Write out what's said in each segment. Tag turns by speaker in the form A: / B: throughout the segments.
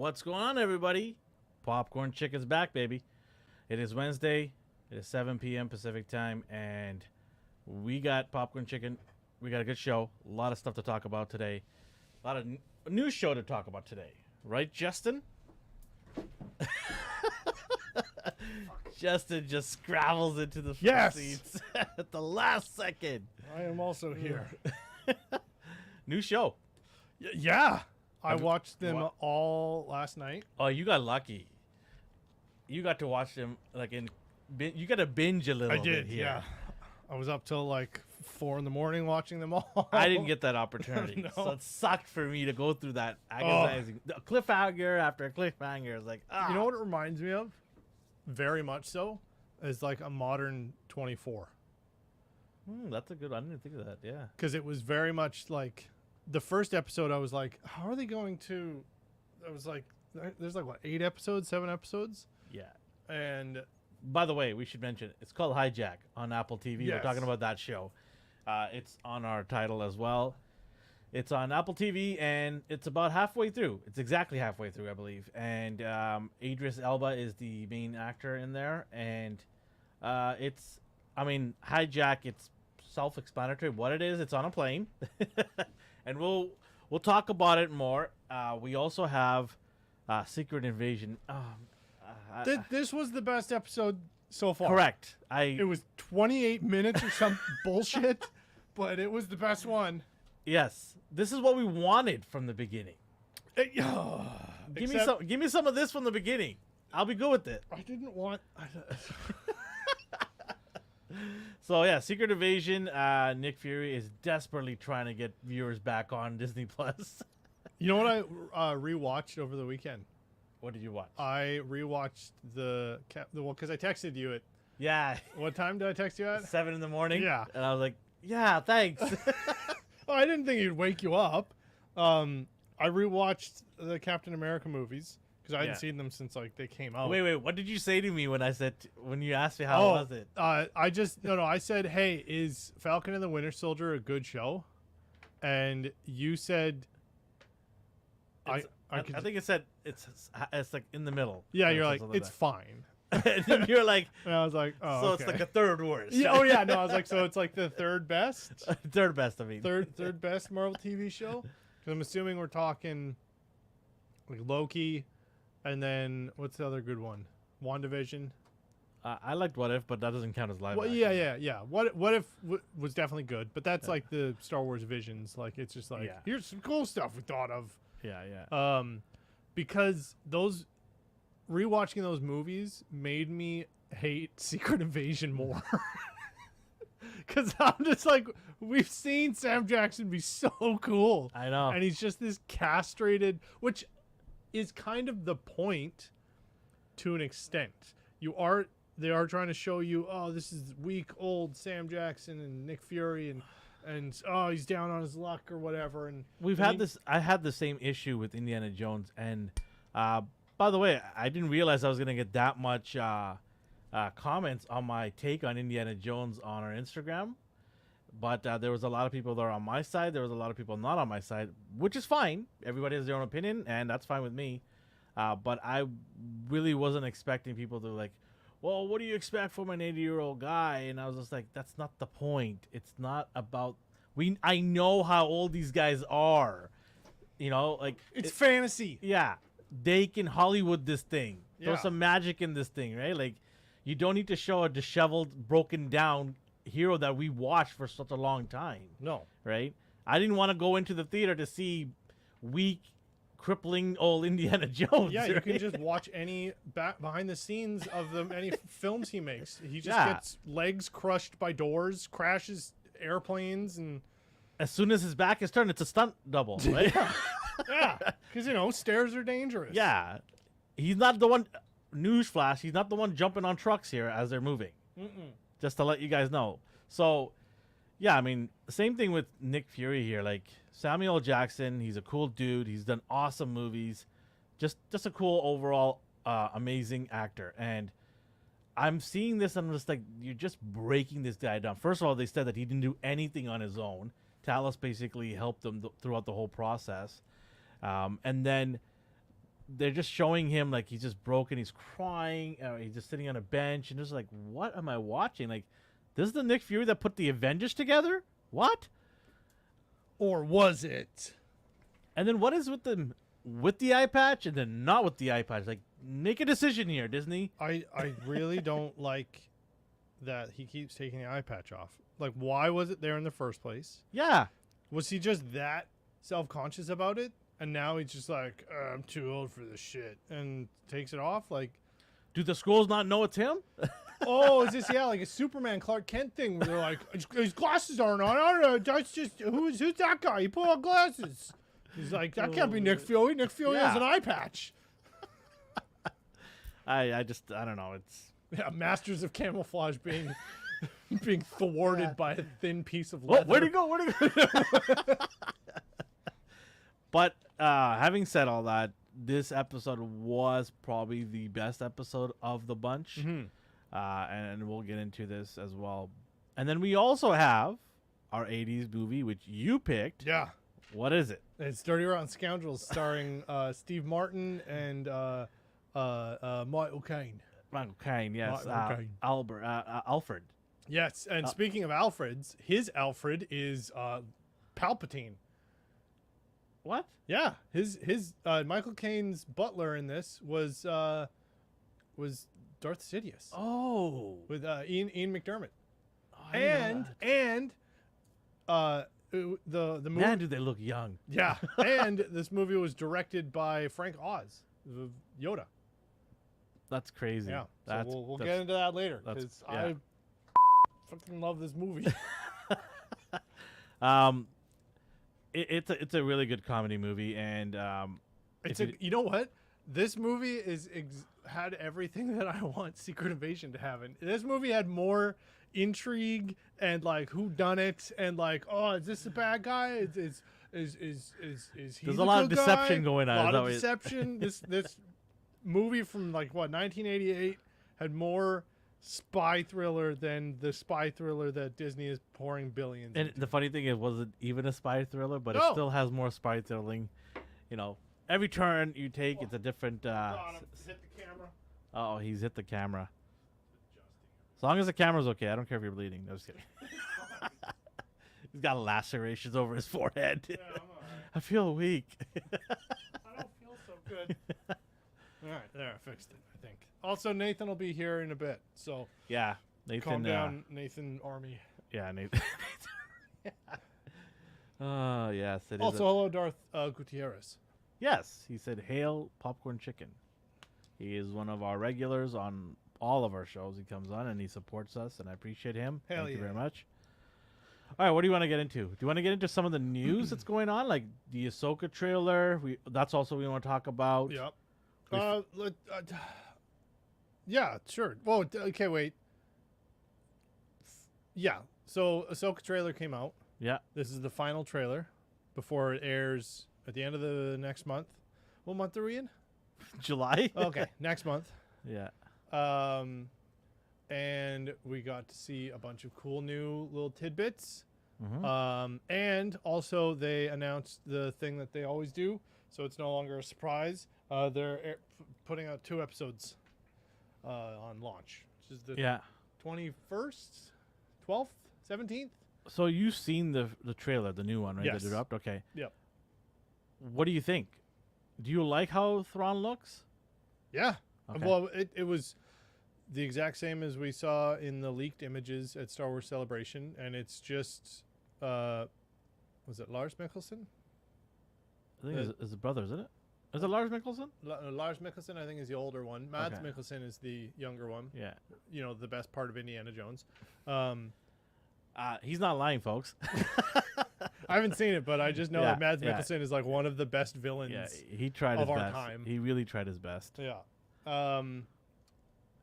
A: What's going on, everybody? Popcorn Chicken's back, baby. It is Wednesday. It is 7 p.m. Pacific time, and we got Popcorn Chicken. We got a good show. A lot of stuff to talk about today. A lot of new show to talk about today. Right, Justin? Justin just scravels into the front seats at the last second.
B: I am also here.
A: New show.
B: Yeah. I watched them all last night.
A: Oh, you got lucky. You got to watch them you got to binge a little
B: I
A: bit
B: did,
A: here.
B: yeah. I was up till like 4 in the morning watching them all.
A: I didn't get that opportunity.
B: No.
A: So it sucked for me to go through that agonizing cliffhanger after cliffhanger. It's like,
B: You know what it reminds me of? Very much so. Is like a modern 24.
A: That's a good. I didn't think of that. Yeah.
B: Because it was very much like the first episode. I was like, how are they going to? I was like, there's like what, 8 episodes, 7 episodes?
A: Yeah.
B: And
A: by the way, we should mention it's called Hijack on Apple TV.
B: Yes.
A: We're talking about that show. It's on our title as well. It's on Apple TV, and it's about halfway through. It's exactly halfway through, I believe. And Idris Elba is the main actor in there. And Hijack, it's self-explanatory what it is. It's on a plane. And we'll talk about it more. We also have Secret Invasion.
B: this was the best episode so far.
A: Correct.
B: It was 28 minutes or some bullshit, but it was the best one.
A: Yes, this is what we wanted from the beginning. Give me some of this from the beginning. I'll be good with it.
B: I didn't want.
A: So yeah, Secret Invasion. Nick Fury is desperately trying to get viewers back on Disney Plus.
B: You know what I rewatched over the weekend?
A: What did you watch?
B: I rewatched the one because I texted you at.
A: Yeah.
B: What time did I text you at?
A: 7 in the morning.
B: Yeah.
A: And I was like, yeah, thanks.
B: Oh, I didn't think it'd wake you up. I rewatched the Captain America movies because I hadn't seen them since like they came out.
A: Wait. What did you say to me when you asked me how was it?
B: I said, hey, is Falcon and the Winter Soldier a good show? And you said,
A: I think it said it's like in the middle.
B: Yeah, you're like, it's fine.
A: And you're like,
B: and I was like, oh,
A: so
B: okay.
A: it's like a third worst.
B: Yeah, oh yeah, no, I was like, so it's like the third best,
A: third best. I mean,
B: third best Marvel TV show. Because I'm assuming we're talking like Loki, and then what's the other good one? WandaVision.
A: I liked What If, but that doesn't count as live.
B: Well,
A: action.
B: yeah. What if was definitely good, but that's like the Star Wars Visions. Like it's just like here's some cool stuff we thought of.
A: Yeah.
B: Because those rewatching those movies made me hate Secret Invasion more. Because I'm just like, we've seen Sam Jackson be so cool.
A: I know.
B: And he's just this castrated, which is kind of the point to an extent. They are trying to show you, oh, this is weak old Sam Jackson and Nick Fury and oh, he's down on his luck or whatever. And
A: I had the same issue with Indiana Jones, and by the way, I didn't realize I was gonna get that much comments on my take on Indiana Jones on our Instagram. But there was a lot of people that are on my side. There was a lot of people not on my side, which is fine. Everybody has their own opinion, and that's fine with me. But I really wasn't expecting people to like, well, what do you expect from an 80-year-old guy? And I was just like, that's not the point. It's not about I know how old these guys are. You know, like
B: it's fantasy.
A: Yeah. They can Hollywood this thing.
B: Yeah.
A: Throw some magic in this thing, right? Like, you don't need to show a disheveled, broken down hero that we watched for such a long time.
B: No.
A: Right? I didn't want to go into the theater to see weak, crippling old Indiana Jones.
B: Yeah,
A: right?
B: you can just watch any behind the scenes of any films he makes. He just gets legs crushed by doors, crashes airplanes, and
A: as soon as his back is turned, it's a stunt double, right?
B: Yeah, because stairs are dangerous.
A: Yeah, he's not the one. Newsflash: he's not the one jumping on trucks here as they're moving. Just to let you guys know. So, yeah, I mean, same thing with Nick Fury here. Like Samuel Jackson, he's a cool dude. He's done awesome movies. Just a cool overall, amazing actor. And I'm seeing this, and I'm just like, you're just breaking this guy down. First of all, they said that he didn't do anything on his own. Talos basically helped him throughout the whole process. And then they're just showing him like he's just broken, he's crying, he's just sitting on a bench, and just like, what am I watching? Like, this is the Nick Fury that put the Avengers together? What?
B: Or was it?
A: And then what is with the eye patch and then not with the eye patch? Like, make a decision here, Disney.
B: I really don't like that he keeps taking the eye patch off. Like, why was it there in the first place?
A: Yeah.
B: Was he just that self-conscious about it? And now he's just like, I'm too old for this shit, and takes it off? Like,
A: Do the schools not know it's him?
B: oh, is this, like a Superman Clark Kent thing where they're like, his glasses aren't on. I don't know. That's just, who's that guy? He put on glasses. He's like, that can't be Nick Fury. Nick Fury has an eye patch.
A: I don't know. It's
B: Yeah, masters of camouflage being thwarted by a thin piece of leather.
A: where'd he go? Where'd he go? But having said all that, this episode was probably the best episode of the bunch. And we'll get into this as well. And then we also have our 80s movie, which you picked.
B: Yeah.
A: What is it?
B: It's Dirty Rotten Scoundrels, starring Steve Martin and Michael Caine.
A: Michael Caine, yes.
B: Michael Caine.
A: Alfred.
B: Yes, and speaking of Alfreds, his Alfred is Palpatine.
A: What?
B: Yeah, his Michael Caine's butler in this was Darth Sidious.
A: Oh.
B: With Ian McDermott.
A: Oh, I didn't know that.
B: The movie.
A: Man, do they look young.
B: Yeah, and this movie was directed by Frank Oz, Yoda.
A: That's crazy.
B: Yeah,
A: That's,
B: so we'll get into that later because
A: yeah.
B: I fucking love this movie.
A: It's a really good comedy movie, and
B: You know what? This movie had everything that I want Secret Invasion to have. And this movie had more intrigue and like who done it and like, oh, is this a bad guy? Is he?
A: There's a lot of deception going on.
B: A lot of deception. This movie from like what 1988 had more spy thriller than the spy thriller that Disney is pouring billions
A: And
B: into.
A: the funny thing is, it wasn't even a spy thriller, but
B: No.
A: it still has more spy thrilling. You know, every turn you take, it's a different.
B: Hit the camera.
A: Oh, he's hit the camera. As long as the camera's okay, I don't care if you're bleeding. No, just kidding. He's got lacerations over his forehead.
B: Yeah, I'm all right.
A: I feel weak.
B: I don't feel so good. All right, there, I fixed it, I think. Also, Nathan will be here in a bit, so
A: Yeah, Nathan.
B: calm down, Nathan Army.
A: Yeah, Nathan. Oh, yes, it is.
B: Also, hello, Darth Gutierrez.
A: Yes, he said, "Hail Popcorn Chicken." He is one of our regulars on all of our shows. He comes on and he supports us, and I appreciate him.
B: Hell
A: Thank you
B: yeah.
A: very much. All right, what do you want to get into? Do you want to get into some of the news that's going on, like the Ahsoka trailer? That's also we want to talk about.
B: Yep. Yeah, sure. Well, okay, wait. Yeah, so Ahsoka trailer came out.
A: Yeah.
B: This is the final trailer before it airs at the end of the next month. What month are we in?
A: July.
B: Okay, next month.
A: Yeah.
B: And we got to see a bunch of cool new little tidbits.
A: Mhm.
B: And also they announced the thing that they always do, so it's no longer a surprise. They're putting out 2 episodes on launch, which is the
A: Yeah.
B: 21st, 12th, 17th.
A: So you've seen the trailer, the new one, right?
B: Yes.
A: That dropped. Okay.
B: Yep.
A: What do you think? Do you like how Thrawn looks?
B: Yeah.
A: Okay.
B: Well, it was the exact same as we saw in the leaked images at Star Wars Celebration, and it's just, was it Lars Mikkelsen?
A: I think it's a brother, isn't it? Is it Lars Mikkelsen?
B: Lars Mikkelsen, I think, is the older one. Mads
A: Okay.
B: Mikkelsen is the younger one.
A: Yeah.
B: You know, the best part of Indiana Jones.
A: He's not lying, folks.
B: I haven't seen it, but I just know
A: Yeah,
B: that Mads
A: yeah.
B: Mikkelsen is like one of the best villains.
A: Yeah, he tried
B: of
A: his
B: our
A: best.
B: time.
A: He really tried his best.
B: Yeah.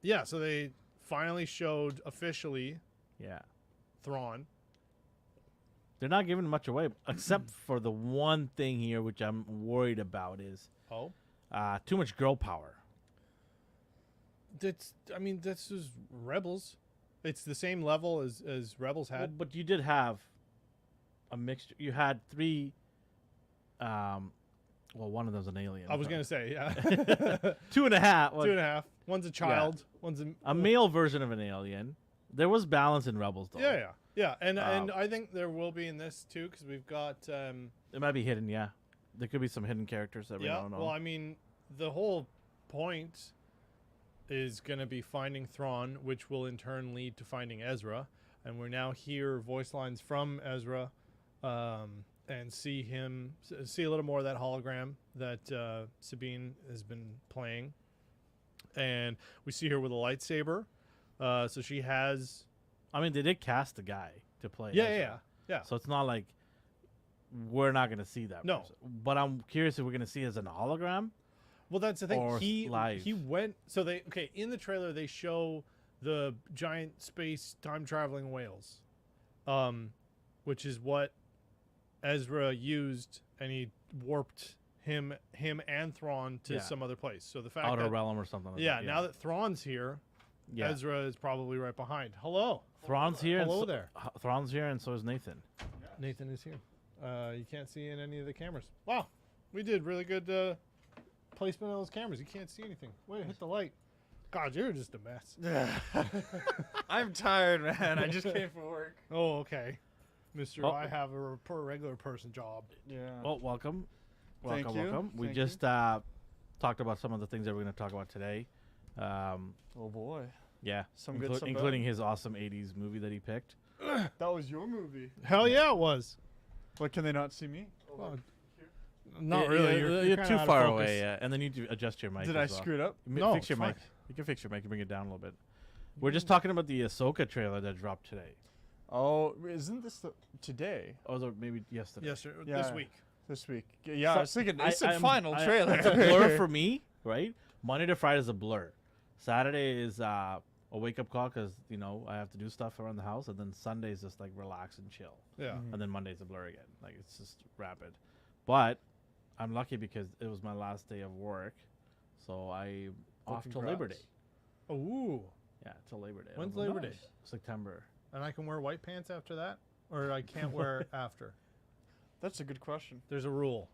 B: Yeah, so they finally showed officially
A: Yeah.
B: Thrawn.
A: They're not giving much away, except for the one thing here, which I'm worried about, is
B: Oh.
A: too much girl power.
B: That's just Rebels. It's the same level as Rebels
A: Well,
B: had.
A: but you did have a mixture. You had 3 Well, one of them's an alien.
B: I was
A: but-
B: gonna say, yeah.
A: 2.5. Well,
B: 2.5. One's a child. One's
A: a male version of an alien. There was balance in Rebels, though.
B: Yeah. And I think there will be in this too, because we've got.
A: It might be hidden, yeah. There could be some hidden characters that we don't know.
B: Well, I mean, the whole point is going to be finding Thrawn, which will in turn lead to finding Ezra. And we're now hear voice lines from Ezra and see a little more of that hologram that Sabine has been playing. And we see her with a lightsaber. So she has...
A: I mean, they did cast a guy to play
B: Yeah.
A: So it's not like we're not going to see that.
B: No.
A: person. But I'm curious if we're going to see it as an hologram.
B: Well, that's the thing.
A: Or
B: He
A: live.
B: went. So in the trailer they show the giant space time traveling whales, which is what Ezra used, and he warped him and Thrawn to some other place. So the fact
A: Outer
B: that
A: Realm or something like that.
B: now that Thrawn's here, Ezra is probably right behind. Hello,
A: Thrawn's here.
B: Hello
A: and
B: there.
A: Thrawn's here, and so is Nathan.
B: Nathan is here. You can't see in any of the cameras. Wow, we did really good placement of those cameras. You can't see anything. Wait, hit the light. God, you're just a mess.
C: I'm tired, man. I just came from work.
B: Oh, okay. Mister,
A: Oh.
B: I have a regular person job.
C: Yeah.
A: Well, welcome.
C: Thank you.
A: Welcome. We
C: Thank
A: just talked about some of the things that we're going to talk about today.
C: Oh boy.
A: Yeah.
C: Some good, some
A: including his awesome 80s movie that he picked.
C: That was your movie.
B: Hell yeah, it was.
C: What, can they not see me?
B: Well, not
A: Yeah,
B: really.
A: yeah,
B: You're
A: you're
B: kinda
A: too
B: out of
A: far
B: focus.
A: away. Yeah. And then you need to adjust your mic.
C: Did
A: as
C: I
A: well.
C: screw it up?
B: No,
A: Fix your
B: it's
A: mic.
B: fine.
A: You can fix your mic and bring it down a little bit. We're just talking about the Ahsoka trailer that dropped today.
C: Oh, isn't this today?
A: Oh, was it maybe yesterday?
B: Yes, sir.
C: Yeah.
B: This week.
C: This week? Yeah,
A: So-
C: I was thinking it's the
A: I'm-
C: final trailer.
A: It's a blur for me, right? Monday to Friday is a blur. Saturday is a wake up call because I have to do stuff around the house, and then Sunday is just like relax and chill,
B: Yeah.
A: and then Monday's a blur again. Like it's just rapid. But I'm lucky because it was my last day of work, so I'm
C: Well,
A: off till Labor Day.
C: congrats.
B: Ooh.
A: Yeah, till Labor Day.
B: When's
A: I was like,
B: Labor Day?
A: September.
B: And I can wear white pants after that, or I can't wear after.
C: That's a good question.
B: There's a rule.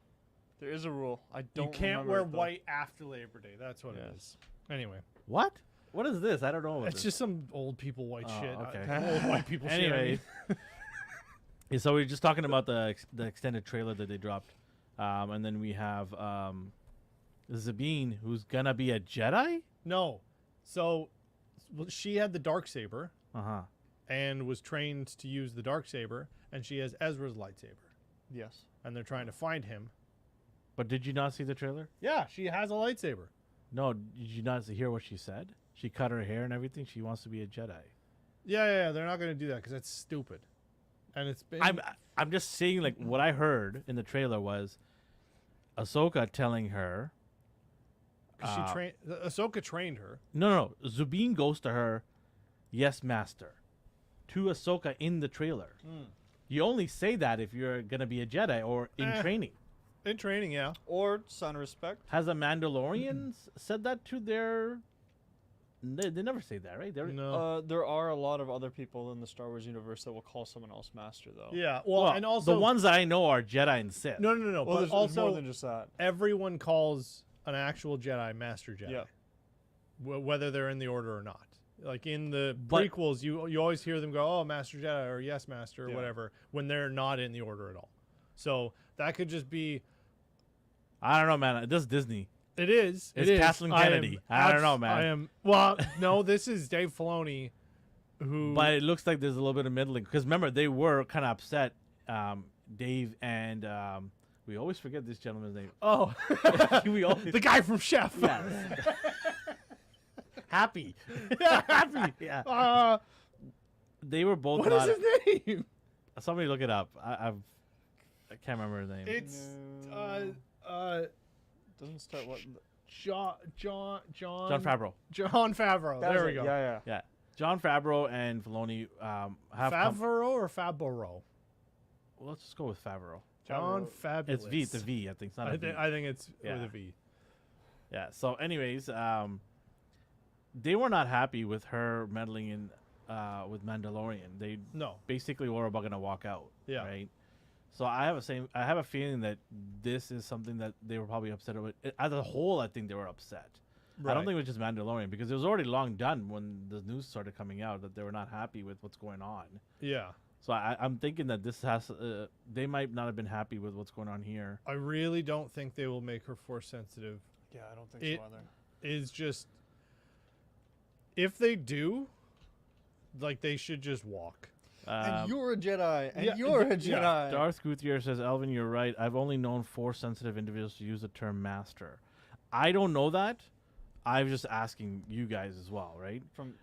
C: There is a rule. I don't.
B: You can't
C: remember
B: wear
C: it, though.
B: white after Labor Day. That's what it
C: Yes.
B: is. Anyway,
A: What? What is this? I don't know. What
B: it's
A: this
B: just some old people white
A: Oh,
B: shit.
A: okay.
B: Old white people shit. I
A: Anyway,
B: mean.
A: yeah, so we're just talking about the extended trailer that they dropped, and then we have Sabine, who's gonna be a Jedi.
B: No. So she had the dark saber
A: Uh-huh.
B: and was trained to use the dark saber, and she has Ezra's lightsaber,
C: Yes.
B: and they're trying to find him.
A: But did you not see the trailer?
B: Yeah, she has a lightsaber.
A: No, did you not hear what she said? She cut her hair and everything. She wants to be a Jedi.
B: Yeah, they're not going to do that because that's stupid. And it's been
A: I'm just saying, like, what I heard in the trailer was Ahsoka telling her.
B: she trained. Ahsoka trained her.
A: No. Zubin goes to her, yes, master, to Ahsoka in the trailer. You only say that if you're gonna be a Jedi or in training.
B: In training, yeah.
C: Or son respect.
A: Has the Mandalorians said that to their? They never say that, right? They're,
B: No.
C: There are a lot of other people in the Star Wars universe that will call someone else master, though.
B: Yeah. Well,
A: well,
B: and also
A: the ones that I know are Jedi and Sith.
B: No.
C: Well,
B: but
C: there's
B: also
C: more than just that.
B: everyone calls an actual Jedi Master Jedi.
C: Yeah.
B: Whether they're in the order or not. Like in the
A: But-
B: prequels, you always hear them go, "Oh, Master Jedi," or "Yes, Master," or
C: Yeah.
B: whatever, when they're not in the order at all. So that could just be.
A: I don't know, man. This is Disney.
B: It is.
A: It's
B: it is.
A: Kathleen Kennedy. I don't know, man.
B: I am. Well, no. This is Dave Filoni, who.
A: But it looks like there's a little bit of middling because remember they were kind of upset, Dave and we always forget this gentleman's name.
B: Oh,
A: We always
B: the guy from Chef.
A: yeah. Happy, yeah, happy, yeah. They were both
B: What
A: not.
B: is his name?
A: Somebody look it up. I can't remember his name.
B: It's
C: Doesn't start what?
B: John
A: John Favreau.
B: John Favreau. There we go.
C: Yeah.
A: Yeah, John Favreau and Filoni have.
B: Favreau or Fabro?
A: Well, let's just go with Favreau.
B: John Fabulous.
A: It's V. It's a V. I think it's not a V.
B: I think it's
A: Yeah.
B: with a V.
A: Yeah. So, anyways, they were not happy with her meddling in with Mandalorian. They
B: No.
A: basically were about gonna walk out.
B: Yeah.
A: Right. So I have a feeling that this is something that they were probably upset about. As a whole, I think they were upset. I don't think it was just Mandalorian, because it was already long done when the news started coming out that they were not happy with what's going on.
B: Yeah.
A: So I'm thinking that this has they might not have been happy with what's going on here.
B: I really don't think they will make her force sensitive.
C: Yeah, I don't think
B: It-
C: so either.
B: Is just, if they do, like, they should just walk.
C: And you're a Jedi, and
B: yeah,
C: you're a
B: yeah.
C: Jedi.
A: Darth Gutierrez says, Elvin, you're right. I've only known force sensitive individuals to use the term master. I don't know that. I'm just asking you guys as well, right? From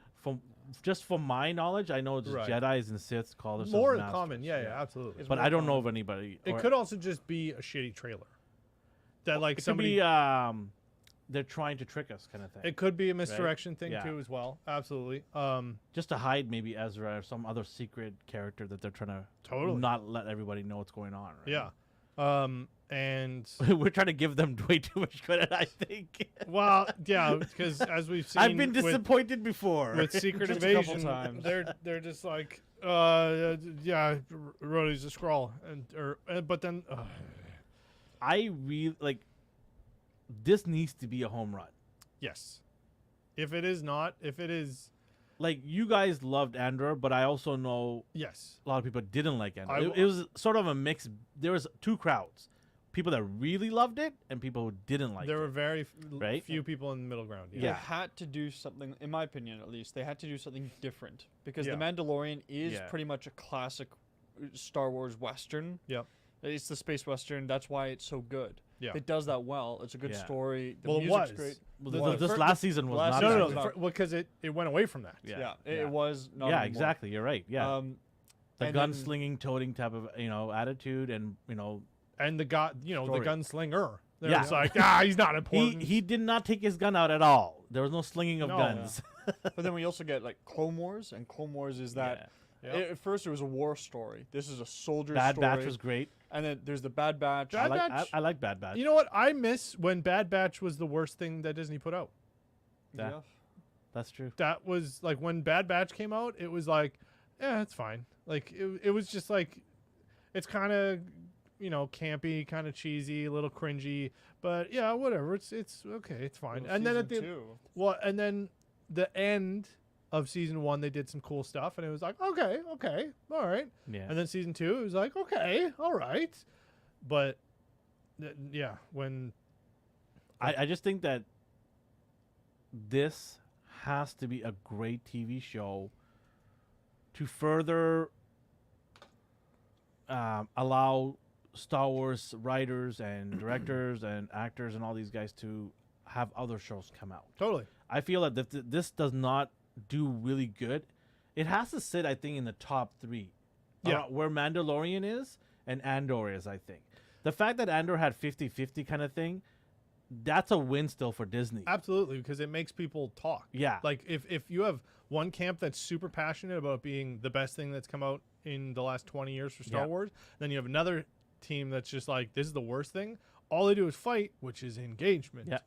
A: just from my knowledge, I know just
B: Right.
A: Jedis and Siths call themselves
B: More
A: masters.
B: common, yeah, absolutely.
C: It's
A: But
C: more
A: I don't know
C: common.
A: of anybody.
B: It
A: or-
B: could also just be a shitty trailer. That, like,
A: it could
B: somebody.
A: be they're trying to trick us, kind of thing.
B: It could be a misdirection thing
A: Yeah.
B: too, as well. Absolutely.
A: Just to hide maybe Ezra or some other secret character that they're trying to
B: Totally.
A: not let everybody know what's going on. Right?
B: Yeah. And
A: We're trying to give them way too much credit, I think.
B: well, yeah, because as we've seen,
A: I've been disappointed before.
B: with Secret
C: Just a couple
B: Invasion,
C: times.
B: they're just like, yeah, Rhodey's a scroll, but then,
A: I really like. This needs to be a home run.
B: yes, if it is not, if it is,
A: Like, you guys loved Andor, but I also know
B: yes,
A: a lot of people didn't like Andor.
B: I
A: It,
B: w-
A: it was sort of a mix. There was two crowds: people that really loved it and people who didn't like
B: there
A: it.
B: were very
A: Right?
B: few people in the middle ground.
C: They
A: Yeah.
C: had to do something, in my opinion at least, they had to do something different. Because
B: Yeah.
C: The Mandalorian is
A: Yeah.
C: pretty much a classic Star Wars Western.
B: Yep.
C: It's the space Western. That's why it's so good.
B: Yeah.
C: It does that well. It's a good
A: Yeah.
C: story. The
B: Well, it
C: music's
B: was.
C: great.
A: Well,
B: The-
A: this
C: the
A: last season was
C: last
A: not.
B: No,
C: season
A: that
B: no,
C: was
A: good.
C: not-
B: no, because it went away from that.
C: Yeah,
A: Yeah.
C: it was not
A: Yeah,
C: anymore.
A: exactly. You're right. Yeah, the
C: and then-
A: gunslinging, toting type of attitude, and
B: And the guy, the
A: Story.
B: gunslinger. They're
A: Yeah.
B: just like, he's not important.
A: he did not take his gun out at all. There was no slinging of
B: No.
A: guns.
C: But then we also get like Clone Wars, and Clone Wars is that
B: Yep.
C: at first it was a war story. This is a soldier
A: Bad
C: story.
A: Batch was great.
C: And then there's the Bad Batch.
B: Bad
A: I
B: Batch?
A: like Bad Batch.
B: You know what? I miss when Bad Batch was the worst thing that Disney put out.
A: Yeah. That's true.
B: That was like when Bad Batch came out, it was like, yeah, it's fine. Like it was just like, it's kind of, campy, kind of cheesy, a little cringy, but yeah, whatever. It's okay. It's fine. And then and then the end of season 1, they did some cool stuff, and it was like, okay, all right.
A: Yeah.
B: And then season 2, it was like, okay, all right. But yeah, when
A: I just think that this has to be a great TV show to further allow Star Wars writers and directors and actors and all these guys to have other shows come out.
B: totally.
A: I feel that this does not do really good. It has to sit, I think, in the top 3.
B: Yeah.
A: Where Mandalorian is and Andor is, I think. The fact that Andor had 50-50 kind of thing, that's a win still for Disney.
B: Absolutely, because it makes people talk.
A: Yeah.
B: Like if you have one camp that's super passionate about being the best thing that's come out in the last 20 years for Star
A: Yeah.
B: Wars, then you have another team that's just like, this is the worst thing. All they do is fight, which is engagement.
A: Yeah.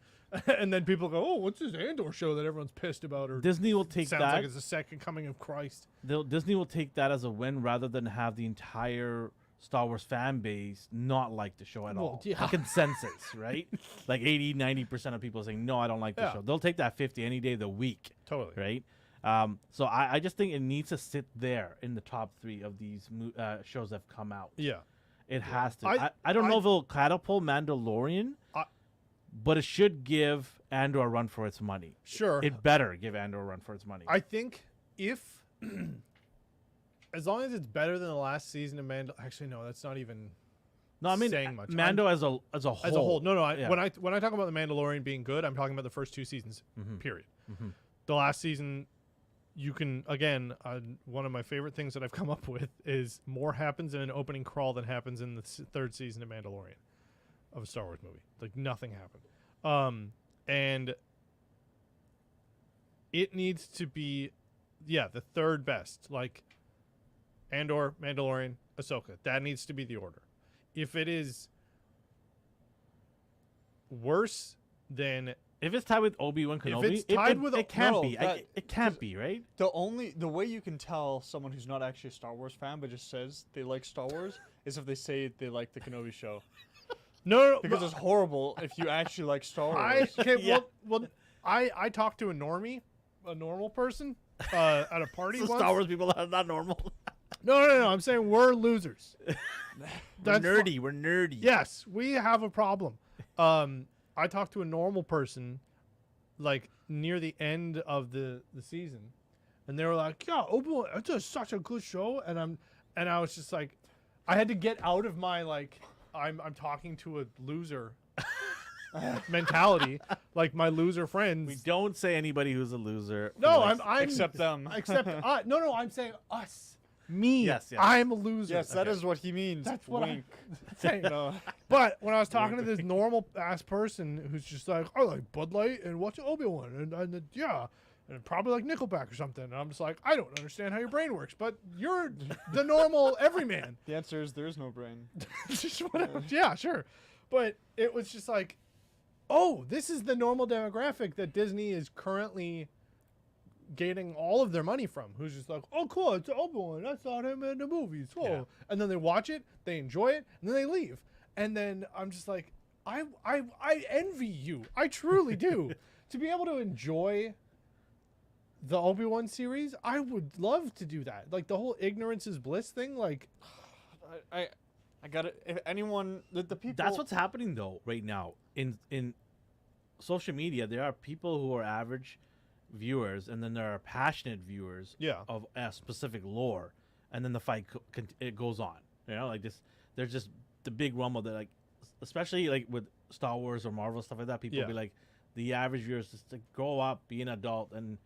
B: And then people go, oh, what's this Andor show that everyone's pissed about? Or
A: Disney will take
B: sounds
A: that.
B: like it's the second coming of Christ.
A: Disney will take that as a win rather than have the entire Star Wars fan base not like the show at
B: Well,
A: all.
B: yeah.
A: A consensus, right? Like 80-90% of people saying, no, I don't like the
B: Yeah.
A: show. They'll take that 50 any day of the week,
B: Totally.
A: right? So I just think it needs to sit there in the top 3 of these shows that have come out.
B: Yeah.
A: It has to.
B: I-
A: I don't know
B: I-
A: if it'll catapult Mandalorian, but it should give Andor a run for its money.
B: Sure.
A: It better give Andor a run for its money.
B: I think if, as long as it's better than the last season of actually, no, that's not even
A: no, I mean
B: saying much.
A: Mando as a whole.
B: as a whole. No,
A: Yeah.
B: when I talk about the Mandalorian being good, I'm talking about the first 2 seasons. Period. The last season, you can again. One of my favorite things that I've come up with is more happens in an opening crawl than happens in the 3rd season of Mandalorian, of a Star Wars movie. Like nothing happened. And it needs to be, the 3rd best. Like Andor, Mandalorian, Ahsoka. That needs to be the order. If it is worse than
A: If it's tied with Obi-Wan Kenobi,
B: it's tied with
A: it can't
C: no,
A: be. It can't be, right?
C: The way you can tell someone who's not actually a Star Wars fan but just says they like Star Wars is if they say they like the Kenobi show.
B: No,
C: Because it's horrible if you actually like Star Wars.
A: Yeah.
B: I talked to a normal person at a party
A: So
B: once.
A: Star Wars people are not normal.
B: No. I'm saying we're losers.
A: We're nerdy. We're nerdy.
B: Yes, we have a problem. I talked to a normal person, like near the end of the season, and they were like, "Yeah, Obi-Wan, it's just such a good show." And I was just like, I had to get out of my like, I'm talking to a loser mentality, like my loser friends.
A: We don't say anybody who's a loser.
B: No,
A: who likes-
B: I'm
C: Except them.
B: except no. I'm saying us. Me.
A: Yes.
B: I'm a loser.
C: Yes, that is what he means.
B: That's what
C: Wink.
B: I'm saying.
C: No.
B: But when I was talking to this normal ass person who's just like, I like Bud Light and watch Obi-Wan and yeah, and probably like Nickelback or something. And I'm just like, I don't understand how your brain works, but you're the normal everyman.
C: The answer is there is no brain.
B: Just whatever. Yeah, sure. But it was just like, oh, this is the normal demographic that Disney is currently getting all of their money from, who's just like, oh cool, it's Obi-Wan, I saw him in the movies. Oh.
A: Yeah.
B: And then they watch it, they enjoy it, and then they leave. And then I'm just like, I envy you. I truly do. To be able to enjoy the Obi-Wan series, I would love to do that. Like the whole ignorance is bliss thing, like
C: I got it. If anyone, the people.
A: That's what's happening though right now in social media. There are people who are average viewers, and then there are passionate viewers
B: Yeah.
A: of a specific lore, and then the fight it goes on. You know, like this. There's just the big rumble that, like, especially like with Star Wars or Marvel stuff like that. People
B: Yeah.
A: be like, the average viewers just to grow up, be an adult, and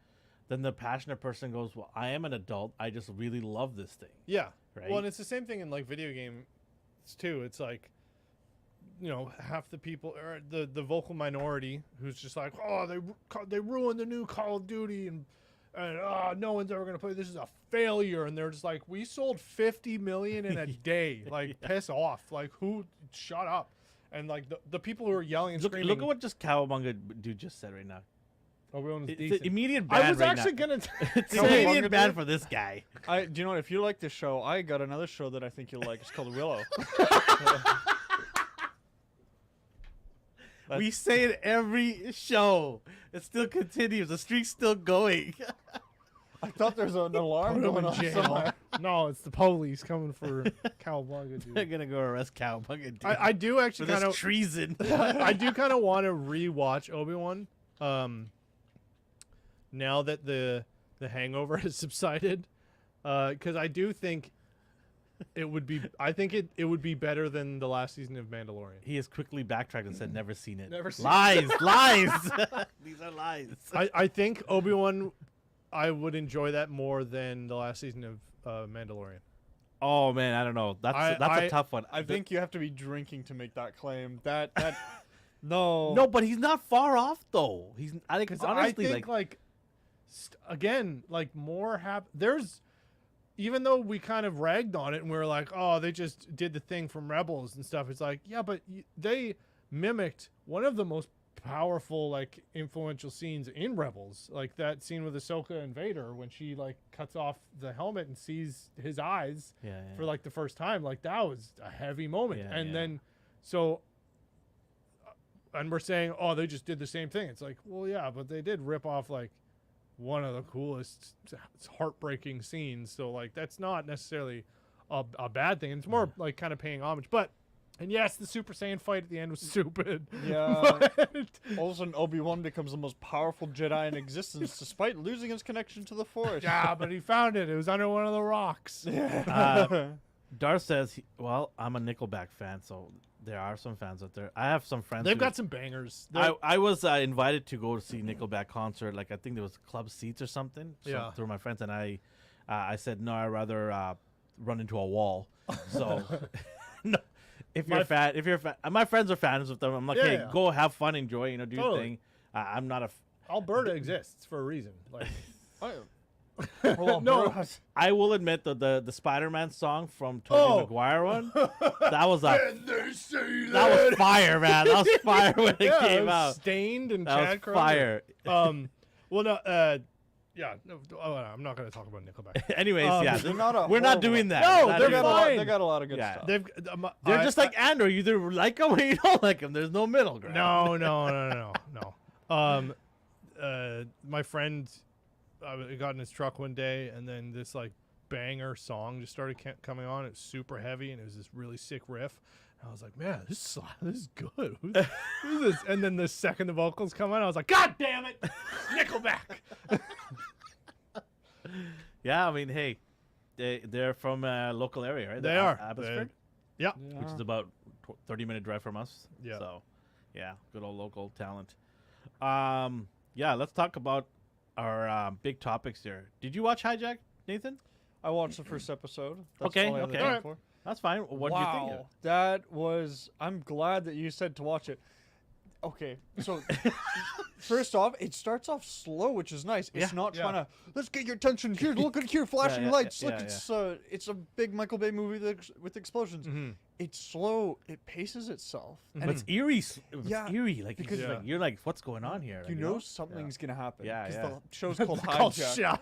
A: then the passionate person goes, "Well, I am an adult. I just really love this thing."
B: yeah.
A: Right.
B: Well, and it's the same thing in like video games too. It's like, you know, half the people or the vocal minority who's just like, oh, they ruined the new Call of Duty and no one's ever gonna play. This is a failure. And they're just like, we sold 50 million in a day. Like, piss off. Like, who? Shut up. And like the people who are yelling and screaming.
A: Look at what just Cowabunga dude just said right now.
B: Obi-Wan is
A: It's
B: decent.
A: an immediate ban
B: I was
A: right
B: actually
A: now.
B: gonna.
A: It's an
C: Cowabunga
A: immediate ban
C: dude?
A: for this guy.
C: Do you know what? If you like this show, I got another show that I think you'll like. It's called Willow.
A: We say it every show. It still continues. The streak's still going.
C: I thought there was an alarm
B: Put him
C: going
B: in
C: on
B: jail.
C: somewhere.
B: No, it's the police coming for Cowabunga,
A: They're
B: dude.
A: gonna go arrest Cowabunga dude
B: I do
A: for
B: actually
A: this
B: kind of.
A: treason.
B: I do kind of want to rewatch Obi-Wan. Now that the hangover has subsided, because I do think it would be. I think it would be better than the last season of Mandalorian.
A: He has quickly backtracked and said, "Never seen it."
B: Never seen
A: lies, lies. These are lies.
B: I think Obi-Wan, I would enjoy that more than the last season of Mandalorian.
A: Oh man, I don't know. That's
B: I-
A: a tough one.
C: I think you have to be drinking to make that claim. That no.
A: no, but he's not far off though. He's I think
B: Because
A: honestly
B: I think like again, like more there's, even though we kind of ragged on it and we were like, oh, they just did the thing from Rebels and stuff. It's like, yeah, but they mimicked one of the most powerful, like, influential scenes in Rebels, like that scene with Ahsoka and Vader when she like cuts off the helmet and sees his eyes
A: yeah.
B: for like the first time. Like that was a heavy moment.
A: Yeah,
B: and
A: yeah.
B: then so and we're saying, oh, they just did the same thing. It's like, well, yeah, but they did rip off like one of the coolest, heartbreaking scenes. So like that's not necessarily a bad thing. It's more like kind of paying homage. But and yes, the Super Saiyan fight at the end was stupid.
C: Yeah.
B: But-
C: All of a sudden, Obi-Wan becomes the most powerful Jedi in existence, despite losing his connection to the Force.
B: yeah, but he found it. It was under one of the rocks.
A: Darth says, well, I'm a Nickelback fan, so there are some fans out there. I have some friends.
B: They've
A: who-
B: got some bangers.
A: I was invited to go to see Nickelback concert. Like I think there was club seats or something.
B: Yeah.
A: Through my friends, and I said no. I'd rather run into a wall. So, no, if you're a fan, my friends are fans of them. I'm like,
B: Yeah,
A: hey,
B: yeah.
A: go have fun, enjoy, do your
B: Totally.
A: thing. I'm not a.
B: Alberta exists for a reason. Like, No.
A: I will admit that the Spider-Man song from
B: Oh.
A: Tobey Maguire one, that was
B: And they say
A: that was fire, man. That was fire when it
B: Yeah,
A: came
B: it was
A: out.
B: Stained and
A: That was
B: Chad Kroeger.
A: fire.
B: Well, no, yeah, no, I'm not going to talk about Nickelback.
A: Anyways, yeah,
C: They're not a
A: we're not
C: horrible-
A: doing that.
B: No,
A: We're not
B: they're
A: doing
B: fine.
C: They got a lot of good
A: Yeah.
C: stuff.
B: They've,
A: They're just like Andrew. You either like them or you don't like them. There's no middle ground.
B: No. My friend got in his truck one day, and then this like banger song just started coming on. It was super heavy, and it was this really sick riff. And I was like, man, this is good. Who's this? And then the second the vocals come on, I was like, God damn it, Nickelback.
A: Yeah, I mean, hey, they're from a local area, right?
B: They are.
A: Abbotsford,
B: Yeah.
A: which is about 30-minute drive from us.
B: Yeah.
A: So, yeah, good old local talent. Yeah, let's talk about our big topics here. Did you watch Hijack, Nathan?
C: I watched the first episode. That's
A: Okay,
C: all I have
A: okay.
C: time
B: Alright.
C: for.
A: That's fine. What do you think? of it?
C: That was. I'm glad that you said to watch it. Okay, so first off, it starts off slow, which is nice. It's
A: Yeah.
C: not
B: Yeah.
C: trying to let's get your attention here. Look at here, flashing
A: yeah,
C: lights.
A: yeah,
C: Look, it's a big Michael Bay movie with explosions.
B: Mhm.
C: It's slow. It paces itself,
A: But it's eerie. It's
C: Yeah,
A: eerie. Like,
C: because-
A: it's like you're like, what's going on here?
C: you
A: Like,
C: know something's gonna happen.
A: Yeah,
C: 'cause
A: yeah.
C: the show's called
B: Called
C: Hijack,
B: Shot.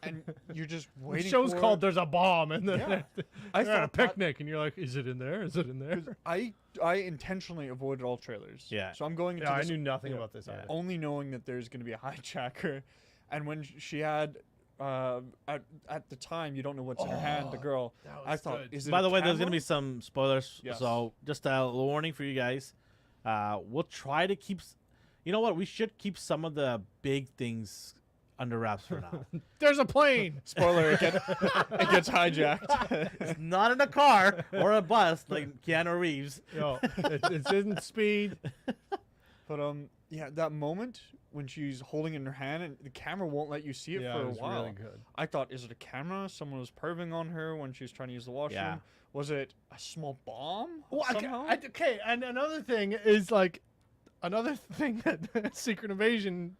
C: and you're just
B: The
C: waiting.
B: show's
C: for
B: called "There's a Bomb," and then
C: Yeah.
B: they're
C: I
B: at a
C: thought that-
B: picnic, and you're like, "Is it in there? Is it in there?"
C: I intentionally avoided all trailers.
A: Yeah.
C: So I'm going into
B: Yeah, I
C: this
B: knew nothing
C: yeah,
B: about this
A: yeah.
B: either.
C: only knowing that there's going to be a hijacker, and when she had at the time you don't know what's in her hand, the girl.
B: that was
C: I thought,
B: good.
C: is it
A: By
C: a
A: the way, there's
C: camera?
A: gonna be some spoilers,
C: Yes.
A: so just a little warning for you guys. We'll try to keep. You know what? We should keep some of the big things under wraps for now.
B: There's a plane.
C: Spoiler: it gets hijacked.
A: It's not in a car or a bus like Keanu Reeves.
B: Yo, it's in Speed.
C: But yeah, that moment when she's holding it in her hand and the camera won't let you see it
B: Yeah,
C: for
B: it
C: a
B: was
C: while.
B: really good.
C: I thought, is it a camera? Someone was perving on her when she was trying to use the washroom.
A: Yeah.
C: Was it a small bomb?
B: Well,
C: somehow?
B: okay, and another thing is like, another thing that Secret Invasion,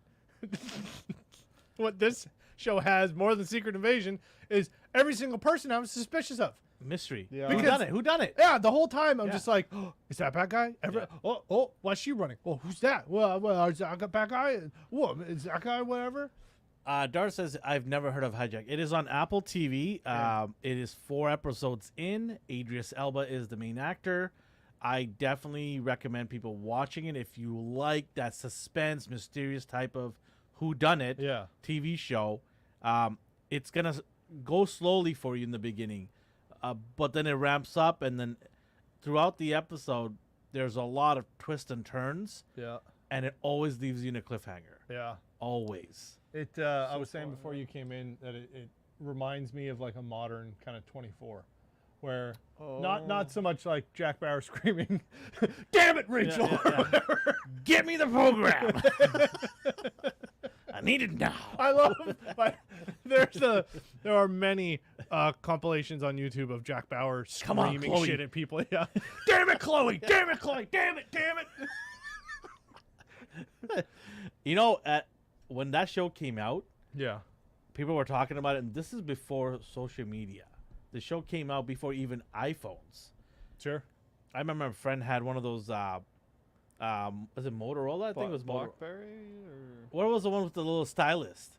B: what this show has more than Secret Invasion is every single person I was suspicious of.
A: Mystery.
C: Yeah.
A: Who
B: Because-
A: done it? Who done it?
B: Yeah, the whole time I'm
A: Yeah.
B: just like, oh, is that bad guy? Oh, why's she running? Oh, who's that? Well, is that bad guy? Whoa, is that guy whatever?
A: Dart says, I've never heard of Hijack. It is on Apple TV. It is 4 episodes in. Idris Elba is the main actor. I definitely recommend people watching it if you like that suspense, mysterious type of whodunit
B: Yeah.
A: TV show. It's going to go slowly for you in the beginning, but then it ramps up, and then throughout the episode, there's a lot of twists and turns,
B: Yeah.
A: and it always leaves you in a cliffhanger.
B: Yeah.
A: Always.
B: It. I was saying before you came in that it reminds me of like a modern kind of 24, where not so much like Jack Bauer screaming, "Damn it, Rachel!"
A: Get me the program. I need it now.
B: I love. Like, there are many compilations on YouTube of Jack Bauer
A: Come on,
B: screaming
A: Chloe.
B: shit at people. Yeah. Damn it, Chloe! Damn it, Chloe! Damn it! Damn it!
A: You know, when that show came out,
B: Yeah.
A: people were talking about it, and this is before social media. The show came out before even iPhones.
B: Sure.
A: I remember a friend had one of those. Was it Motorola? I think it was Motorola.
C: BlackBerry or
A: What was the one with the little stylist?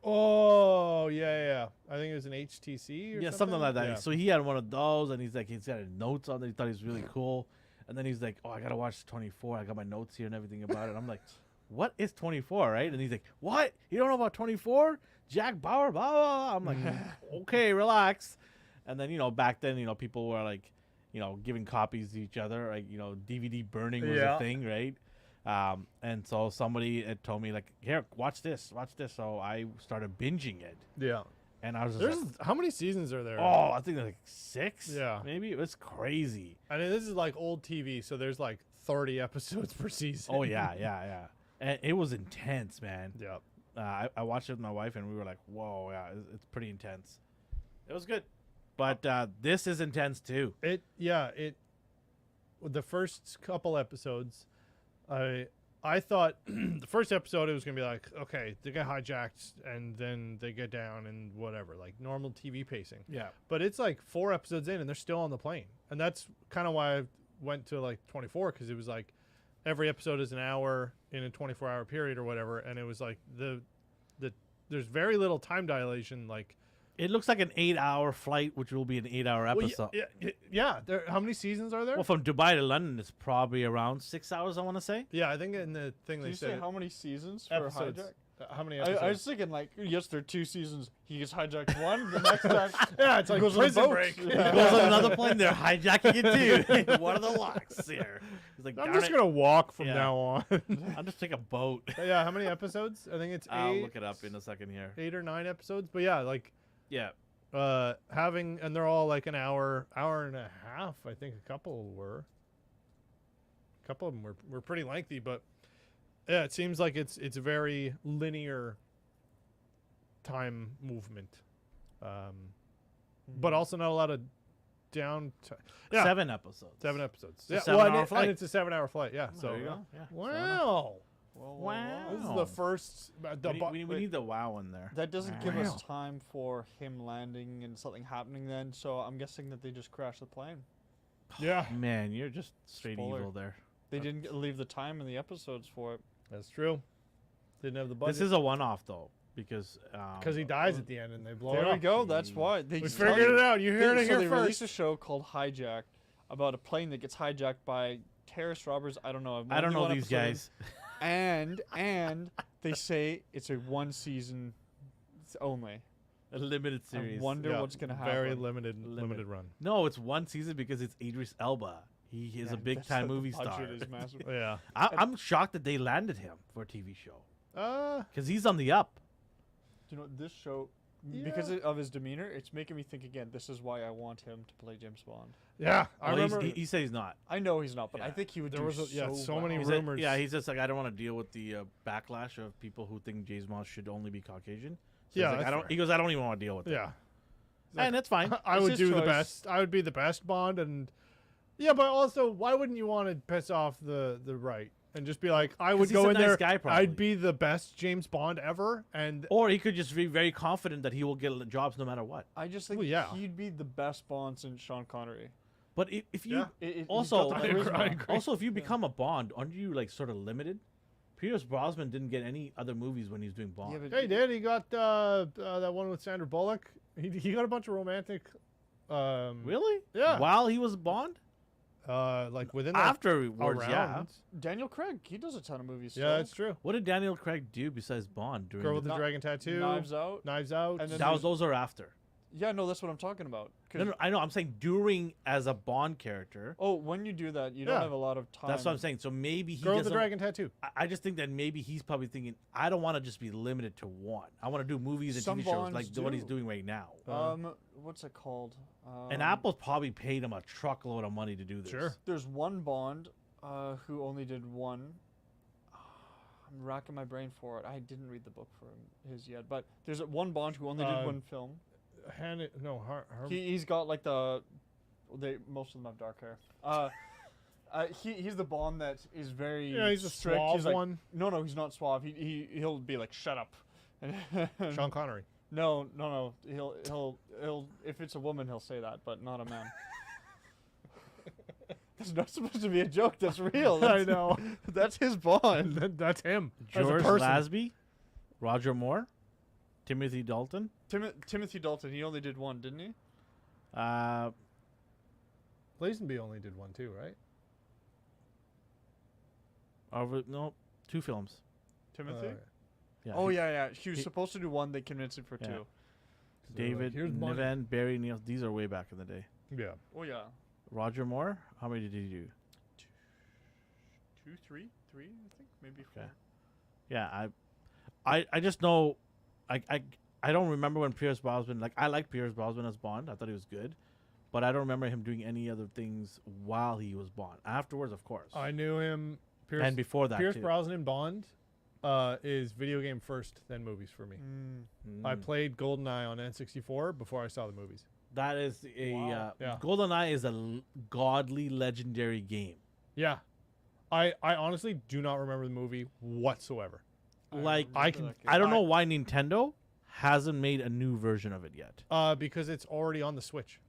B: Oh yeah. I think it was an HTC or
A: Yeah, something like that.
B: Yeah.
A: So he had one of those, and he's got notes on it. He thought he was really cool. And then he's like, "Oh, I gotta watch 24. I got my notes here and everything about it." I'm like, "What is 24?" Right? And he's like, "What? You don't know about 24? Jack Bauer, blah blah." blah. I'm like, "Okay, relax." And then back then, people were like, giving copies to each other. Like, DVD burning was
B: Yeah.
A: a thing, right? And so somebody had told me like, "Here, watch this." So I started binging it,
B: Yeah.
A: and I was just
B: There's
A: like,
B: how many seasons are there?
A: oh, I think there's like 6.
B: Yeah.
A: Maybe. It was crazy.
B: I mean, this is like old TV, so there's like 30 episodes per season.
A: Oh yeah. And it was intense, man.
B: Yeah.
A: I watched it with my wife, and we were like, "Whoa, yeah, it's pretty intense." It was good, but this is intense too.
B: The first couple episodes, I I thought the first episode it was gonna be like, okay, they get hijacked and then they get down and whatever, like normal TV pacing.
A: Yeah.
B: But it's like 4 episodes in and they're still on the plane, and that's kind of why I went to like 24, because it was like every episode is an hour in a 24-hour period or whatever, and it was like the there's very little time dilation. Like,
A: It looks like an 8-hour flight, which will be an 8-hour
B: well,
A: episode.
B: yeah. How many seasons are there?
A: Well, from Dubai to London, it's probably around 6 hours, I want to say.
B: Yeah, I think in the thing
C: Did
B: they
C: you say
B: said
C: how many seasons for
B: episodes.
C: Hijack?
B: How many episodes?
C: I was thinking like, yes, there are 2 seasons. He gets hijacked one, the next time
B: yeah, it's like
C: goes on a
B: prison
C: boat.
B: break.
C: Yeah.
A: He goes on another plane, they're hijacking it too. What are the locks here? He's like,
B: I'm
A: "Darn
B: just
A: it."
B: gonna walk from
A: Yeah.
B: now on.
A: I'll just take a boat.
B: But yeah, how many episodes? I think it's
A: I'll
B: 8.
A: look it up in a second here.
B: 8 or 9 episodes. But yeah, like
A: Yeah.
B: having, and they're all like an hour and a half. I think a couple of them were pretty lengthy, but yeah, it seems like it's a very linear time movement, but also not a lot of down. Yeah,
A: 7 episodes.
B: 7 episodes.
A: a
B: Yeah,
A: 7-hour flight.
B: and it's a 7-hour flight. Yeah,
A: Oh,
B: so
A: there you go. Yeah.
B: wow,
A: Wow.
B: this is the first.
A: We need the wow in there.
C: That doesn't give us
B: Wow.
C: time for him landing and something happening then, so I'm guessing that they just crashed the plane.
B: Yeah,
A: Man, you're just straight
C: Spoiler.
A: evil there.
C: They didn't leave the time in the episodes for it.
B: that's true. Didn't have the budget
A: This is a one-off though, because
B: because he dies at the end and they blow it
C: There we
B: up.
C: go. That's
A: Jeez.
C: why they
B: We
C: just
B: figured it out. You heard it
C: so
B: here
C: they released
B: first.
C: a show called Hijack about a plane that gets hijacked by terrorist robbers. I don't know.
A: I don't know
C: only
A: these
C: one episode.
A: guys.
C: And they say it's a 1 season only.
A: A limited series.
C: I wonder
B: Yeah,
C: what's gonna happen.
B: Very limited run.
A: No, it's 1 season because it's Idris Elba. He is a
C: Yeah,
A: big
C: that's
A: time
C: what the
A: movie
C: budget
A: star.
C: is massive.
B: Yeah.
A: I'm shocked that they landed him for a TV show
B: Uh,
A: because he's on the up.
C: You know, this show, because
B: Yeah.
C: of his demeanor, it's making me think again. This is why I want him to play James Bond.
B: yeah. I
A: Well,
B: remember
A: he said he's not.
C: I know he's not, but I
A: Yeah.
C: think he would
B: there
C: do
B: was so many
A: He
C: well.
A: said-
B: rumors.
A: yeah, he's just like, I don't want to deal with the backlash of people who think James Bond should only be Caucasian. So
B: Yeah,
A: he's like,
B: that's
A: I don't.
B: fair.
A: He goes, I don't even want to deal with it.
B: Yeah.
A: And that's fine.
B: I
C: It's
B: would
C: his
B: do the
C: choice.
B: best. I would be the best Bond, and yeah, but also, why wouldn't you want to piss off the right and just be like, I would
A: 'Cause
B: go
A: he's a
B: in
A: nice
B: there.
A: guy, probably.
B: I'd be the best James Bond ever, and
A: Or he could just be very confident that he will get jobs no matter what.
C: I just think
B: Well, yeah.
C: he'd be the best Bond since Sean Connery.
A: But if you
B: Yeah.
C: He's
A: Also-
C: got the
B: I agree-
C: charisma.
B: I agree.
A: also if you become a Bond, aren't you like sort of limited? Pierce Brosnan didn't get any other movies when he was doing Bond.
C: Yeah, but
B: hey, did he got that one with Sandra Bullock? He got a bunch of romantic.
A: Really?
B: Yeah.
A: While he was Bond?
B: Like within that
A: Afterwards, yeah.
B: around.
C: Daniel Craig, he does a ton of movies.
B: Yeah,
C: still.
B: that's true.
A: What did Daniel Craig do besides Bond during
B: Girl with
A: the,
B: the
C: Kni-
B: Dragon Tattoo.
C: Knives Out.
B: Knives Out.
C: And then
A: that was, those are after.
C: Yeah, no, that's what I'm talking about. 'Cause-
A: No, I know. I'm saying during as a Bond character.
C: Oh, when you do that, you
B: Yeah.
C: don't have a lot of time.
A: That's what I'm saying. So maybe he
B: Girl with the
A: doesn't.
B: Dragon Tattoo.
A: I just think that maybe he's probably thinking, I don't want to just be limited to one. I want to do movies and
C: Some
A: TV shows
C: Bonds
A: like what he's
C: do.
A: doing right now.
C: What's it called?
A: And Apple's probably paid him a truckload of money to do this.
B: Sure.
C: There's one Bond who only did one. I'm racking my brain for it. I didn't read the book for his yet, but there's one Bond who only did one film. He's got like most of them have dark hair. He's the Bond that is very
B: Yeah, he's a
C: strict.
B: suave
C: He's like,
B: one.
C: No, he's not suave. He'll be like, shut up.
B: Sean Connery.
C: No. He'll if it's a woman, he'll say that, but not a man. That's not supposed to be a joke. That's real.
B: I know.
C: That's his Bond.
B: That's him. As a
A: George
B: person.
A: Lazenby, Roger Moore, Timothy Dalton.
C: Timothy Dalton. He only did one, didn't he?
B: Lazenby only did one too, right?
A: No, 2 films.
C: Timothy.
A: Yeah.
C: Oh yeah. He was
A: he-
C: supposed to do one. They convinced him for
A: Yeah.
C: 2.
A: David
B: here's money.
A: Niven, Barry Neal. These are way back in the day.
B: Yeah.
C: Oh yeah.
A: Roger Moore. How many did he do?
C: 2, 3, I think, maybe 4.
A: Okay. Yeah, I just know, I don't remember when Pierce Brosnan, like, I like Pierce Brosnan as Bond. I thought he was good, but I don't remember him doing any other things while he was Bond. Afterwards, of course,
B: I knew him.
A: and before that
B: Pierce
A: too.
B: Brosnan Bond is video game first, then movies for me. I
A: Mm.
B: played GoldenEye on N64 before I saw the movies.
A: That is a
C: Wow.
B: Yeah.
A: GoldenEye is a godly legendary game.
B: Yeah. I honestly do not remember the movie whatsoever.
A: Like,
C: remember
B: I can-
C: that game.
A: I don't know why Nintendo hasn't made a new version of it yet.
B: Because it's already on the Switch.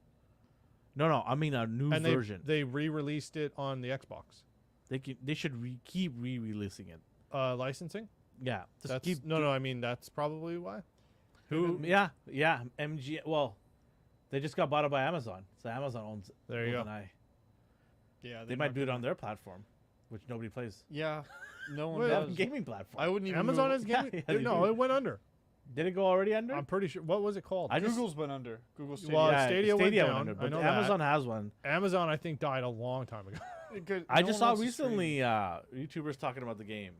A: No, I mean a new
B: And
A: version.
B: they re-released it on the Xbox.
A: They should keep re-releasing it.
B: Licensing?
A: Yeah, just
B: That's
A: keep.
B: no. I mean, that's probably why. Who?
A: Yeah. MG. Well, they just got bought up by Amazon, so Amazon owns.
B: There you go.
A: GoldenEye.
C: Yeah,
A: They might do it on their platform, which nobody plays.
C: Yeah, no one
B: Well,
A: They have a
C: does.
A: gaming platform.
C: I wouldn't even.
B: Amazon
C: know.
B: is gaming.
A: Yeah, they
B: no,
A: do.
B: it went under.
A: Did it go already under?
B: I'm pretty sure. What was it called?
A: I just-
C: Google's went under. Google Stadia.
B: Well, Stadia went down,
A: under,
B: I
A: but
B: know
A: Amazon has one.
B: Amazon, I think, died a long time ago.
A: I just saw recently YouTubers talking about the game.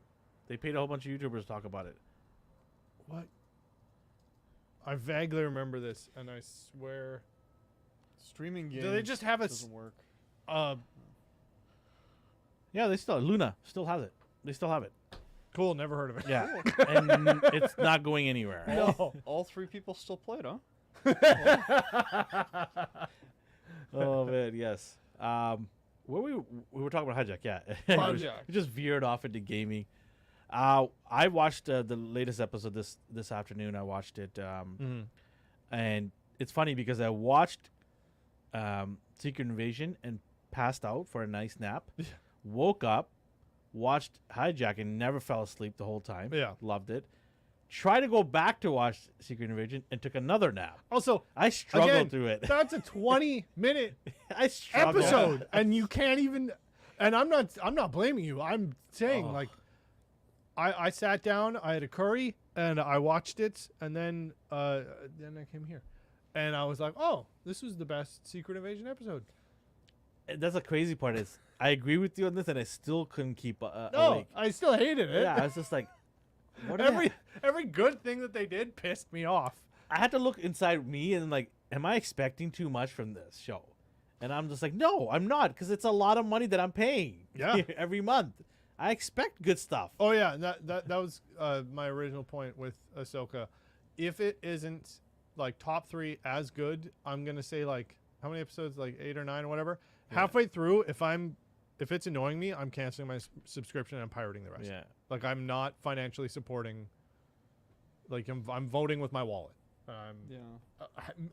A: They paid a whole bunch of YouTubers to talk about it.
B: What? I vaguely remember this, and I swear.
C: Streaming games.
B: Do they just have a
C: doesn't work.
A: Yeah, they still Luna still has it. They still have it.
B: Cool, never heard of it.
A: Yeah, and it's not going anywhere.
B: No.
C: All three people still play it, huh?
A: Oh man, yes. What we were talking about Hijack, yeah.
C: Hijack.
A: We just veered off into gaming. I watched the latest episode this afternoon. I watched it, and it's funny because I watched Secret Invasion and passed out for a nice nap. Woke up, watched Hijack, and never fell asleep the whole time.
B: Yeah.
A: Loved it. Tried to go back to watch Secret Invasion and took another nap.
B: Also,
A: I struggled
B: again,
A: through it.
B: that's a 20-minute
A: I struggled.
B: episode, and you can't even. And I'm not blaming you. I'm saying
A: Oh.
B: like, I sat down, I had a curry, and I watched it, and then I came here, and I was like, oh, this was the best Secret Invasion episode.
A: That's the crazy part is I agree with you on this, and I still couldn't keep
B: No,
A: awake.
B: I still hated it.
A: Yeah, I was just like, what?
B: Every good thing that they did pissed me off.
A: I had to look inside me and like, am I expecting too much from this show? And I'm just like, no, I'm not, because it's a lot of money that I'm paying.
B: Yeah.
A: every month. I expect good stuff.
B: Oh yeah, and that was my original point with Ahsoka. If it isn't like top 3 as good, I'm gonna say like how many episodes, like 8 or 9 or whatever.
A: Yeah.
B: Halfway through, if it's annoying me, I'm canceling my subscription and I'm pirating the rest.
A: Yeah.
B: Like I'm not financially supporting. Like I'm voting with my wallet.
C: Yeah.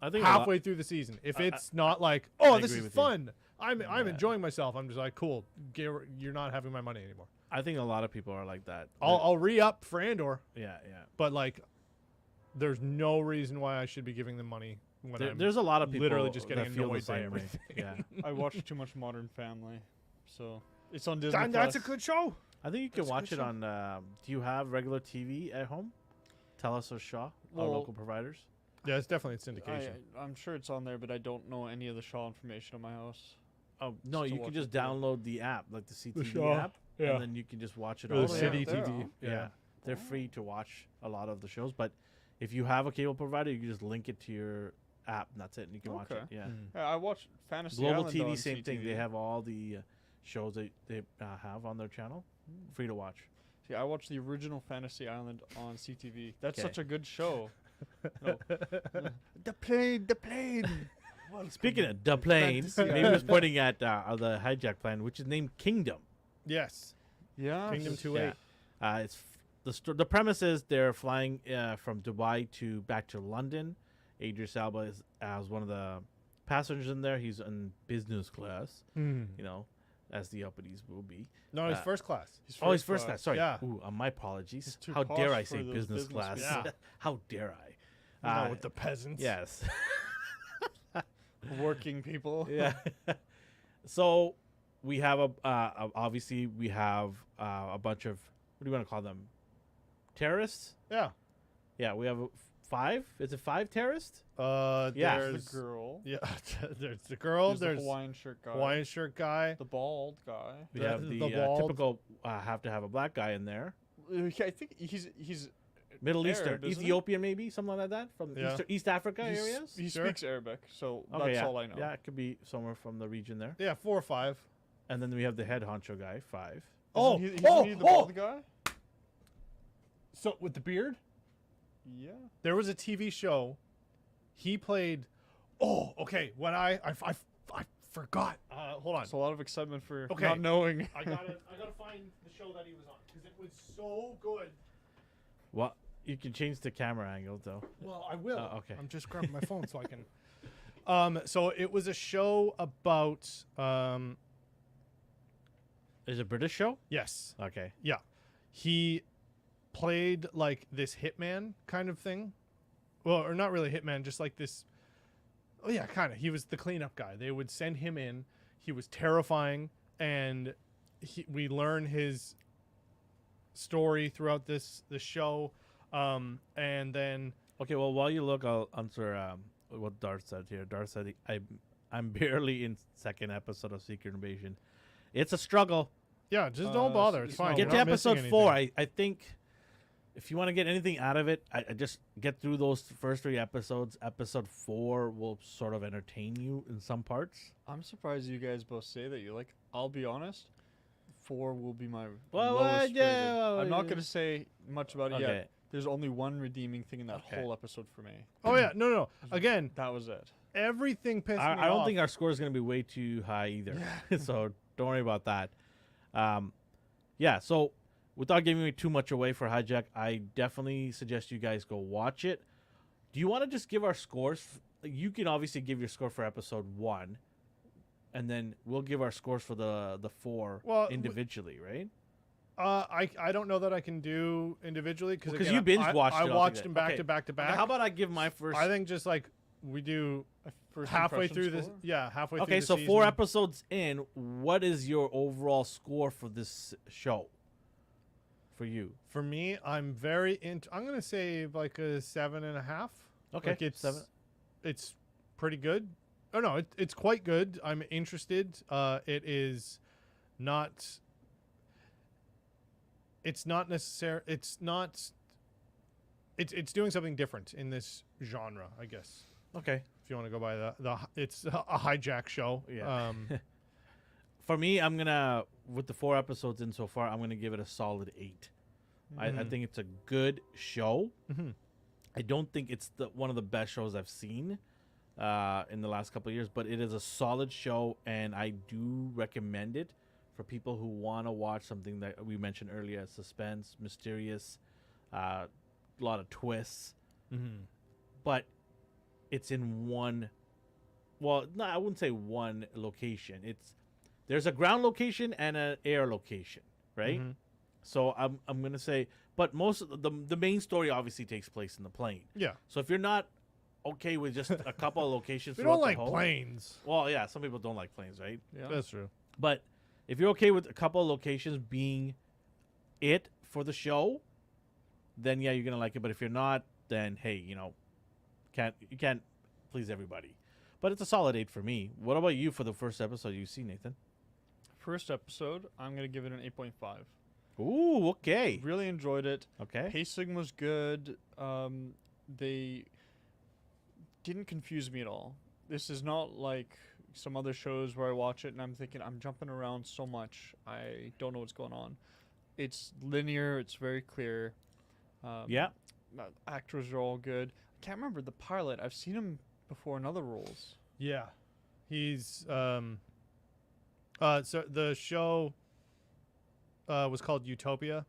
A: I think
B: Halfway through the season, if it's not like,
A: I
B: oh, this
A: agree
B: is
A: with you.
B: fun, I'm
A: Yeah.
B: enjoying myself. I'm just like, cool. You're not having my money anymore.
A: I think a lot of people are like that.
B: I'll re-up for Andor.
A: Yeah.
B: But like, there's no reason why I should be giving them money when I'm
A: There's a lot of people
B: literally just
A: that
B: getting
A: feel the
B: annoyed by
A: same way.
B: everything.
A: Yeah.
C: I watch too much Modern Family, so it's on Disney.
B: And that's a
C: Plus.
B: good show.
A: I think you can
B: That's a
A: watch
B: good
A: it on. Do you have regular TV at home? Telus or Shaw, our
C: Well,
A: local providers.
B: Yeah, it's definitely a syndication.
C: I'm sure it's on there, but I don't know any of the Shaw information on my house.
A: Oh no,
C: Just to
A: you can
C: watch
A: just
C: it through.
A: download the app, like the CTV
B: Shaw,
A: app,
B: yeah.
A: and then you can just watch it
B: Or
A: all.
B: the
A: day.
B: City
C: there,
B: TV.
C: huh?
A: Yeah. They're free to watch a lot of the shows, but if you have a cable provider, you can just link it to your app, and that's it, and you can watch it.
C: Okay.
A: Yeah.
B: Mm.
C: Yeah, I watch Fantasy
A: Global
C: Island
A: TV,
C: on
A: same thing.
C: CTV.
A: They have all the shows that they have on their channel, free to watch.
C: See, I watched the original Fantasy Island on CTV. That's
A: 'Kay.
C: such a good show. No. The plane.
A: Speaking of the plane,
C: Fantasy
A: maybe was
C: Island.
A: pointing at the hijack plan, which is named Kingdom.
B: Yes.
C: Yeah.
B: Kingdom
C: it's-
B: 2-8.
A: It's the premise is they're flying from Dubai back to London. Idris Elba is as one of the passengers in there. He's in business class, you know, as the uppities will be.
B: No, he's
A: Uh,
B: first class.
A: He's first class. Sorry.
B: Yeah.
A: Ooh, my apologies.
C: It's too
A: How dare
C: posh
A: I
C: for
A: say
C: those
A: business
C: business
A: class?
B: people. Yeah.
A: How dare I?
B: No, with the peasants.
A: Yes.
C: Working people.
A: Yeah. So we have obviously we have a bunch of, what do you want to call them? Terrorists?
B: Yeah.
A: Yeah, we have 5. Is it 5 terrorists?
B: Yeah.
A: Yeah.
B: There's
C: The girl.
B: Yeah. There's the girl.
C: There's
B: There's
C: the Hawaiian shirt guy.
B: Hawaiian shirt guy.
C: The bald guy.
A: We
B: The-
A: have
B: the
A: the
B: bald-
A: typical have to have a black guy in there.
C: I think he's
A: Middle
C: Arab,
A: Eastern,
C: isn't he?
A: Ethiopian maybe, something like that, from
B: Yeah.
A: East Africa
C: he's-
A: areas.
C: He
B: Sure.
C: speaks Arabic, so
A: Okay,
C: that's
A: yeah.
C: all I know.
A: Yeah, it could be somewhere from the region there.
B: Yeah, 4 or 5.
A: And then we have the head honcho guy, 5.
B: Oh,
C: Isn't he the
B: oh,
C: bald guy?
B: So with the beard,
C: Yeah.
B: there was a TV show. He played. Oh, okay. When I forgot. hold on.
C: It's a lot of excitement for
B: Okay.
C: not knowing.
B: I gotta find the show that he was on because it was so good.
A: Well, you can change the camera angle though.
B: Well, I will.
A: Okay.
B: I'm just grabbing my phone so I can. So it was a show about.
A: Is it a British show?
B: Yes.
A: Okay.
B: Yeah. He played like this hitman kind of thing. Well, or not really hitman, just like this. Oh yeah, kind of. He was the cleanup guy. They would send him in. He was terrifying, and we learn his story throughout the show. And then
A: Okay. Well, while you look, I'll answer what Darth said here. Darth said I'm barely in second episode of Secret Invasion. It's a struggle.
B: yeah, just don't bother. It's
C: it's
B: fine.
C: not
B: You're
A: Get to
B: not missing
A: episode 4.
B: anything.
A: I think if you want to get anything out of it, I just get through those first 3 episodes. Episode 4 will sort of entertain you in some parts.
C: I'm surprised you guys both say that. You like. I'll be honest. 4 will be my
A: Well,
C: lowest
A: yeah,
C: rated.
A: well,
C: I'm not
A: yeah.
C: going to say much about it
A: Okay.
C: yet. There's only one redeeming thing in that
A: Okay.
C: whole episode for me.
B: Oh yeah, no. Again,
C: That was it.
B: everything pissed me
A: I don't
B: off.
A: think our score is going to be way too high either. So don't worry about that. Yeah, so without giving too much away for Hijack, I definitely suggest you guys go watch it. Do you want to just give our scores? You can obviously give your score for episode 1, and then we'll give our scores for the 4
B: Well,
A: individually, right?
B: I don't know that I can do individually because
A: Well, 'cause you binge watched
B: I
A: it all
B: watched
A: together.
B: them back
A: Okay.
B: to back to
A: Okay,
B: back.
A: how about I give my first?
B: I think just like we do
C: First
B: halfway
C: impression
B: through this.
C: score?
B: Yeah, halfway through.
A: Okay,
B: the
A: so
B: season.
A: 4 episodes in, what is your overall score for this show? For you?
B: For me, I'm very into. I'm gonna say like a 7.5.
A: Okay,
B: like it's
A: 7.
B: It's pretty good. Oh no, it's quite good. I'm interested. It is not. It's not necessary. It's not. It's doing something different in this genre, I guess.
A: Okay.
B: If you want to go by it's a hijack show.
A: Yeah. For me, I'm gonna, with the 4 episodes in so far, I'm gonna give it a solid 8. I
B: Mhm.
A: think it's a good show.
B: Mhm.
A: I don't think it's one of the best shows I've seen in the last couple of years, but it is a solid show, and I do recommend it for people who want to watch something that we mentioned earlier: suspense, mysterious, a lot of twists.
B: Mhm.
A: But it's in one. Well, no, I wouldn't say one location. There's a ground location and an air location, right?
B: Mhm.
A: So I'm gonna say, but most of the main story obviously takes place in the plane.
B: Yeah.
A: So if you're not okay with just a couple of locations,
B: We
A: throughout
B: don't
A: the
B: like
A: whole-
B: planes.
A: Well, yeah, some people don't like planes, right?
C: Yeah.
B: That's true.
A: But if you're okay with a couple of locations being it for the show, then yeah, you're gonna like it. But if you're not, then hey, you can't please everybody. But it's a solid 8 for me. What about you for the first episode you see, Nathan?
C: First episode, I'm gonna give it an 8.5.
A: Ooh, okay.
C: Really enjoyed it.
A: Okay.
C: Pacing was good. They didn't confuse me at all. This is not like some other shows where I watch it and I'm thinking I'm jumping around so much I don't know what's going on. It's linear. It's very clear.
A: Yeah.
C: Actors are all good. I can't remember the pilot. I've seen him before in other roles.
B: Yeah. He's so the show was called Utopia,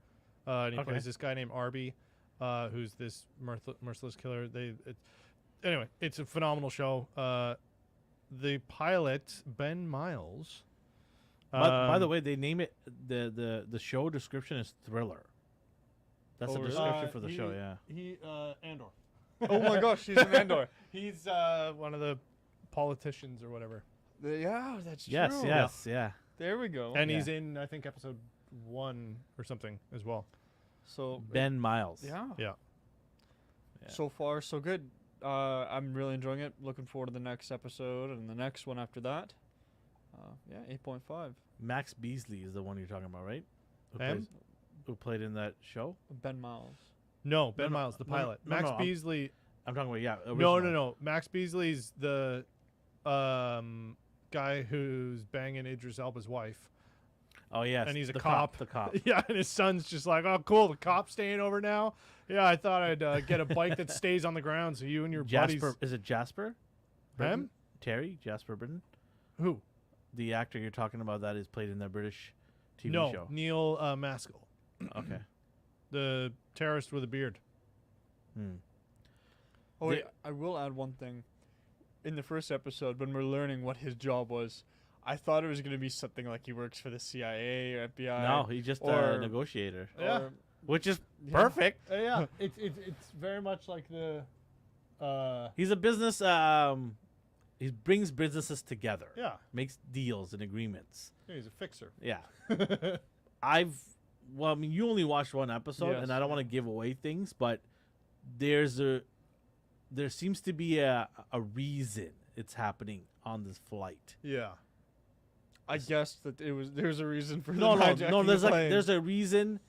B: and he
A: Okay.
B: plays this guy named Arby, who's this merciless killer. Anyway, it's a phenomenal show. The pilot, Ben Miles.
A: By the way, they name it the show description is thriller. That's
C: Oh,
A: the
C: really?
A: description for the show. Yeah.
B: He Andor.
C: Oh my gosh, he's an Andor.
B: He's one of the politicians or whatever,
C: Yeah, that's
A: Yes.
C: true.
A: Yes. Yeah.
C: There we go.
B: and
A: Yeah.
B: he's in I think episode 1 or something as well.
C: So
A: Ben Miles.
C: yeah.
B: Yeah.
A: Yeah.
C: So far, so good. I'm really enjoying it. Looking forward to the next episode and the next one after that. Yeah, 8.5.
A: Max Beasley is the one you're talking about, right?
B: M?
A: Who played in that show?
C: Ben Miles.
B: No, Ben
A: no,
B: Miles, the
A: no,
B: pilot.
A: no,
B: Max
A: no, I'm-
B: Beasley.
A: I'm talking about
B: No.
A: original.
B: Max Beasley's the guy who's banging Idris Elba's wife.
A: Oh yes.
B: And he's a
A: the
B: cop.
A: The cop.
B: Yeah, and his son's just like, oh, cool, the cop's staying over now. Yeah, I thought I'd get a bike that stays on the ground so you and your
A: Jasper.
B: buddies.
A: Is it Jasper?
B: Him?
A: Terry Jasper Britton.
B: Who?
A: the actor you're talking about that is played in the British TV
B: no,
A: show?
B: Neil Maskell,
A: Okay.
B: the terrorist with a beard.
A: Hmm.
C: Oh,
A: The-
C: wait, I will add one thing. In the first episode, when we're learning what his job was, I thought it was going to be something like he works for the CIA or FBI.
A: No, he's just a
C: or-
A: negotiator,
B: Yeah.
C: or-
A: which is
C: yeah.
A: perfect.
B: Yeah, it's very much like the.
A: He's a business. He brings businesses together,
B: Yeah,
A: makes deals and agreements.
B: he's a fixer.
A: Yeah. Well, I mean, you only watched one episode,
C: Yes.
A: and I don't want to give away things, but there seems to be a reason it's happening on this flight.
B: Yeah.
C: I guessed that there's a reason for
A: No,
C: them
A: no,
C: hijacking
A: no.
C: the plane.
A: There's a reason.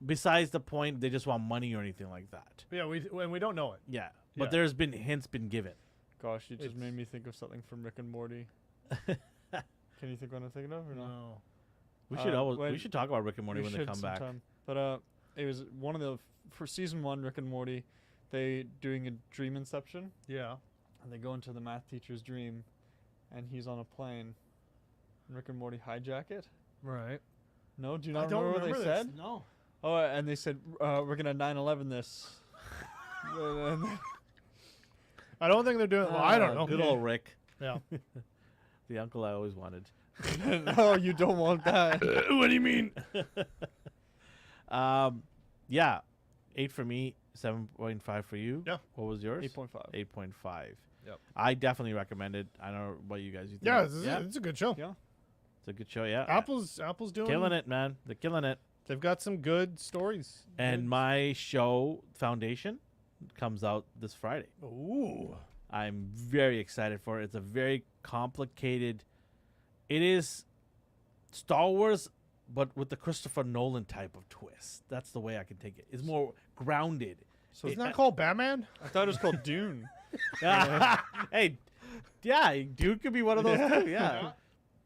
A: Besides the point, they just want money or anything like that.
B: Yeah, we don't know it.
A: Yeah, but
B: Yeah.
A: there's been hints been given.
C: Gosh, you just
B: It's-
C: made me think of something from Rick and Morty. Can you think what I'm thinking of or no?
B: No.
A: We should we
C: when-
A: should talk about Rick and Morty
C: We
A: when they
C: should
A: come back.
C: sometime. But it was one of the for season 1 Rick and Morty, they doing a dream inception,
B: Yeah.
C: and they go into the math teacher's dream, and he's on a plane. And Rick and Morty hijack it.
B: Right.
C: No, do you
B: I
C: not
B: don't
C: remember what they
B: this.
C: said?
B: No.
C: Oh, and they said we're gonna 9/11 this. And then-
B: I don't think they're doing. Well, I don't know.
A: Good old Rick,
B: Yeah.
A: the uncle I always wanted.
C: no, you don't want that.
B: What do you mean?
A: Yeah, 8 for me, 7.5 for you.
B: Yeah.
A: What was yours?
C: 8.5.
A: 8.5.
B: Yep.
A: I definitely recommend it. I don't know what you guys think.
B: Yeah, it's a good show.
C: Yeah.
A: It's a good show. Yeah,
B: Apple's doing
A: killing it, man. They're killing it.
B: They've got some good stories.
A: And my show Foundation comes out this Friday.
B: Ooh.
A: I'm very excited for it. It's a very complicated. It is Star Wars, but with the Christopher Nolan type of twist. That's the way I can take it. It's more grounded.
C: So
B: Isn't that called Batman?
C: I thought it was called Dune.
A: Hey, yeah, Dude could be one of those too. Yeah,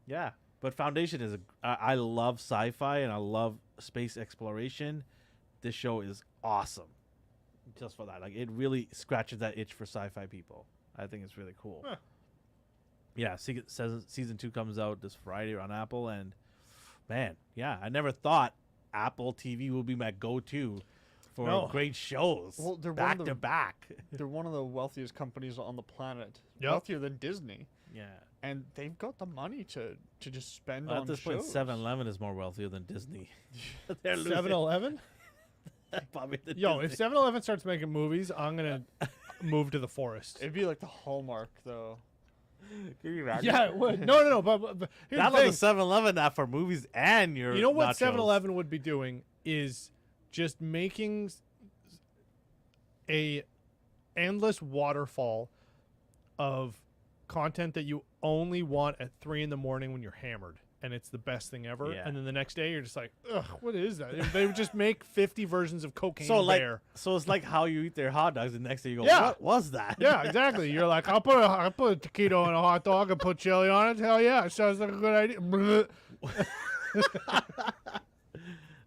A: yeah. But Foundation is I love sci-fi and I love space exploration. This show is awesome. Just for that, like it really scratches that itch for sci-fi people. I think it's really cool.
B: Huh.
A: Yeah, season 2 comes out this Friday on Apple, and man, yeah, I never thought Apple TV would be my go-to for
B: No.
A: great shows.
C: Well, they're one
A: back
C: of the-
A: to back.
C: They're one of the wealthiest companies on the planet.
B: Yep.
C: Wealthier than Disney.
A: Yeah.
C: And they've got the money to just spend
A: Well,
C: on
A: at this
C: shows.
A: point, 7-Eleven is more wealthier than Disney. They're losing.
B: 7-Eleven?
A: Probably the
B: Yo, if
A: Disney.
B: 7-Eleven starts making movies, I'm gonna move to the forest.
C: It'd be like the Hallmark, though.
A: Can you imagine?
B: Yeah, it would. No. But here's
A: That
B: the
A: was
B: thing.
A: a 7-Eleven app for movies and your.
B: You know what
A: nachos.
B: 7-Eleven would be doing is just making a endless waterfall of content that you only want at 3 a.m. when you're hammered, and it's the best thing ever.
A: Yeah.
B: And then the next day you're just like, ugh, what is that? They would just make 50 versions of Cocaine
A: So like,
B: Bear.
A: so it's like how you eat their hot dogs, and next day you go,
B: Yeah.
A: "What was that?"
B: Yeah, exactly. You're like, I put a taquito in a hot dog and put chili on it. Hell yeah, it sounds like a good idea. Bleh.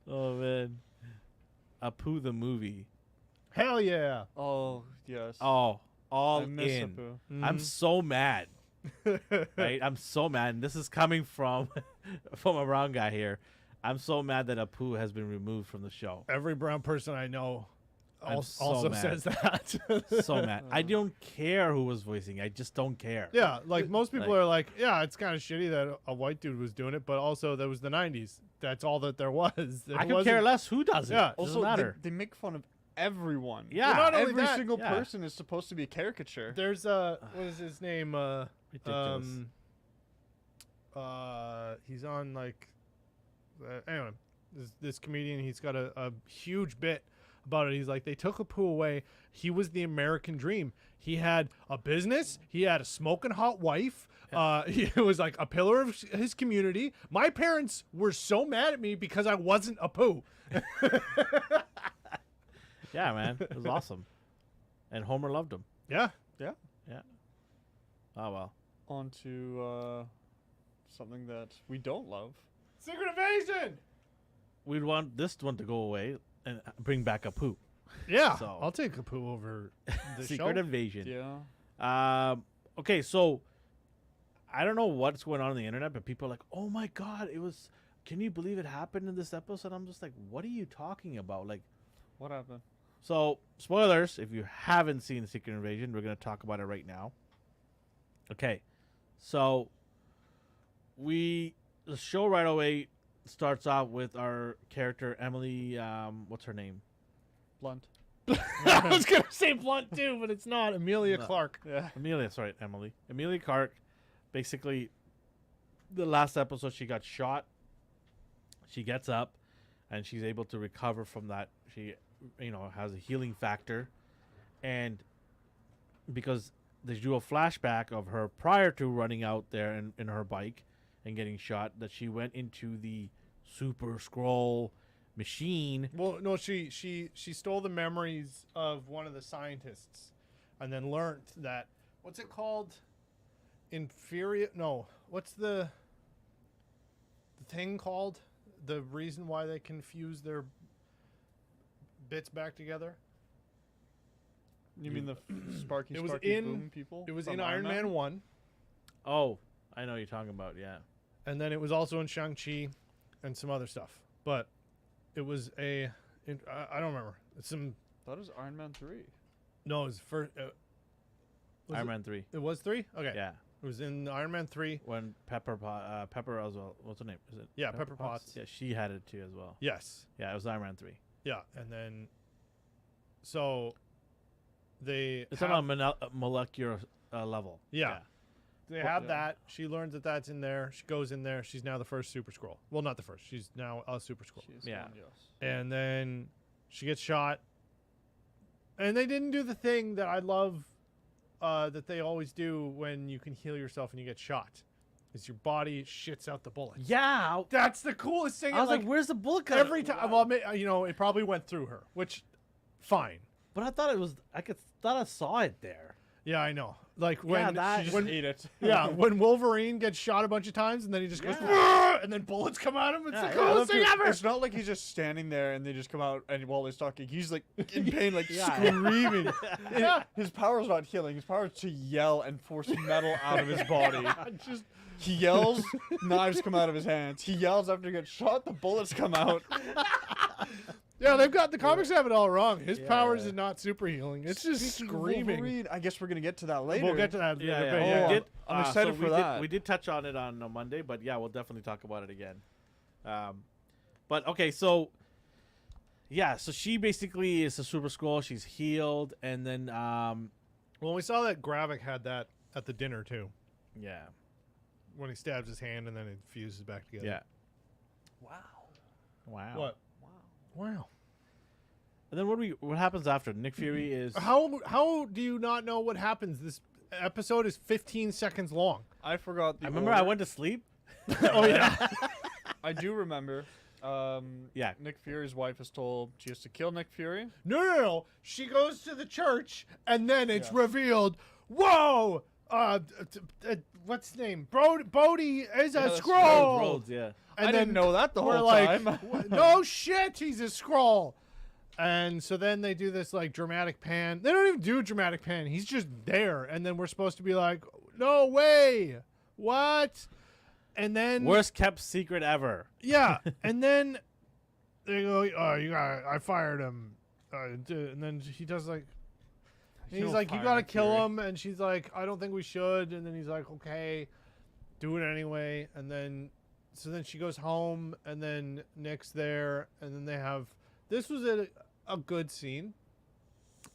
A: Oh man, Apu the movie.
B: Hell yeah.
C: Oh, yes.
A: Oh, all
C: I miss
A: in.
C: Apu.
A: I'm so mad. Right, I'm so mad. And this is coming from from a brown guy here. I'm so mad that Apu has been removed from the show.
B: Every brown person I know
A: I'm so
B: also
A: mad.
B: says that.
A: So mad. I don't care who was voicing. I just don't care.
B: Yeah, like most people
A: Like-
B: are like, yeah, it's kind of shitty that a white dude was doing it, but also that was the 90s. That's all that there was. It
A: I could
B: wasn't-
A: care less who does it.
B: Yeah.
A: Doesn't
C: Also,
A: matter.
C: they make fun of everyone.
A: Yeah.
B: Well, not only
C: Every
B: that,
C: single
A: yeah.
C: person is supposed to be a caricature.
B: There's what is his name?
A: Ridiculous.
B: He's on like anyway, this comedian, he's got a huge bit about it. He's like, they took Apu away. He was the American dream. He had a business. He had a smoking hot wife. He was like a pillar of his community. My parents were so mad at me because I wasn't Apu.
A: Yeah, man. It was awesome. And Homer loved him.
B: Yeah.
A: Oh, well.
C: On to something that we don't love.
B: Secret Invasion.
A: We'd want this one to go away and bring back Apu.
B: Yeah,
A: So-
B: I'll take Apu over the
A: Secret
B: show.
A: Invasion.
C: Yeah.
A: Okay, so I don't know what's going on the internet, but people are like, "Oh my god, it was! Can you believe it happened in this episode?" I'm just like, "What are you talking about?" Like,
C: What happened?
A: so spoilers if you haven't seen Secret Invasion, we're gonna talk about it right now. Okay, so the show right away starts off with our character Emily. What's her name?
C: Blunt.
B: I was gonna say Blunt too, but it's not. Amelia
A: No.
B: Clark.
C: Yeah.
A: Amelia. Sorry, Emily. Amelia Clark. Basically, the last episode she got shot. She gets up, and she's able to recover from that. She, has a healing factor, and because they do a flashback of her prior to running out there in her bike and getting shot, that she went into the Super Scroll machine.
B: Well, no, she stole the memories of one of the scientists, and then learned that what's it called? Inferior? No, what's the thing called? The reason why they can fuse their bits back together.
C: You mean the Sparky
B: It was
C: Sparky
B: in-
C: Boom people?
B: It was
C: from
B: in Iron Man 1,
A: Oh, I know what you're talking about. Yeah.
B: and then it was also in Shang-Chi and some other stuff. But it was I don't remember. It's some
C: That is Iron Man 3.
B: no, it was first. Was
A: Iron
B: it?
A: Man 3.
B: It was 3. Okay,
A: Yeah.
B: it was in Iron Man 3.
A: When Pepper as well. What's her name? Is it?
B: Yeah, Pepper Potts.
A: Yeah, she had it too as well.
B: Yes.
A: Yeah, it was Iron Man 3.
B: Yeah, and then so they
A: It's
B: have,
A: on a molecular level.
B: Yeah. they
C: Well,
B: have
C: yeah.
B: that. She learns that that's in there. She goes in there. She's now the first Super Scroll. Well, not the first. She's now a Super Scroll.
C: She is
A: Yeah.
C: one, yes.
B: And then she gets shot. And they didn't do the thing that I love that they always do when you can heal yourself and you get shot. Is your body shits out the bullets.
A: Yeah.
B: That's the coolest thing.
A: I was like, where's the bullet cut?
B: every time. Well, it probably went through her, which fine.
A: But I thought it was. Thought I saw it there.
B: Yeah, I know. Like
A: Yeah,
B: when
A: that-
C: She just
B: when
C: ate it.
B: yeah, when Wolverine gets shot a bunch of times and then he just goes,
A: Yeah.
B: and then bullets come out of him. It's
A: Yeah,
B: the
A: yeah.
C: I love
B: coolest thing
C: it.
B: ever.
C: It's not like he's just standing there and they just come out and while he's talking, he's like in pain, like
A: Yeah.
C: screaming.
B: Yeah.
C: His power's not healing. His power is to yell and force metal out of his body.
B: Just
C: He yells, knives come out of his hands. He yells after he gets shot, the bullets come out.
B: yeah, they've got the comics have it all wrong. His
A: Yeah.
B: powers is not super healing. It's just
C: Speaking of
B: screaming.
C: Wolverine, I guess we're gonna get to that later.
B: We'll get to that.
A: Yeah,
B: later,
A: yeah.
B: but
C: Oh,
B: yeah.
A: We did,
C: I'm excited for that.
A: We did touch on it on Monday, but yeah, we'll definitely talk about it again. But okay, so yeah, so she basically is a Super Scroll. She's healed, and then
B: Well, we saw that Gravik had that at the dinner too,
A: yeah,
B: when he stabs his hand and then it fuses back together.
A: yeah.
C: Wow.
A: Wow.
B: What?
C: Wow.
B: Wow.
A: And then what happens after? Nick Fury is
B: How do you not know what happens? This episode is 15 seconds long.
C: I forgot the
A: I remember I
C: order.
A: went to sleep.
B: Oh yeah.
C: I do remember.
A: Yeah.
C: Nick Fury's wife is told she has to kill Nick Fury.
B: No. She goes to the church, and then it's
C: Yeah.
B: revealed. Whoa! What's his name? Bodhi is a
C: that's
B: scroll.
A: Rhodes, yeah.
B: And
C: I
B: then
C: didn't know that the
B: we're
C: whole
B: like,
C: time.
B: no shit, he's a scroll. And so then they do this like dramatic pan. They don't even do a dramatic pan. He's just there, and then we're supposed to be like, no way, what? And then
A: Worst kept secret ever.
B: yeah, and then they go, oh, I fired him, and then he does like. And he's
C: don't
B: like, you
C: fire
B: gotta
C: Nick
B: kill
C: Fury.
B: him, and she's like, I don't think we should, and then he's like, okay, do it anyway, and then, so then she goes home, and then Nick's there, and then they have, this was a good scene,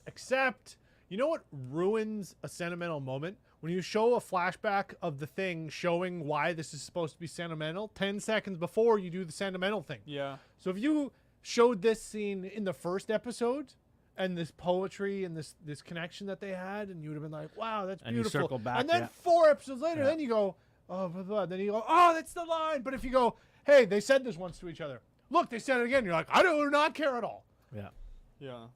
B: except, you know what ruins a sentimental moment? When you show a flashback of the thing showing why this is supposed to be sentimental, 10 seconds before you do the sentimental thing.
C: Yeah.
B: So if you showed this scene in the first episode and this poetry and this connection that they had, and you would have been like, wow, that's
A: And you
B: beautiful.
A: circle back,
B: and then
A: yeah.
B: 4 episodes later,
A: Yeah.
B: then you go, oh, blah, blah. Then you go, oh, that's the line. But if you go, hey, they said this once to each other. Look, they said it again. You're like, I do not care at all.
A: Yeah.
C: Yeah.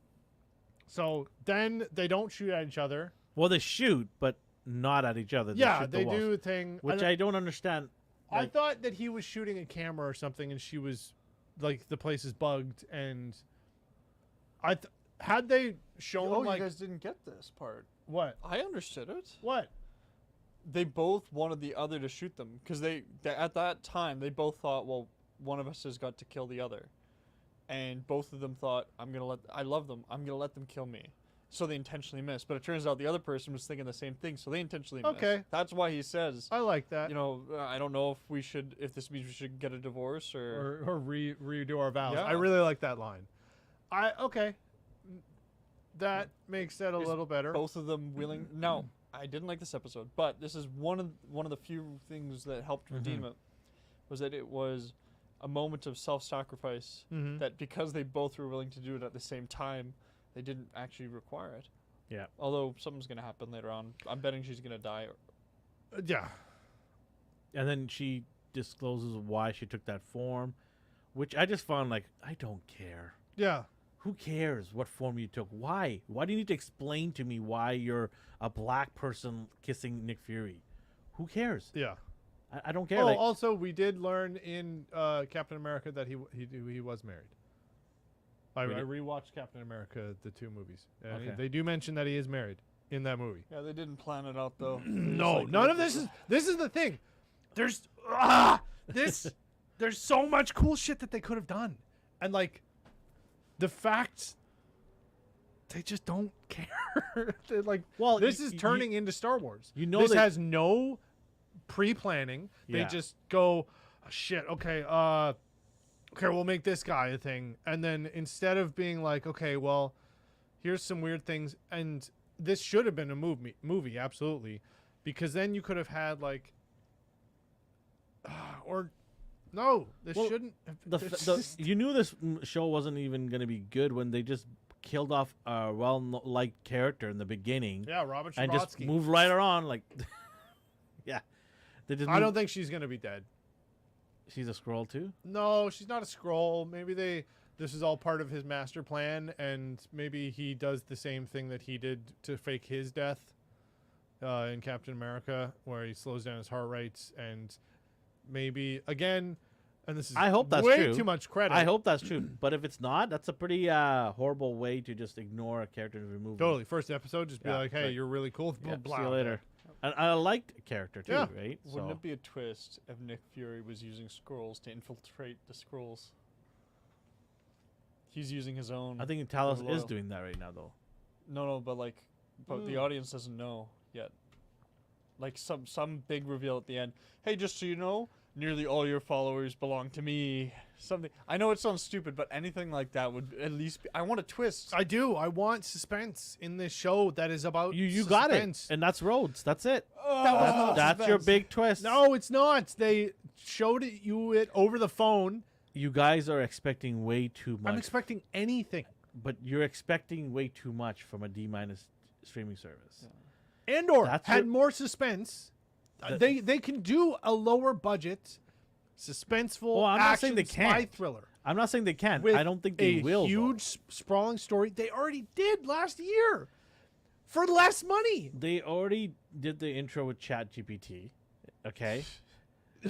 B: So then they don't shoot at each other.
A: Well, they shoot, but not at each other.
B: Yeah,
A: shoot the
B: they
A: walls,
B: do a thing.
A: which I don't understand.
B: I
A: Like,
B: thought that he was shooting a camera or something, and she was like, the place is bugged, and had they shown
C: Oh,
B: like
C: you guys didn't get this part.
B: what?
C: I understood it.
B: What?
C: they both wanted the other to shoot them because they at that time they both thought, well, one of us has got to kill the other, and both of them thought, I love them, I'm gonna let them kill me. So they intentionally missed, but it turns out the other person was thinking the same thing, so they intentionally missed.
B: Okay.
C: That's why he says,
B: I like that.
C: you know, I don't know if this means we should get a divorce or
B: redo our vows.
C: Yeah.
B: I really like that line. Okay. That makes that a
C: Is
B: little better.
C: both of them willing. No, I didn't like this episode, but this is one of the few things that helped redeem it, was that it was a moment of self-sacrifice,
B: Mhm.
C: that because they both were willing to do it at the same time, they didn't actually require it.
A: Yeah.
C: Although something's gonna happen later on. I'm betting she's gonna die.
B: Yeah.
A: And then she discloses why she took that form, which I just found like, I don't care.
B: Yeah.
A: Who cares what form you took? Why? Why do you need to explain to me why you're a black person kissing Nick Fury? Who cares?
B: Yeah.
A: I don't care.
B: Oh,
A: like,
B: also we did learn in Captain America that he was married. I
A: Really?
B: rewatched Captain America, the 2 movies. And
A: Okay.
B: they do mention that he is married in that movie.
C: Yeah, they didn't plan it out though.
B: No, none of this is. This is the thing. There's there's so much cool shit that they could have done, and like the fact they just don't care. They're like,
A: Well,
B: this
A: y-
B: is
A: y-
B: turning into Star Wars.
A: you know
B: this
A: that-
B: has no pre-planning. They
A: Yeah.
B: just go, oh, shit. Okay, okay, we'll make this guy a thing, and then instead of being like, okay, well, here's some weird things, and this should have been a movie, absolutely, because then you could have had like, or no, this
A: Well,
B: shouldn't.
A: you knew this show wasn't even going to be good when they just killed off a well-liked character in the beginning
B: yeah, Robert
A: and just
B: Schabotsky.
A: moved right on. Like, yeah, they just.
B: I
A: moved-
B: don't think she's gonna be dead.
A: she's a scroll too.
B: No, she's not a scroll. Maybe this is all part of his master plan, and maybe he does the same thing that he did to fake his death in Captain America, where he slows down his heart rates, and maybe again, and this is
A: I hope that's
B: way
A: true.
B: too much credit.
A: I hope that's true, but if it's not, that's a pretty horrible way to just ignore a character and remove. them.
B: Totally. First episode, just be
A: Yeah,
B: like, hey,
A: like-
B: you're really cool.
A: Yeah,
B: Blah,
A: see you
B: blah.
A: later. And I liked a character too,
B: Yeah.
A: right?
C: Wouldn't
A: So
C: it be a twist if Nick Fury was using Skrulls to infiltrate the Skrulls? He's using his own.
A: I think Talos is
C: loyal.
A: doing that right now, though.
C: No, but the audience doesn't know yet. Like some big reveal at the end. Hey, just so you know, nearly all your followers belong to me. Something. I know it sounds stupid, but anything like that would at least be. I want a twist.
B: I do. I want suspense in this show that is about
A: You got it,
B: suspense.
A: and that's Rhodes. That's it.
C: That was not
A: That's your
C: suspense.
A: big twist.
B: No, it's not. They showed it over the phone.
A: You guys are expecting way too much.
B: I'm expecting anything.
A: But you're expecting way too much from a D- streaming service.
B: Andor
A: That's
B: had
A: your-
B: more suspense. They can do a lower budget, suspenseful
A: Well, I'm not
B: action
A: saying they
B: spy
A: can't.
B: thriller
A: I'm not saying they can't.
B: with
A: I don't think they
B: a
A: will. though.
B: huge sprawling story. They already did last year for less money.
A: They already did the intro with ChatGPT. Okay.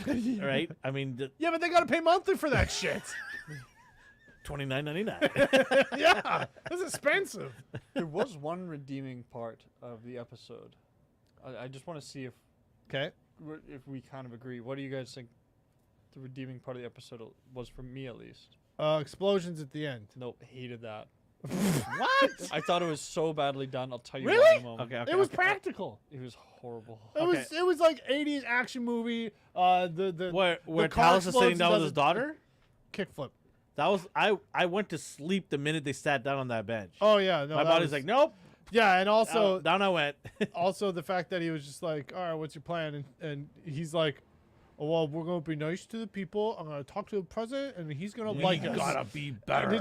A: Right? I mean,
B: Yeah, but they got to pay monthly for that shit.
A: $29.99.
B: Yeah, that's expensive.
C: There was one redeeming part of the episode. I just want to see if
B: Okay.
C: we kind of agree. What do you guys think the redeeming part of the episode was, for me at least?
B: Explosions at the end.
C: Nope, hated that.
B: What?
C: I thought it was so badly done. I'll tell you
B: Really?
C: why in a moment.
A: Okay.
B: It was practical.
C: It was horrible.
B: It was like 80s action movie. The
A: Where
B: car
A: Talos is sitting
B: explodes
A: down
B: and
A: with his
B: does a
A: daughter?
B: kickflip.
A: That was I went to sleep the minute they sat down on that bench.
B: Oh yeah, no.
A: My
B: that
A: body's
B: was-
A: like, nope.
B: yeah, and also
A: Down I went.
B: also the fact that he was just like, all right, what's your plan? And he's like, oh, well, we're gonna be nice to the people. I'm gonna talk to the president, and he's gonna like us.
A: be
B: And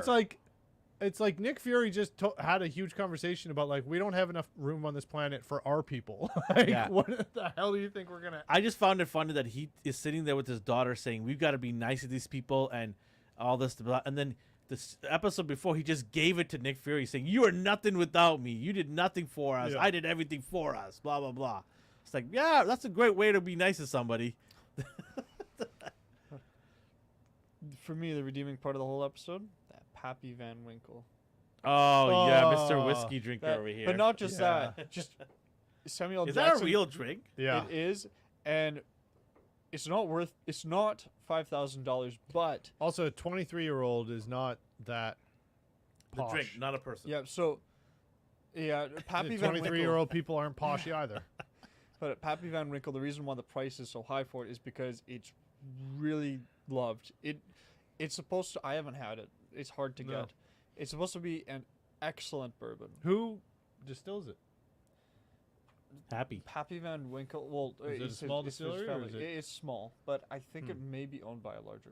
B: it's like Nick Fury just had a huge conversation about like we don't have enough room on this planet for our people. Like,
A: Yeah.
B: what the hell do you think we're gonna?
A: I just found it funny that he is sitting there with his daughter saying, we've got to be nice to these people and all this. Blah. And then this episode before, he just gave it to Nick Fury saying, you are nothing without me. You did nothing for us.
B: Yeah.
A: I did everything for us. Blah, blah, blah. It's like, yeah, that's a great way to be nice to somebody.
C: For me, the redeeming part of the whole episode, that Pappy Van Winkle.
A: Oh, yeah, Mr.
B: Oh,
A: Whiskey Drinker
C: That-
A: over here.
C: But not just
B: Yeah.
C: that. Just Samuel
A: Is
C: Jackson.
A: that a real drink?
B: Yeah.
C: It is, and it's not $5,000, but
B: Also, a 23-year-old is not that
A: The
B: posh.
A: drink, not a person.
C: yeah. So, yeah, Pappy Van Winkle.
B: 23-year-old people aren't poshy either.
C: But at Pappy Van Winkle, the reason why the price is so high for it is because it's really loved. It's supposed to. I haven't had it. It's hard to
B: No.
C: get. It's supposed to be an excellent bourbon.
B: Who distills it?
A: Happy.
C: Pappy Van Winkle. Well,
B: Is it a
C: it's
B: small
C: it's his
B: distillery or
C: family.
B: is it-
C: It's small, but I think it
B: Hmm.
C: may be owned by a larger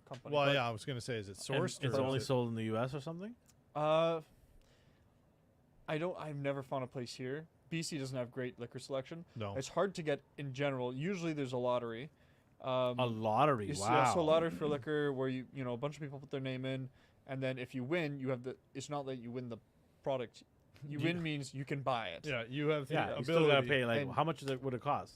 C: company.
B: Well,
C: but,
B: yeah, I was gonna say, is it
A: And
B: sourced?
A: it's
B: or
A: only
B: is it-
A: sold in the U.S. or something.
C: I've never found a place here. BC doesn't have great liquor selection.
B: No.
C: It's hard to get in general. Usually there's a lottery.
A: A lottery.
C: It's,
A: Wow.
C: yeah, so a lottery for liquor where you know a bunch of people put their name in, and then if you win, you have the. It's not that you win the product. You
B: You-
C: win means you can buy it.
B: Yeah, you have the
A: Yeah, you
B: ability.
A: still gotta pay. Like,
C: And-
A: how much would it cost?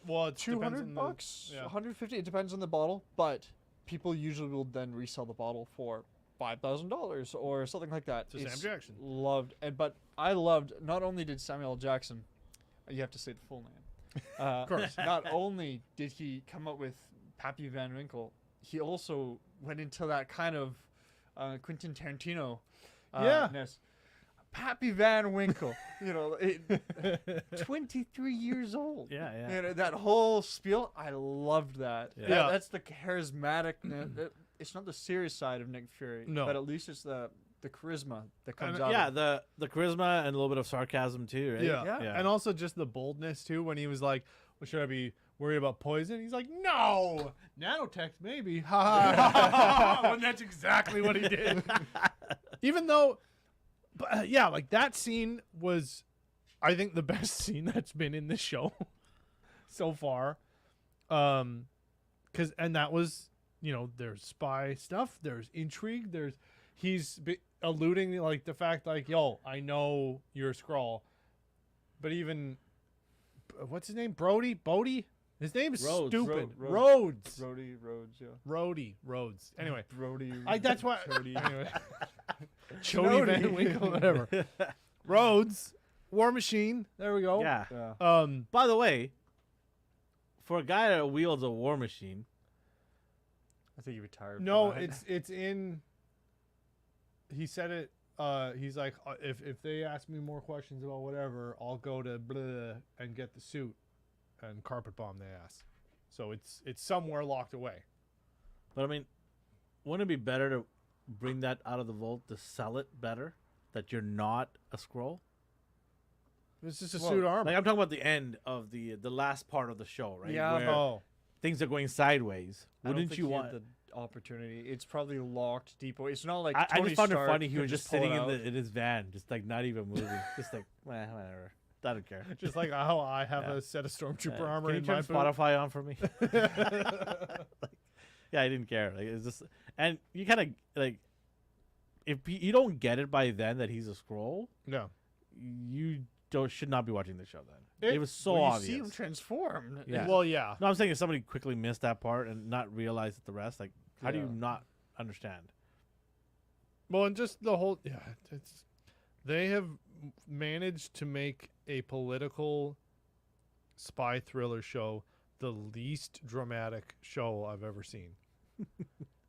B: Well, it depends
C: 200
B: on the-
C: bucks,
B: yeah.
C: 150. It depends on the bottle, but people usually will then resell the bottle for $5,000 or something like that.
B: To Sam
C: It's
B: Jackson.
C: Loved, but I loved. Not only did Samuel Jackson, you have to say the full name. Of
B: course.
C: Not only did he come up with Pappy Van Winkle, he also went into that kind of Quentin Tarantino.
B: Yeah.
C: ness. Pappy Van Winkle. 23 years old.
A: Yeah, yeah.
C: You know, that whole spiel, I loved that.
A: Yeah.
B: Yeah.
C: That's the charismatic. It's not the serious side of Nick Fury,
B: No.
C: but at least it's the charisma that comes
B: And,
C: out.
A: Yeah,
C: of
A: the charisma and a little bit of sarcasm too, right?
B: Yeah.
C: Yeah.
B: And also just the boldness too when he was like, well, should I be worried about poison? He's like, no, nanotech maybe. And that's exactly what he did. Even though, but, yeah, like that scene was, I think, the best scene that's been in this show so far. And that was, there's spy stuff, there's intrigue, he's alluding like the fact like, yo, I know you're a Skrull, but even what's his name? Bodie? His name is
A: Rhodes.
B: stupid.
C: Rhodes.
B: Rhodes.
C: Rhodey, Rhodes, yeah.
B: Rhodes. Anyway,
C: Brody.
B: that's why.
C: Chody.
B: Anyway, Chody Van Winkle, whatever. Rhodes, War Machine. There we go.
A: Yeah.
C: Yeah.
A: By the way, for a guy that wields a war machine,
C: I think he retired.
B: No,
C: from that.
B: it's in. He said it. He's like, if they ask me more questions about whatever, I'll go to blah and get the suit and carpet bomb their ass. So it's somewhere locked away.
A: but I mean, wouldn't it be better to bring that out of the vault to sell it better? That you're not a scroll.
B: It's just a
C: Well,
B: suit armor.
A: Like I'm talking about the end of the last part of the show, right?
C: Yeah,
A: Where
B: Oh,
A: things are going sideways.
C: I don't
A: Wouldn't
C: think
A: you
C: he had
A: want?
C: the opportunity? It's probably locked deep away. It's not like
A: I
C: Tony
A: just found
C: Stark
A: it funny. He
C: could
A: was just
C: pull it
A: sitting
C: out.
A: in his van, just like not even moving, just like whatever. I don't care.
B: just like how I have
A: Yeah.
B: a set of stormtrooper
A: Yeah.
B: armor
A: Can you
B: in
A: turn
B: my boot.
A: Spotify on for me? Yeah, I didn't care. Like it's just, and you kind of like, if you don't get it by then that he's a scroll,
B: No.
A: you should not be watching the show. Then it was so
C: When
A: obvious.
C: You see him transform.
A: Yeah.
B: Well, yeah.
A: No, I'm saying if somebody quickly missed that part and not realized the rest, like how do you
C: Yeah.
A: not understand?
B: Well, and just the whole they have managed to make a political spy thriller show the least dramatic show I've ever seen.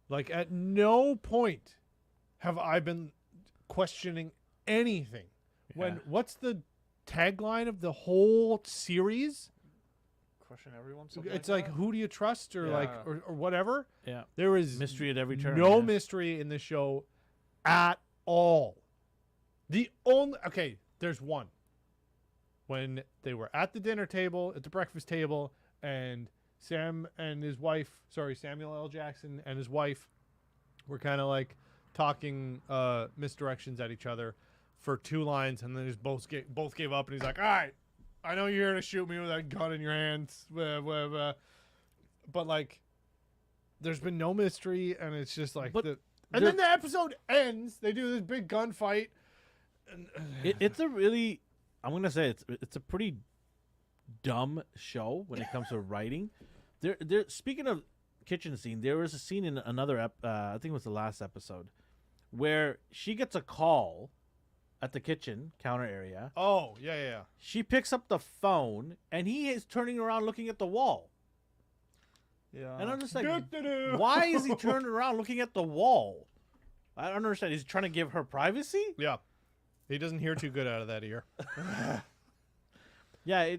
B: Like at no point have I been questioning anything. When
A: Yeah.
B: what's the tagline of the whole series?
C: Question everyone. something
B: It's like
C: that?
B: who do you trust or like
C: Yeah.
B: or whatever.
A: Yeah,
B: There is
A: mystery at every turn.
B: no
A: yeah.
B: mystery in the show at all. The only there's one. When they were at the dinner table, at the breakfast table, and Samuel L. Jackson and his wife were kind of like talking misdirections at each other for 2 lines, and then just both gave up, and he's like, "All right, I know you're here to shoot me with that gun in your hands, blah, blah, blah." But like, there's been no mystery, and it's just like
A: But
B: and then the episode ends. They do this big gunfight. And,
A: It's a really, I'm gonna say it's a pretty dumb show when it comes to writing. There. Speaking of kitchen scene, there was a scene in another I think it was the last episode, where she gets a call at the kitchen counter area.
B: Oh, yeah.
A: She picks up the phone, and he is turning around looking at the wall.
C: Yeah.
A: And I'm just like,
B: Do-do-do.
A: why is he turning around looking at the wall? I don't understand. Is he trying to give her privacy?
B: Yeah. He doesn't hear too good out of that ear.
A: Yeah,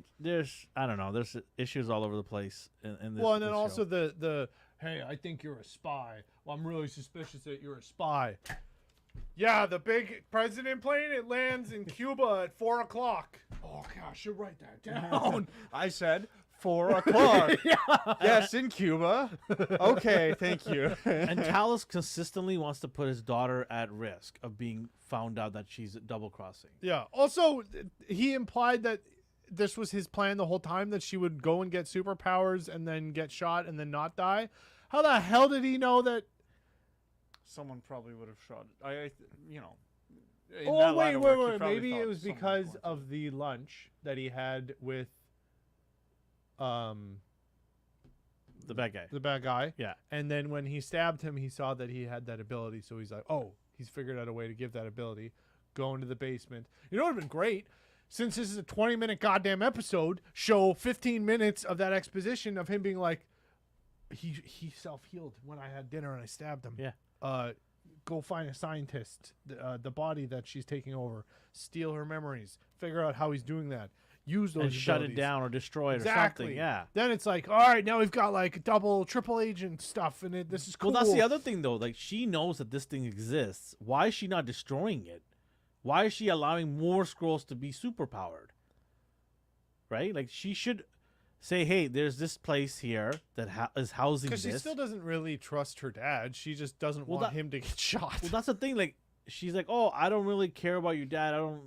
A: I don't know. There's issues all over the place in this.
B: Well, and then
A: this
B: also
A: show.
B: the hey, I think you're a spy. Well, I'm really suspicious that you're a spy. Yeah, the big president plane, it lands in Cuba at 4 o'clock. Oh, gosh, I should write that down.
C: I said 4 o'clock. Yes, in Cuba. Okay, thank you.
A: And Talos consistently wants to put his daughter at risk of being found out that she's double crossing.
B: Yeah. Also, he implied that this was his plan the whole time, that she would go and get superpowers and then get shot and then not die. How the hell did he know that?
C: Someone probably would have shot it. You know. in
B: Oh,
C: that
B: wait.
C: line of work, he probably
B: Maybe
C: thought
B: it was
C: someone
B: because
C: wanted
B: of the lunch that he had with
A: The bad guy.
B: the bad guy.
A: Yeah.
B: And then when he stabbed him, he saw that he had that ability. So he's like, oh, he's figured out a way to give that ability. Go into the basement. You know what would have been great? Since this is a 20-minute goddamn episode, show 15 minutes of that exposition of him being like, he self-healed when I had dinner and I stabbed him.
A: Yeah.
B: Go find a scientist, the body that she's taking over, steal her memories, figure out how he's doing that, use those
A: And shut it
B: abilities.
A: down or destroy it
B: Exactly.
A: or something. Yeah.
B: Then it's like, all right, now we've got like double, triple agent stuff, and this is cool.
A: Well, that's the other thing, though. Like, she knows that this thing exists. Why is she not destroying it? Why is she allowing more scrolls to be superpowered? Right? Like, she should say, hey, there's this place here that is housing this.
B: Because she still doesn't really trust her dad. She just doesn't
A: Well,
B: want him to get shot.
A: Well, that's the thing. Like, she's like, oh, I don't really care about your dad. I don't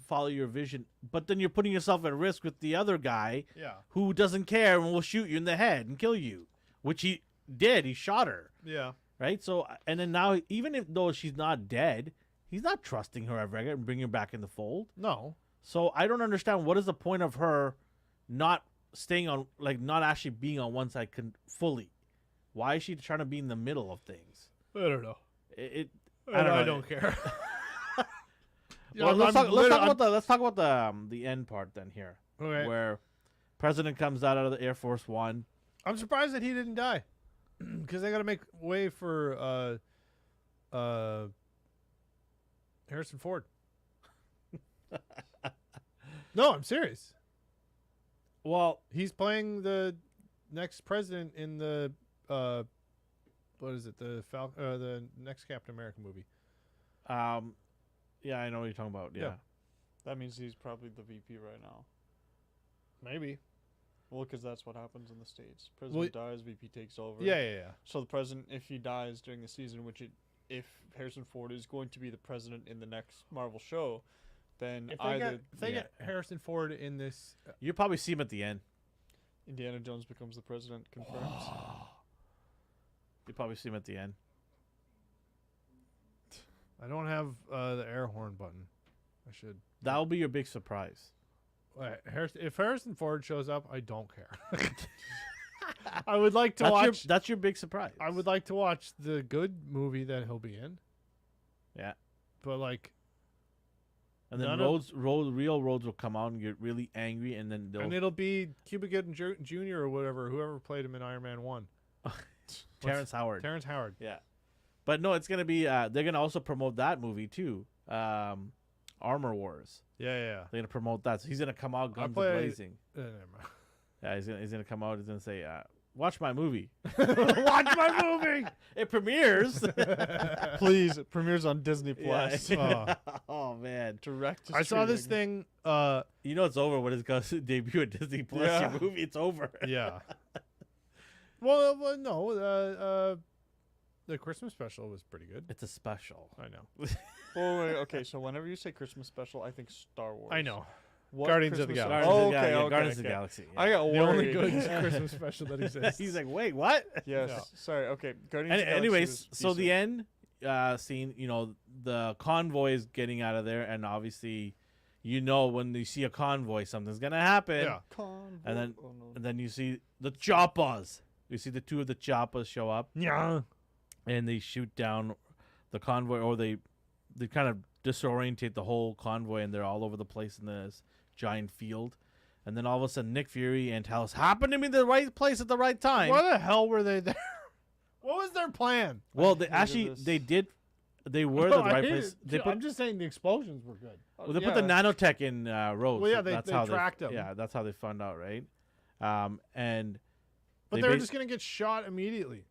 A: follow your vision. But then you're putting yourself at risk with the other guy
B: Yeah.
A: who doesn't care and will shoot you in the head and kill you, which he did. He shot her.
B: Yeah.
A: Right? So, and then now, even if though she's not dead, he's not trusting her ever again and bringing her back in the fold.
B: No.
A: So I don't understand what is the point of her not staying on, like, not actually being on one side fully. Why is she trying to be in the middle of things?
B: I don't know.
A: I
B: don't care.
A: Well, let's talk about the end part then here,
B: Okay.
A: where President comes out of the Air Force One.
B: I'm surprised that he didn't die, because they got to make way for Harrison Ford. No, I'm serious.
A: Well,
B: He's playing the next president in the what is it? The next Captain America movie.
A: yeah, I know what you're talking about. Yeah.
B: Yeah.
C: That means he's probably the VP right now.
B: Maybe.
C: Well, because that's what happens in the States. President dies, VP takes over.
B: Yeah.
C: So the president, if he dies during the season, if Harrison Ford is going to be the president in the next Marvel show, then
B: If they get Harrison Ford in this,
A: You probably see him at the end.
C: Indiana Jones becomes the president, confirmed.
A: You probably see him at the end.
B: I don't have the air horn button. I should.
A: That will be your big surprise.
B: If Harrison Ford shows up, I don't care. I would like to watch.
A: That's your big surprise.
B: I would like to watch the good movie that he'll be in.
A: Yeah.
B: But like,
A: And then real roads will come out and get really angry, and then
B: and it'll be Cuba Gooding Jr. or whoever played him in Iron Man 1.
A: Terrence Howard.
B: Terrence Howard.
A: Yeah. But no, it's gonna be. They're gonna also promote that movie too. Armor Wars.
B: Yeah.
A: They're gonna promote that. So he's gonna come out guns
B: play-
A: blazing.
B: Never mind.
A: Yeah, he's gonna come out. He's gonna say, "Watch my movie."
B: Watch my movie.
A: It premieres.
C: Please, it premieres on Disney Plus.
B: Oh.
A: Oh man.
C: Direct to
B: I saw this
C: streaming.
B: thing.
A: You know it's over when it's going to debut at Disney Plus.
C: Yeah.
A: Your movie, it's over.
B: Yeah. Well, no. The Christmas special was pretty good.
A: It's a special.
B: I know.
C: Oh, wait, okay, so whenever you say Christmas special, I think Star Wars.
B: I know.
C: What
B: Guardians of the
C: Christmas
B: Galaxy.
C: special-
A: Guardians,
C: Oh,
A: of, the
C: okay,
A: Gal- yeah,
C: okay,
A: Guardians of the
C: okay.
A: Galaxy.
C: I got
B: The only
C: worried.
B: good Christmas special that exists.
A: He's like, wait, what?
C: Yes.
B: Yeah.
C: Sorry. Okay. Guardians of the Galaxy
A: Anyways,
C: was
A: so the
C: decent.
A: end scene, the convoy is getting out of there, and obviously, when you see a convoy, something's gonna happen.
B: Yeah.
C: Convoy.
A: And then-
C: Oh, no.
A: And then you see the choppers. You see the two of the choppers show up,
B: Yeah.
A: and they shoot down the convoy, or they kind of disorientate the whole convoy, and they're all over the place in this giant field. And then all of a sudden, Nick Fury and Talos happen to be in the right place at the right time.
B: Why the hell were they there? What was their plan?
A: Well,
C: I hated this.
A: they were
B: No,
A: the
B: I
A: right
B: hate
A: place.
B: it. I'm just saying the explosions were good.
A: Well, they put the nanotech in Rhodes.
B: Well, yeah,
A: so
B: they
A: that's how
B: tracked them.
A: Yeah, that's how they found out, right? And
B: But
A: they
B: they're
A: bas-
B: just gonna get shot immediately.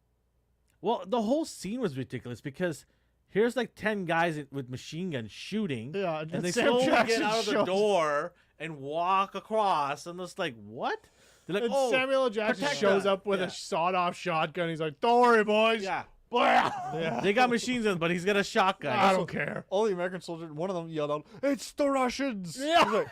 A: well, the whole scene was ridiculous because here's like 10 guys with machine guns shooting,
B: Yeah,
A: and they
B: Sam
A: slowly
B: Jackson
A: get out of the
B: shows-
A: door and walk across, and it's like, what? They're like,
B: And
A: oh,
B: Samuel L. Jackson
A: protect
B: shows
A: us.
B: up with
A: Yeah.
B: a sawed-off shotgun. He's like, "Don't worry, boys.
A: yeah.
B: Yeah.
A: They got machine guns, but he's got a shotgun.
B: I don't care."
C: All the American soldiers, one of them yelled out, "It's the Russians!"
B: Yeah.
C: He's like,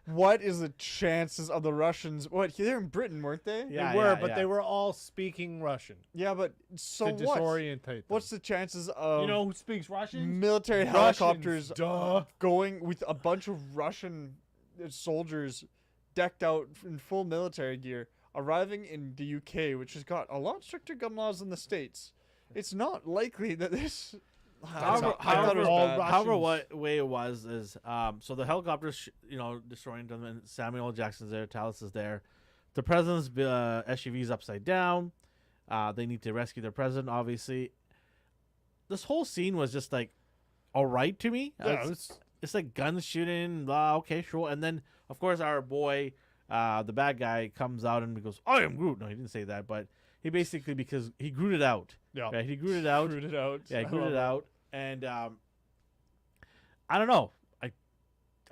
C: what is the chances of the Russians? What, they're in Britain, weren't they?
A: Yeah,
B: They were,
A: yeah,
B: but
A: yeah.
B: they were all speaking Russian
C: Yeah, but so
B: to
C: what?
B: disorientate them.
C: What's the chances of
B: you know who speaks Russian?
C: military
B: Russians,
C: helicopters
B: duh.
C: going with a bunch of Russian soldiers decked out in full military gear, arriving in the UK, which has got a lot stricter gun laws than the States? It's not likely that this.
A: However,
C: I thought it was
B: all
C: bad.
B: Russians-
A: however, what way it was is, so the helicopters, destroying them, and Samuel L. Jackson's there, Talos is there. The president's SUV's upside down. They need to rescue their president, obviously. This whole scene was just like, all right to me.
B: Yeah,
A: It's like guns shooting, blah, okay, sure. And then, of course, our boy, the bad guy, comes out and he goes, "I am Groot." No, he didn't say that, but he basically, because he Grooted out.
B: yeah.
A: Right? He Grooted out.
C: Rooted out.
A: Yeah, he
C: I
A: Grooted
C: love it.
A: out. And I don't know.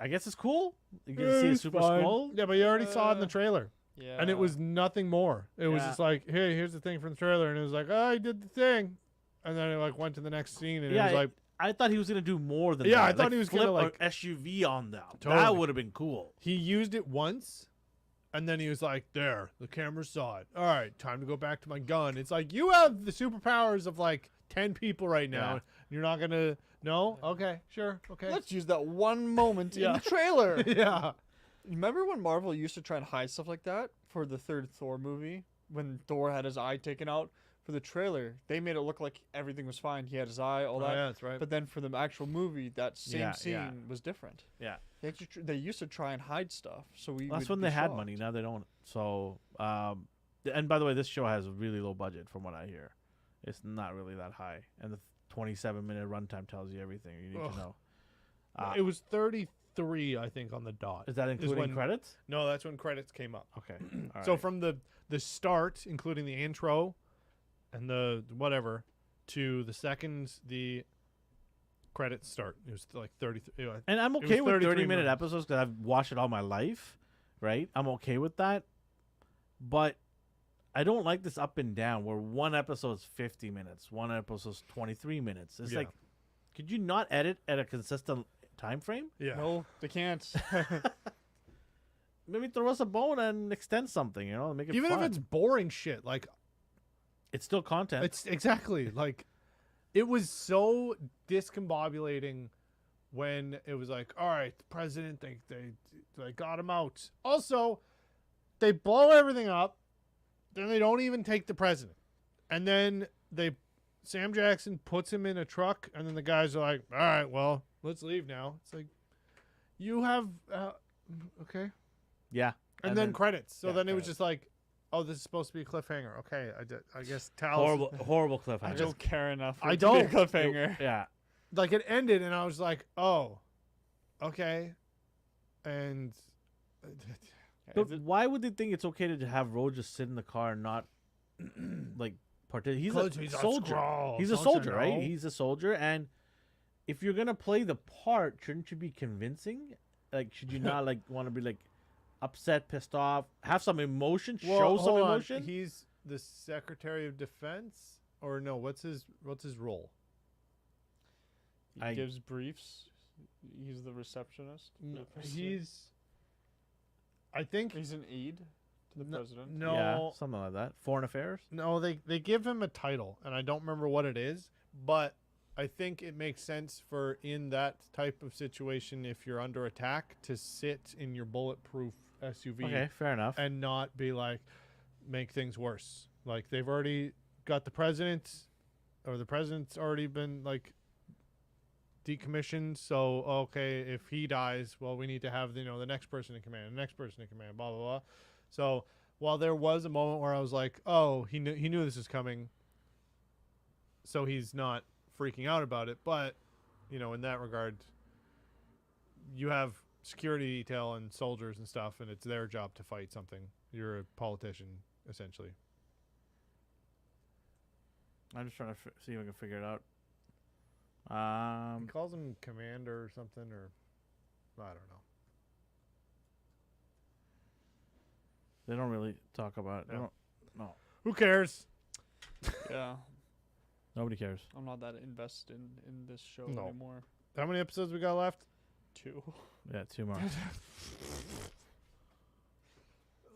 A: I guess it's cool. You get to see a
B: It's
A: super
B: fine.
A: scroll.
B: Yeah, but you already saw it in the
C: Uh,
B: trailer,
C: Yeah.
B: and it was nothing more. It was
A: Yeah.
B: just like, "Hey, here's the thing from the trailer," and it was like, "Oh, he did the thing," and then it like went to the next scene, and
A: Yeah,
B: it was like,
A: I thought he was gonna do more than
B: Yeah,
A: that.
B: I thought
A: Like,
B: he was
A: flip
B: gonna, like-
A: an SUV on them. That
B: Totally.
A: would have been cool.
B: he used it once, and then he was like, "There, the camera saw it. All right, time to go back to my gun." It's like, you have the superpowers of like 10 people right now.
A: Yeah.
B: You're not gonna. No? Okay, sure. Okay.
C: Let's use that one moment in
B: Yeah.
C: the trailer.
B: Yeah.
C: Remember when Marvel used to try and hide stuff like that for the third Thor movie? When Thor had his eye taken out for the trailer, they made it look like everything was fine. He had his eye, all that.
B: yeah, that's right.
C: But then for the actual movie, that same
A: Yeah,
C: scene
A: yeah.
C: was different.
A: Yeah.
C: They used to try and hide stuff, so we.
A: That's
C: would
A: when
C: be
A: they had
C: shocked.
A: money. Now they don't. So, and by the way, this show has a really low budget, from what I hear. It's not really that high, and the 27-minute runtime tells you everything you need
B: Ugh.
A: to know.
B: It was 33, I think, on the dot.
A: Is that including
B: when-
A: credits?
B: No, that's when credits came up.
A: Okay. All
B: So
A: right.
B: from the start, including the intro and the whatever, to the seconds the credits start, it was like 33.
A: And I'm
B: was
A: okay with
B: 33
A: 30-minute
B: minutes.
A: episodes because I've watched it all my life, right? I'm okay with that. But I don't like this up and down where one episode's 50 minutes, one episode's 23 minutes. It's
B: Yeah.
A: like, could you not edit at a consistent time frame?
B: Yeah.
C: No, they can't.
A: Maybe throw us a bone and extend something, make it
B: Even
A: fun.
B: if it's boring shit, like
A: It's still content.
B: it's exactly like it was so discombobulating when it was like, all right, the president, they got him out. Also, they blow everything up, then they don't even take the president, and then Sam Jackson puts him in a truck, and then the guys are like, all right, well, let's leave now. It's like, you have okay,
A: yeah.
B: and then credits. So
A: yeah,
B: then it was
A: credits.
B: just like, oh, this is supposed to be a cliffhanger. Okay, I guess Talos.
A: Horrible
C: I
A: cliffhanger.
C: don't care enough. For
B: I
C: it to be a
B: don't.
C: cliffhanger.
A: Yeah.
B: Like it ended, and I was like, oh, okay, and
A: But why would they think it's okay to have Rhodes just sit in the car and not, like, participate? He's a
B: 'Cause he's a
A: soldier.
B: Skrull,
A: He's a
B: don't you
A: soldier, right?
B: know?
A: He's a soldier, and if you're gonna play the part, shouldn't you be convincing? Like, should you not want to be like upset, pissed off, have some emotion, show some
B: hold on.
A: emotion?
B: He's the Secretary of Defense, or no? What's his role?
C: He
A: I-
C: gives briefs. He's the receptionist.
B: No,
C: The president.
B: I think
C: He's an aide to the
B: No-
C: president.
B: no,
A: Yeah, something like that. Foreign affairs.
B: no. They give him a title, and I don't remember what it is, but I think it makes sense for in that type of situation, if you're under attack, to sit in your bulletproof SUV
A: Okay, fair enough.
B: and not be like make things worse. Like they've already got the president, or the president's already been like decommissioned. So okay, if he dies, well, we need to have the next person in command, the next person in command, blah blah blah. So while there was a moment where I was like, oh, he knew this was coming, so he's not freaking out about it. But in that regard, you have security detail and soldiers and stuff, and it's their job to fight something. You're a politician, essentially.
A: I'm just trying to see if I can figure it out.
B: He calls him commander or something, or I don't know.
A: They don't really talk about it. They
B: No.
A: don't, no,
B: Who cares?
C: Yeah,
A: nobody cares.
C: I'm not that invested in this show
B: No.
C: anymore.
B: How many episodes we got left?
C: 2.
A: Yeah, 2 more.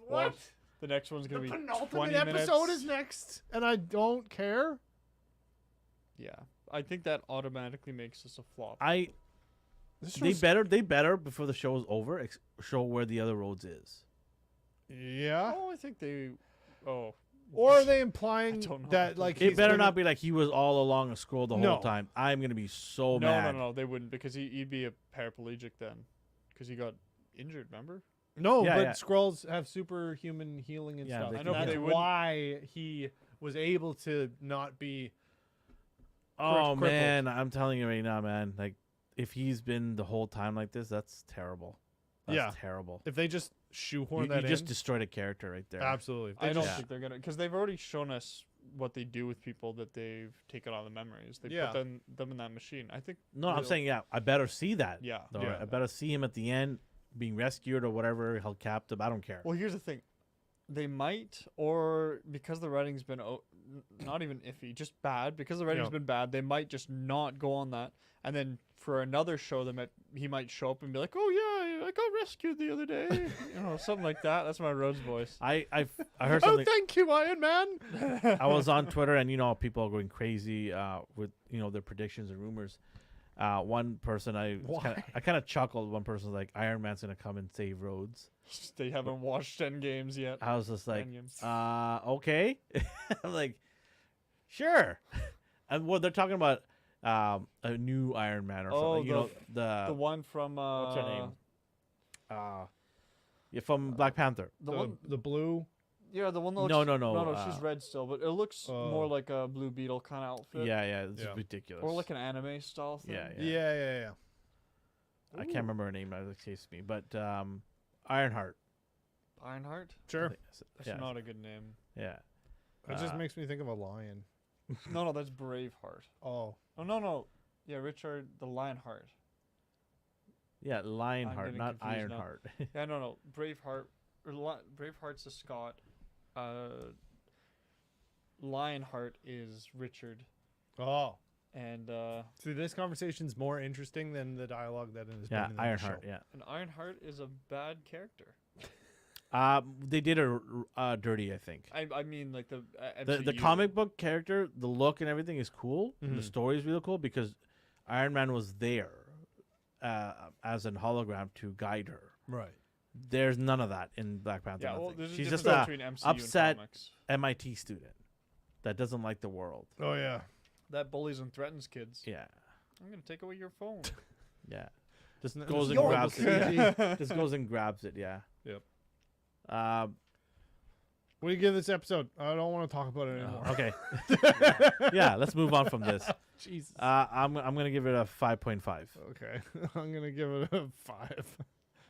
C: Well, the next one's
B: The
C: gonna be
B: penultimate
C: 20
B: episode
C: minutes.
B: is next, and I don't care.
C: Yeah, I think that automatically makes this a flop.
B: This
A: They better before the show is over show where the other roads is.
B: Yeah.
C: Oh, I think they. Oh,
B: Or are they implying
C: don't know.
B: that like
A: It
B: he's
A: better
B: gonna-
A: not be like he was all along a scroll the
B: No.
A: whole time. I'm gonna be so
C: no,
A: mad.
C: no, they wouldn't because he'd be a paraplegic then, because he got injured. Remember?
B: No,
A: Yeah,
B: but
A: yeah.
B: Skrulls have superhuman healing and
A: Yeah,
B: stuff.
A: they
C: I know, but
B: That's
C: they wouldn't-
B: why he was able to not be.
A: Oh
B: crippled.
A: man, I'm telling you right now, man. Like, if he's been the whole time like this, that's terrible. That's
B: Yeah.
A: terrible.
B: If they just shoehorn
A: You
B: that
A: just
B: in,
A: destroyed a character right there.
B: absolutely. If they
C: I don't
B: just-
C: think they're gonna, because they've already shown us what they do with people that they've taken out of the memories. They
B: Yeah.
C: put them in that machine. I think.
A: No, I'm
C: they'll-
A: saying, yeah, I better see that.
C: Yeah.
A: Though.
B: Yeah.
A: I better see him at the end being rescued or whatever, held captive. I don't care.
C: Well, here's the thing. They might, or because the writing's been not even iffy, just bad. Because the writing's
B: Yeah.
C: been bad, they might just not go on that. And then for another show, he might show up and be like, "Oh yeah, I got rescued the other day," something like that. That's my Rhodes voice.
A: I heard
B: Oh,
A: something.
B: thank you, Iron Man.
A: I was on Twitter, and people are going crazy with their predictions and rumors. One person I kind of chuckled. One person was like, "Iron Man's gonna come and save Rhodes."
C: They haven't watched Endgames yet.
A: I was just like,
C: Endgame.
A: okay. I'm like, sure. And what they're talking about, a new Iron Man or something.
C: the one from
A: what's her name? Yeah, from Black Panther.
B: The blue.
C: Yeah, the one that
A: No,
C: looks,
A: no, no,
C: no. She's red still, but it looks more like a Blue Beetle kind of outfit.
A: Yeah, it's
B: Yeah.
A: ridiculous.
C: Or like an anime style thing.
A: yeah.
B: Yeah.
A: I can't remember her name. That escapes me. But Ironheart.
C: Ironheart?
B: Sure.
A: I think
C: That's
A: yeah,
C: not a good name.
A: yeah.
B: It just makes me think of a lion.
C: No, that's Braveheart.
B: Oh.
C: Oh, no. Yeah, Richard the Lionheart.
A: Yeah, Lionheart,
C: getting
A: not
C: confused now.
A: Ironheart.
C: Yeah, no. Braveheart. Braveheart's a Scot. Lionheart is Richard.
B: Oh.
C: And
B: See, this conversation's more interesting than the dialogue that is.
A: Yeah,
B: been in the
A: Ironheart.
B: show.
A: Yeah.
C: Ironheart is a bad character.
A: They did her dirty, I think.
C: I mean, like the
A: The
C: MCU.
A: comic book character, the look and everything is cool. And the
B: Mhm.
A: story is really cool because Iron Man was there as a hologram to guide her.
B: Right.
A: There's none of that in Black Panther.
C: Yeah, well,
A: nothing.
C: there's a
A: She's
C: difference
A: just a
C: between MCU
A: upset
C: and comics.
A: MIT student that doesn't like the world.
B: Oh yeah.
C: That bullies and threatens kids.
A: Yeah,
C: I'm gonna take away your phone.
A: yeah. Just
B: N-
A: goes and
B: Yo,
A: grabs it.
B: okay.
A: Yeah. Just goes and grabs it. Yeah.
B: Yep.
A: What
B: do you give this episode? I don't want to talk about it anymore.
A: Okay. Yeah, let's move on from this.
B: Jesus.
A: I'm gonna give it a 5.5.
B: Okay. I'm gonna give it a 5.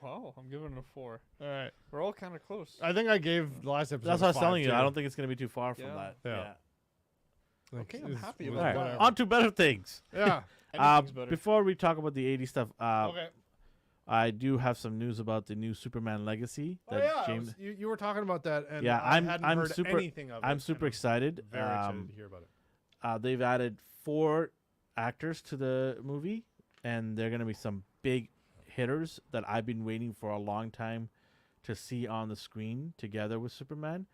C: Wow, I'm giving it a 4.
B: All right.
C: We're all kind of close.
B: I think I gave the last episode.
A: That's what I was
B: a
A: telling
B: 5
A: you.
B: too.
A: I don't think it's gonna be too far from
C: Yeah.
A: that.
B: Yeah. Like,
C: Okay, I'm
B: it's-
C: happy
B: it
C: about
B: was
A: All right.
C: that.
B: whatever.
A: On to better things.
B: Yeah.
C: Anything's better.
A: Before we talk about the 80s stuff,
B: Okay.
A: I do have some news about the new Superman Legacy.
B: Oh
A: That
B: yeah. I
A: James,
B: was- you were talking about that, and
A: Yeah,
B: I
A: I'm-
B: hadn't
A: I'm
B: heard
A: super-
B: anything of it.
A: I'm super
B: and
A: excited.
B: Very excited to hear about it.
A: They've added 4 actors to the movie, and they're gonna be some big hitters that I've been waiting for a long time to see on the screen together with Superman.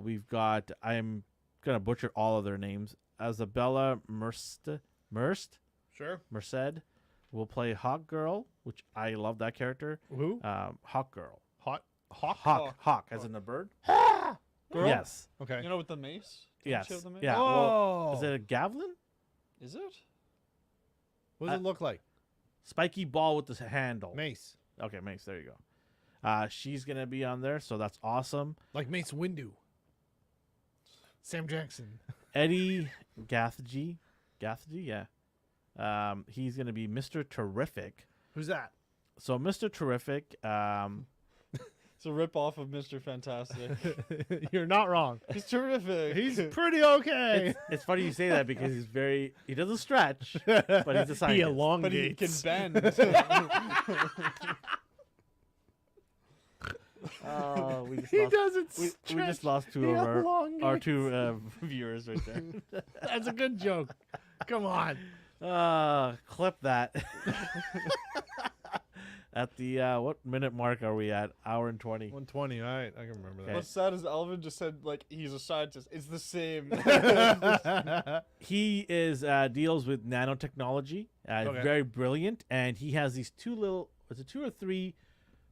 A: We've got, I'm gonna butcher all of their names. Isabella Merced
B: Sure.
A: will play Hawk Girl, which I love that character.
B: Who?
A: Hawk Girl.
B: Hawk.
A: Hawk, as in the bird.
B: Girl?
A: Yes.
B: Okay.
C: You know, with the mace? Don't
A: Yes.
C: she have the mace?
A: Yeah.
B: Oh.
A: Well, is it a Gavlin?
C: Is it?
B: What does it look like?
A: Spiky ball with the handle.
B: Mace.
A: Okay, Mace. There you go. She's gonna be on there, so that's awesome.
B: Like Mace Windu. Sam Jackson.
A: Eddie Gathje, yeah. He's gonna be Mr. Terrific.
B: Who's that?
A: So Mr. Terrific,
C: It's a rip off of Mr. Fantastic.
B: You're not wrong.
C: He's terrific.
B: He's pretty okay.
A: it's funny you say that because he doesn't stretch, but he's a scientist.
B: He elongates.
C: but he can bend.
A: Oh, we just
B: He
A: lost,
B: doesn't
A: we
B: stretch.
A: just lost two
B: He
A: of our
B: elongates.
A: two viewers right there.
B: That's a good joke. Come on.
A: Clip that. At the what minute mark are we at? Hour and 20.
B: 120. All right, I can remember
A: Okay.
C: What's sad is Alvin just said like he's a scientist. It's the same.
B: that.
A: He is deals with nanotechnology.
B: Okay.
A: Very brilliant, and he has these two or three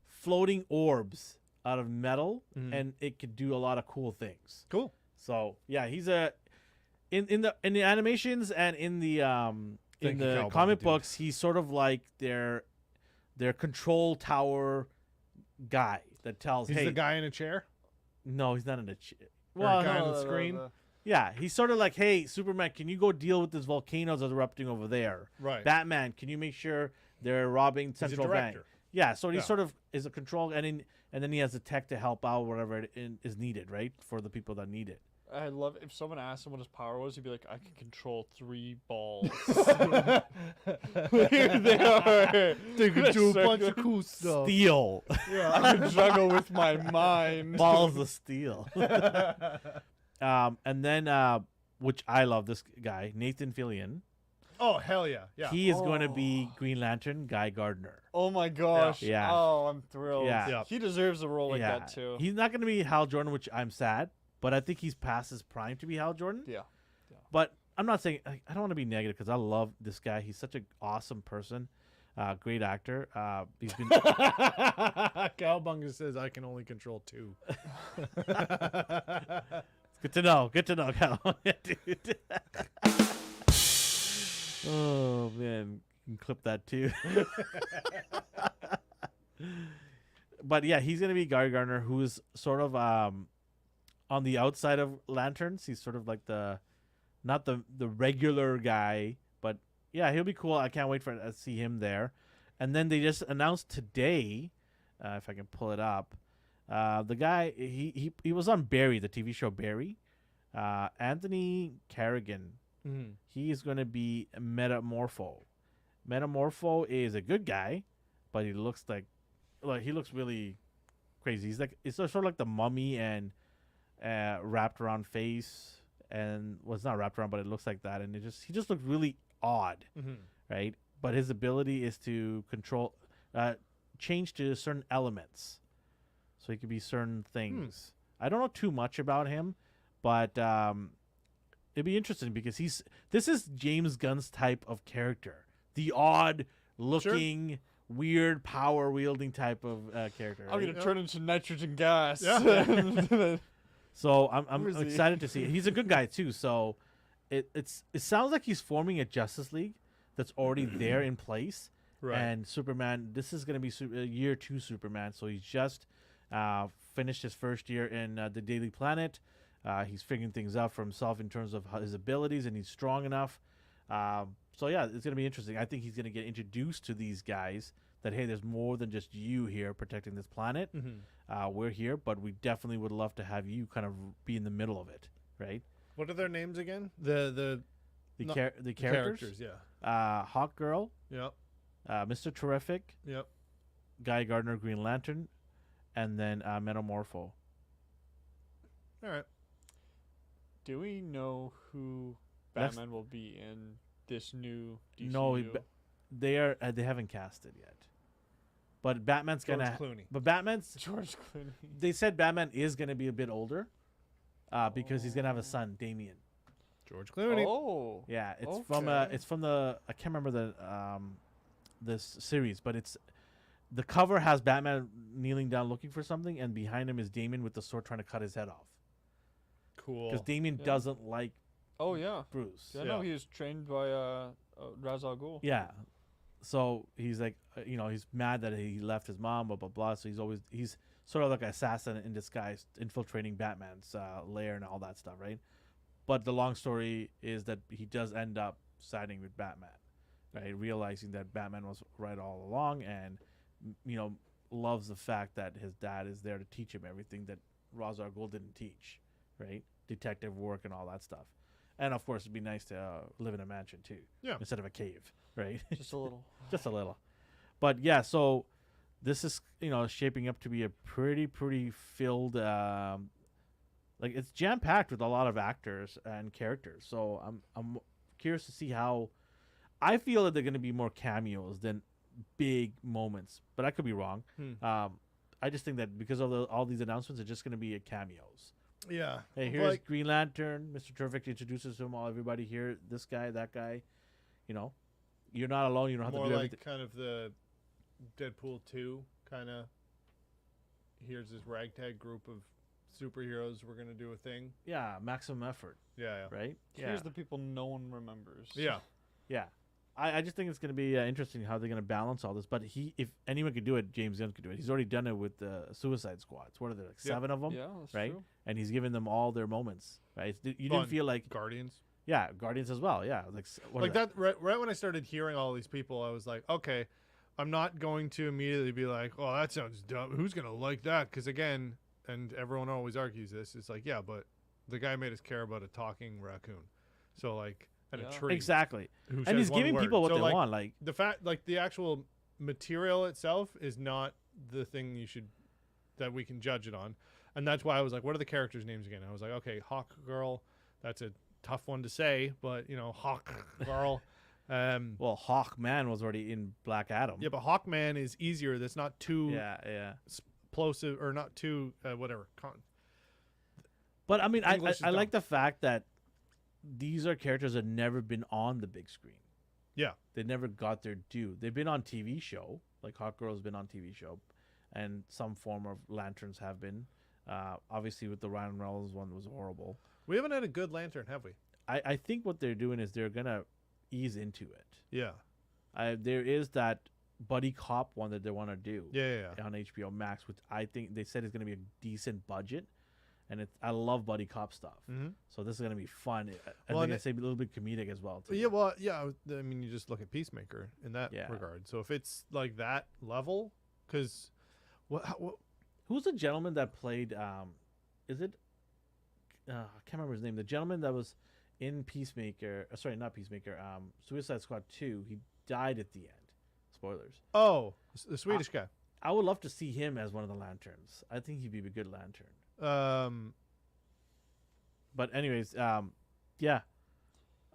A: floating orbs out of metal,
B: Mhm.
A: and it could do a lot of cool things.
B: Cool.
A: So yeah, he's in the animations and in the
B: Thank you, Cowboy
A: comic
B: Dude.
A: books, he's sort of like their control tower guy that tells,
B: He's
A: hey,
B: the guy in a chair.
A: no, he's not in a
B: Or a guy on the screen.
A: yeah, he's sort of like, hey, Superman, can you go deal with this volcanoes that's erupting over there?
B: Right.
A: Batman, can you make sure they're robbing
B: He's a
A: Central Bank?
B: director.
A: Yeah, so he
B: Yeah.
A: sort of is a control, and then he has the tech to help out whatever is needed, right, for the people that need it.
C: I love if someone asked him what his power was, he'd be like, "I can control 3 balls." Here they are.
B: They can do a
C: Circle.
B: bunch of cool stuff.
A: Steel,
C: I can juggle with my mind.
A: balls of steel. And then, which I love this guy, Nathan Fillion.
B: Oh hell yeah, yeah.
A: He is going to be Green Lantern, Guy Gardner.
C: Oh my gosh.
A: Yeah.
C: Oh, I'm thrilled.
A: Yeah.
B: Yeah.
C: He deserves a role like
A: yeah,
C: that too.
A: he's not going to be Hal Jordan, which I'm sad, but I think he's past his prime to be Hal Jordan.
C: Yeah.
A: But I'm not saying I don't want to be negative because I love this guy. He's such an awesome person, great actor. He's been
B: Cowbunga says I can only control 2.
A: good to know. Good to know, Cal. Dude. Oh man, you can clip that too. But yeah, he's gonna be Guy Gardner, who is sort of on the outside of Lanterns. He's sort of like not the regular guy, but yeah, he'll be cool. I can't wait to see him there. And then they just announced today, if I can pull it up, the guy he was on Barry, the TV show Barry. Anthony Carrigan. He is going to be Metamorpho. Metamorpho is a good guy, but he looks like he looks really crazy. It's sort of like the Mummy and wrapped around face, and well, it's not wrapped around, but it looks like that, and he just looks really odd, right? But his ability is to control, change to certain elements, so he could be certain things. I don't know too much about him, but it'd be interesting because this is James Gunn's type of character, the odd looking, weird power wielding type of character.
C: I'm
A: right?
C: gonna turn into nitrogen gas.
B: Yeah.
A: So I'm
C: Who is he?
A: excited to see it. He's a good guy too. So it sounds like he's forming a Justice League that's already there in place.
B: Right.
A: And Superman, this is going to be year 2 Superman. So he's just finished his first year in the Daily Planet. He's figuring things out for himself in terms of his abilities, and he's strong enough. So yeah, it's going to be interesting. I think he's going to get introduced to these guys that, hey, there's more than just you here protecting this planet. We're here, but we definitely would love to have you kind of be in the middle of it, right?
B: What are their names again? The
A: The characters?
B: characters, yeah.
A: Hawk Girl,
B: Yep.
A: Mr. Terrific,
B: Yep.
A: Guy Gardner, Green Lantern, and then Metamorpho.
B: All right.
C: Do we know who
A: That's-
C: Batman will be in this new DCU?
A: No, they haven't casted yet. But Batman's
B: George
A: gonna.
B: Clooney.
A: But Batman's.
C: George Clooney.
A: They said Batman is gonna be a bit older, because he's gonna have a son, Damien.
B: George Clooney.
C: Oh.
A: Yeah, it's
C: Okay.
A: from the I can't remember this series, but it's the cover has Batman kneeling down looking for something, and behind him is Damien with the sword trying to cut his head off.
B: Cool.
A: Because Damien
C: Yeah.
A: doesn't like
C: Oh yeah.
A: Bruce.
C: Yeah, no,
B: Yeah.
C: he was trained by Ra's al Ghul.
A: Yeah. So he's like, he's mad that he left his mom, blah blah blah. So he's sort of like an assassin in disguise, infiltrating Batman's lair and all that stuff, right? But the long story is that he does end up siding with Batman, right? Realizing that Batman was right all along, and loves the fact that his dad is there to teach him everything that Ra's al Ghul didn't teach, right? Detective work and all that stuff. And of course, it'd be nice to live in a mansion too, instead of a cave, right?
C: Just a little.
A: Just a little. But yeah, so this is shaping up to be a pretty filled, like it's jam packed with a lot of actors and characters. So I'm curious to see how. I feel that they're going to be more cameos than big moments, but I could be wrong. I just think that because of all these announcements, it's just going to be cameos.
B: Yeah.
A: Hey, here's Green Lantern. Mr. Terrific introduces him. All everybody here. This guy, that guy. You're not alone. You don't have
B: more
A: to do
B: like
A: everything.
B: kind of the Deadpool 2 kind of. Here's this ragtag group of superheroes. We're gonna do a thing.
A: Yeah, maximum effort.
B: Yeah.
A: Right.
C: Here's the people no one remembers.
B: Yeah.
A: Yeah. I just think it's going to be interesting how they're going to balance all this. But if anyone could do it, James Gunn could do it. He's already done it with the Suicide Squads. What are there, like 7 of them?
C: Yeah, that's
A: right?
C: true.
A: And he's given them all their moments, right? You didn't feel like
B: Guardians.
A: Yeah, Guardians as well. Yeah,
B: like that. Right when I started hearing all these people, I was like, okay, I'm not going to immediately be like, oh, that sounds dumb. Who's gonna like that? Because again, and everyone always argues this. It's like, yeah, but the guy made us care about a talking raccoon. So like. And a tree.
A: Exactly.
B: And
A: he's giving people what they want. Like
B: the fact, like the actual material itself is not the thing that we can judge it on. And that's why I was like, what are the characters' names again? I was like, okay, Hawk Girl. That's a tough one to say, but Hawk Girl.
A: Well, Hawkman was already in Black Adam.
B: Yeah, but Hawkman is easier. That's not too explosive or not too whatever.
A: But I mean, I like the fact that these are characters that never been on the big screen.
B: Yeah.
A: They never got their due. They've been on TV show, like Hawk Girl's been on TV show, and some form of Lanterns have been. Obviously, with the Ryan Reynolds one was horrible.
B: We haven't had a good Lantern, have we?
A: I think what they're doing is they're going to ease into it.
B: Yeah.
A: There is that buddy cop one that they want to do
B: on
A: HBO Max, which I think they said is going to be a decent budget. And I love buddy cop stuff, so this is gonna be fun. I think it's a little bit comedic as well. Too.
B: Yeah, well, yeah. I mean, you just look at Peacemaker in that regard. So if it's like that level, because
A: who's the gentleman that played? Is it? I can't remember his name. The gentleman that was in Peacemaker. Sorry, not Peacemaker. Suicide Squad 2. He died at the end. Spoilers.
B: Oh, the Swedish guy.
A: I would love to see him as one of the Lanterns. I think he'd be a good Lantern. But anyways, yeah,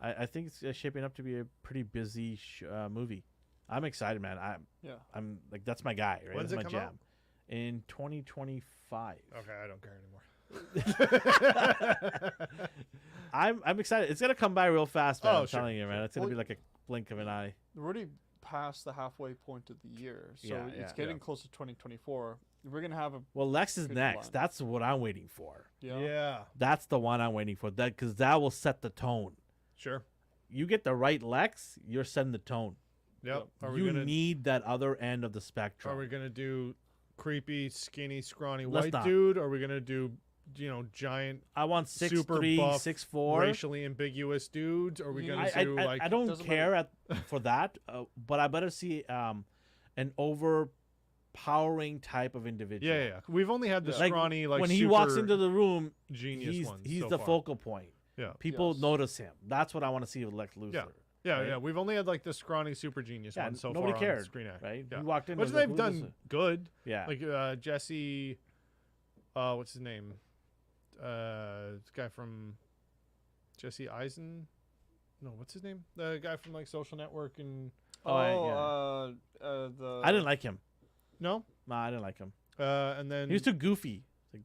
A: I think it's shaping up to be a pretty busy movie. I'm excited, man. I'm like, that's my guy, right?
B: When's
A: that's
B: it
A: my
B: come
A: jam.
B: out?
A: In 2025.
B: Okay, I don't care anymore.
A: I'm excited. It's gonna come by real fast, man.
B: Oh,
A: I'm telling you, man. It's gonna be like a blink of an eye.
C: We're already past the halfway point of the year, so it's getting close to 2024. We're gonna have a
A: Lex is next.
C: Line.
A: That's what I'm waiting for.
B: Yeah.
A: That's the one I'm waiting for. Because that will set the tone.
B: Sure.
A: You get the right Lex, you're setting the tone.
B: Yep.
A: You need that other end of the spectrum.
B: Are we gonna do creepy, skinny, scrawny
A: Let's
B: white
A: not.
B: dude? Or are we gonna do giant?
A: I want
B: super
A: 6'3",
B: buff,
A: 6'4",
B: racially ambiguous dudes. Or are we gonna do like?
A: I don't care for that, but I better see an overpowering type of individual.
B: Yeah. We've only had the scrawny like
A: when he walks into the room,
B: genius
A: he's
B: so
A: the
B: far.
A: focal point.
B: Yeah.
A: People notice him. That's what I want to see with Lex Luthor.
B: Yeah,
A: right?
B: We've only had like the scrawny super genius one so
A: nobody
B: far
A: cared,
B: on Screen Act.
A: right?
B: Yeah.
A: He walked in,
B: which
A: and
B: they've
A: was like,
B: done good.
A: Yeah,
B: like Jesse. What's his name? This guy from Jesse Eisen. No, what's his name? The guy from like Social Network and.
A: I didn't like him.
B: No,
A: I didn't like him.
B: And then
A: He was too goofy. Like,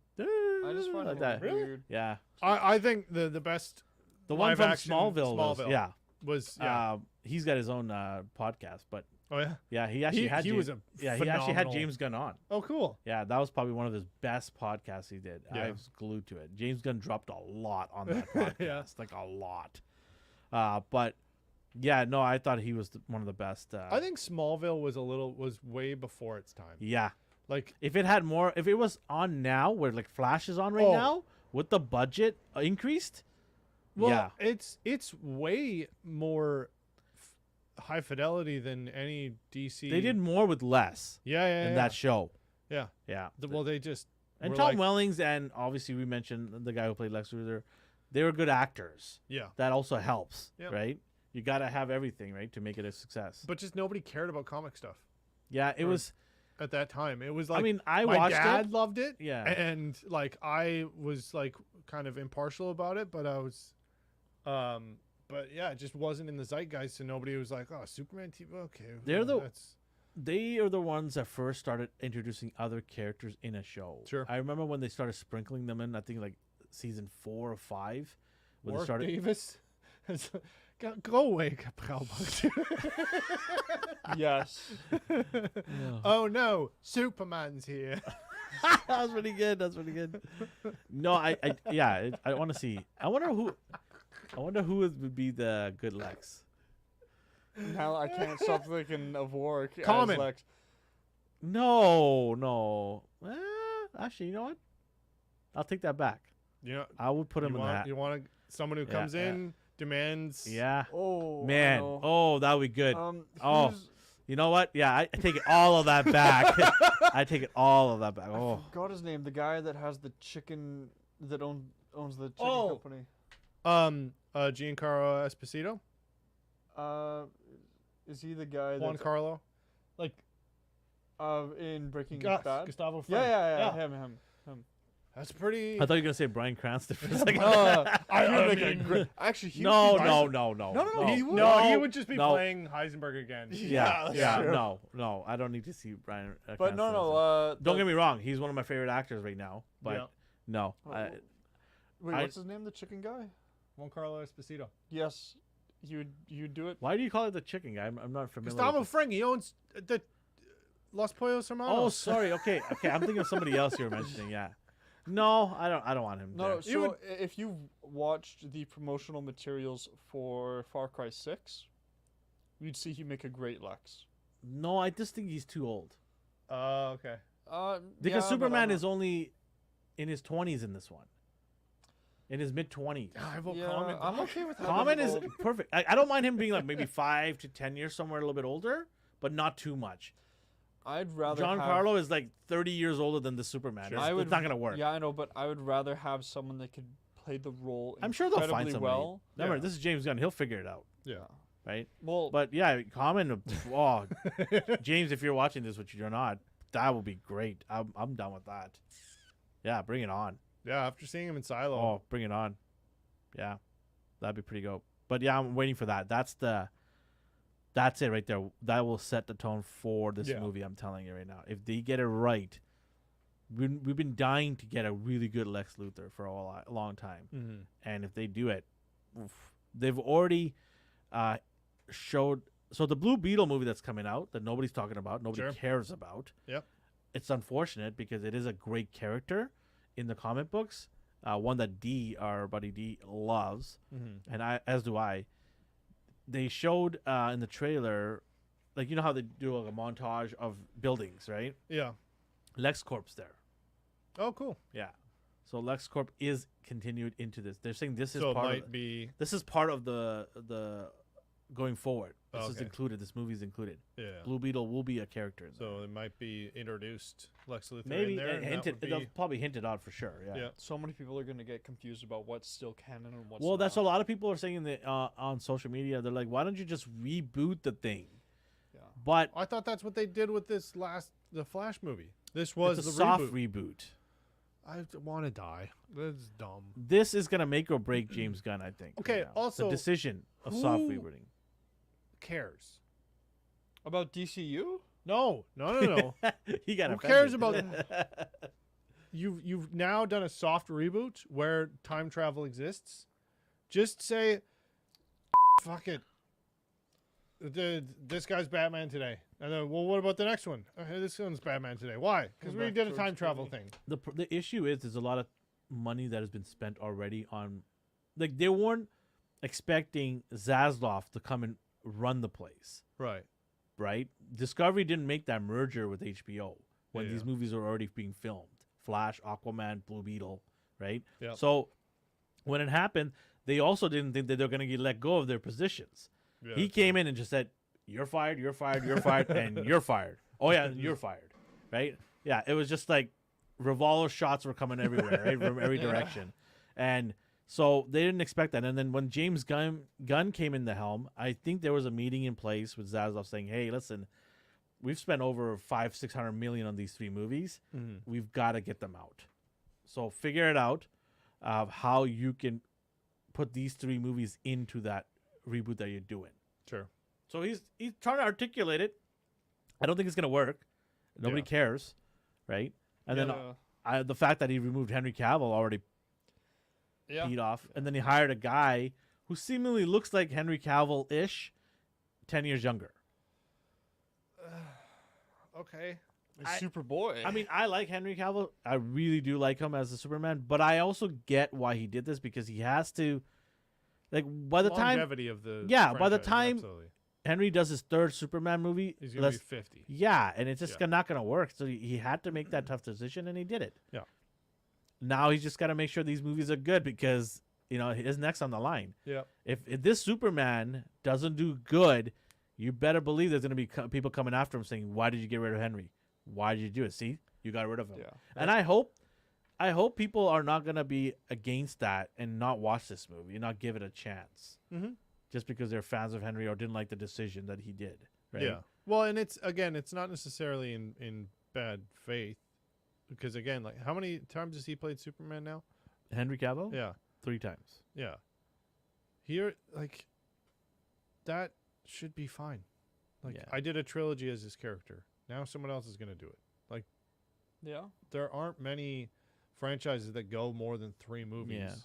C: I just find
A: like
C: it
A: that.
C: weird.
A: Yeah,
B: I think the best
A: the one
B: live
A: from
B: action
A: Smallville.
B: was
A: he's got his own podcast, but
B: oh yeah,
A: yeah, he actually had.
B: he was a
A: he actually had
B: phenomenal-
A: James Gunn on.
B: Oh cool.
A: Yeah, that was probably one of his best podcasts he did.
B: Yeah.
A: I was glued to it. James Gunn dropped a lot on that podcast,
B: Yeah.
A: like a lot. But Yeah, no, I thought he was one of the best.
B: I think Smallville was way before its time.
A: Yeah,
B: Like,
A: if it had more, if it was on now, where like Flash is on right
B: Oh.
A: now, with the budget increased.
B: well,
A: Yeah,
B: it's way more high fidelity than any DC.
A: they did more with less
B: yeah,
A: in that show.
B: yeah.
A: Yeah,
B: Well, they just
A: and
B: were
A: Tom
B: like,
A: Wellings, and obviously we mentioned the guy who played Lex Luthor. They were good actors.
B: yeah,
A: That also helps,
B: Yeah.
A: right? You got to have everything, right, to make it a success.
B: but just nobody cared about comic stuff
A: Yeah, it
B: or-
A: was.
B: at that time. It was like
A: I mean, I
B: my
A: watched
B: dad
A: it.
B: loved it,
A: Yeah,
B: and like I was like kind of impartial about it, but I was, but yeah, it just wasn't in the zeitgeist, and nobody was like, "Oh, Superman TV, okay."
A: They're
B: well,
A: the-
B: that's
A: they are the ones that first started introducing other characters in a show.
B: Sure.
A: I remember when they started sprinkling them in. I think like season 4 or 5, when they
B: Warwick
A: started.
B: Davis. Go away, Gabriel.
C: Yes.
B: Oh no, Superman's here.
A: That's pretty good. That's pretty good. No, I want to see. I wonder who would be the good Lex.
C: Now I can't stop thinking of Warwick as
B: Common.
C: Lex.
A: No. Actually, you know what? I'll take that back.
B: You know,
A: I would put him in that.
B: you want someone who
A: Yeah,
B: comes
A: yeah.
B: in, demands.
A: Yeah.
C: Oh
A: Man.
C: I know.
A: Oh, that would be good. Oh.
C: who's-
A: You know what? Yeah, I take it all of that back. I take it all of that back.
C: I
A: Oh.
C: forgot his name. The guy that has the chicken that owns the chicken
B: Oh.
C: company.
B: Giancarlo Esposito,
C: Is he the guy
B: Juan
C: that's
B: Carlo, like
C: in Breaking
B: Gus,
C: Bad?
B: Gustavo.
C: Yeah,
B: Fring.
C: yeah, yeah, him.
B: That's pretty.
A: I thought you were going to say Bryan Cranston for a second.
B: I
C: He would make a
B: mean-
C: great. Actually, he
A: no,
C: would be
A: no,
C: nice.
A: no, no.
C: No, he would.
B: No, he
A: No,
B: would just be
A: no.
B: playing Heisenberg again.
A: Yeah,
C: that's
A: yeah,
C: true.
A: no. I don't need to see Bryan
C: But
A: Cranston.
C: no.
A: Don't get me wrong. He's one of my favorite actors right now. But
B: Yeah.
A: no.
C: Oh,
A: I,
C: Wait,
A: I-
C: what's his name? The chicken guy?
B: Juan Carlo Esposito.
C: Yes, you do it.
A: why do you call it the chicken guy? I'm not familiar.
B: Gustavo
A: with
B: Fring. He owns the Los Pollos
A: it. Oh,
B: Hermanos.
A: sorry. Okay. I'm thinking of somebody else you were mentioning. Yeah. No, I don't want him.
C: No,
A: there.
B: You
C: so
B: would-
C: if you watched the promotional materials for Far Cry 6, you'd see he make a great Lex.
A: No, I just think he's too old.
B: Oh, okay.
A: Because
C: yeah,
A: Superman
C: but
A: is only in his 20s in this one. In his mid 20s.
B: I will
C: yeah,
B: comment.
C: I'm okay with that.
A: Common is perfect. I don't mind him being like maybe 5 to 10 years somewhere a little bit older, but not too much.
C: I'd rather
A: John
C: have,
A: Carlo is like 30 years older than the Superman.
B: Sure.
A: It's,
C: I would
A: it's not gonna work.
C: Yeah, I know, but I would rather have someone that could play the role.
A: I'm sure they'll find
C: incredibly
A: somebody.
C: well.
A: Remember,
B: Yeah.
A: this is James Gunn. He'll figure it out,
B: Yeah.
A: right?
C: Well,
A: But yeah, Common. Oh, James, if you're watching this, which you're not, that would be great. I'm done with that. Yeah, bring it on.
B: Yeah. After seeing him in Silo.
A: Oh, bring it on. Yeah, that'd be pretty dope. But yeah, I'm waiting for that. That's it right there. That will set the tone for this
B: Yeah.
A: movie. I'm telling you right now. If they get it right, we've been dying to get a really good Lex Luthor for a long time.
B: Mm-hmm.
A: And if they do it, oof, they've already showed. So the Blue Beetle movie that's coming out that nobody's talking about, nobody
B: Sure.
A: cares about.
B: Yep.
A: It's unfortunate because it is a great character in the comic books. One that our buddy D loves,
B: Mm-hmm.
A: and as do I. They showed in the trailer, like you know how they do like a montage of buildings, right?
B: Yeah.
A: LexCorp's there.
B: Oh, cool.
A: Yeah. So LexCorp is continued into this. They're saying this is
B: So it
A: part
B: might
A: of
B: be.
A: this is part of the going forward. This is
B: Okay.
A: included. This movie's included.
B: Yeah.
A: Blue Beetle will be a character. In there.
B: So it might be introduced Lex Luthor
A: Maybe
B: in there. and that
A: hinted.
B: would
A: They'll
B: be-
A: probably hinted out for sure. Yeah.
B: Yeah.
C: so many people are gonna get confused about what's still canon and what's
A: Well, that's a
C: not.
A: lot of people are saying in the on social media. They're like, why don't you just reboot the thing?
C: Yeah.
A: But
B: I thought that's what they did with the Flash movie. This was
A: it's a
B: the
A: soft
B: reboot.
A: reboot.
B: I want to die. That's dumb.
A: This is gonna make or break James Gunn, I think.
B: Okay,
A: right now.
B: also,
A: the decision of soft
B: who-
A: rebooting.
B: Cares?
C: About DCU.
B: No.
A: He got
B: Who
A: offended.
B: cares about You've now done a soft reboot where time travel exists. Just say, fuck it. This guy's Batman today. And then, well, what about the next one? This one's Batman today. Why? Because
C: Go
B: we
C: back
B: did a
C: George
B: time travel
C: Clooney.
B: thing.
A: The issue is there's a lot of money that has been spent already on, like they weren't expecting Zaslav to come and run the place,
B: Right.
A: right? Discovery didn't make that merger with HBO when these movies were already being filmed. Flash, Aquaman, Blue Beetle, right?
B: Yep.
A: So when it happened, they also didn't think that they're going to get let go of their positions.
B: Yeah,
A: He came in and just said, "You're fired, you're fired, you're fired, and you're fired." Oh yeah, and you're fired, right? Yeah, it was just like revolver shots were coming everywhere, right, from every direction, and so they didn't expect that. And then when James Gunn came in the helm, I think there was a meeting in place with Zaslav saying, "Hey, listen, we've spent over $500-600 million on these 3 movies. We've got to get them out. So figure it out of how you can put these 3 movies into that reboot that you're doing."
B: Sure.
A: So he's trying to articulate it. I don't think it's gonna work. Nobody cares, right? And then the fact that he removed Henry Cavill already peed off, and then he hired a guy who seemingly looks like Henry Cavill-ish, 10 years younger.
B: Okay.
C: Superboy.
A: I mean, I like Henry Cavill. I really do like him as a Superman, but I also get why he did this, because he has to, like, by the time
B: Longevity of the
A: by the
B: franchise,
A: time
B: absolutely.
A: Henry does his 3rd Superman movie,
B: He's gonna be 50.
A: yeah, and it's just not gonna work. So he had to make that tough decision, and he did it.
B: Yeah.
A: Now he's just got to make sure these movies are good, because his neck's on the line.
B: Yeah.
A: If this Superman doesn't do good, you better believe there's gonna be people coming after him saying, "Why did you get rid of Henry? Why did you do it? See, you got rid of him."
C: Yeah.
A: And I hope people are not gonna be against that and not watch this movie and not give it a chance, just because they're fans of Henry or didn't like the decision that he did. Right?
B: Yeah. Well, and it's not necessarily in bad faith, because again, like, how many times has he played Superman now?
A: Henry Cavill?
B: Yeah.
A: 3 times.
B: Yeah. Here, like, that should be fine. Like,
A: Yeah.
B: I did a trilogy as his character. Now someone else is going to do it. Like,
C: Yeah.
B: there aren't many franchises that go more than 3 movies.
A: Yeah.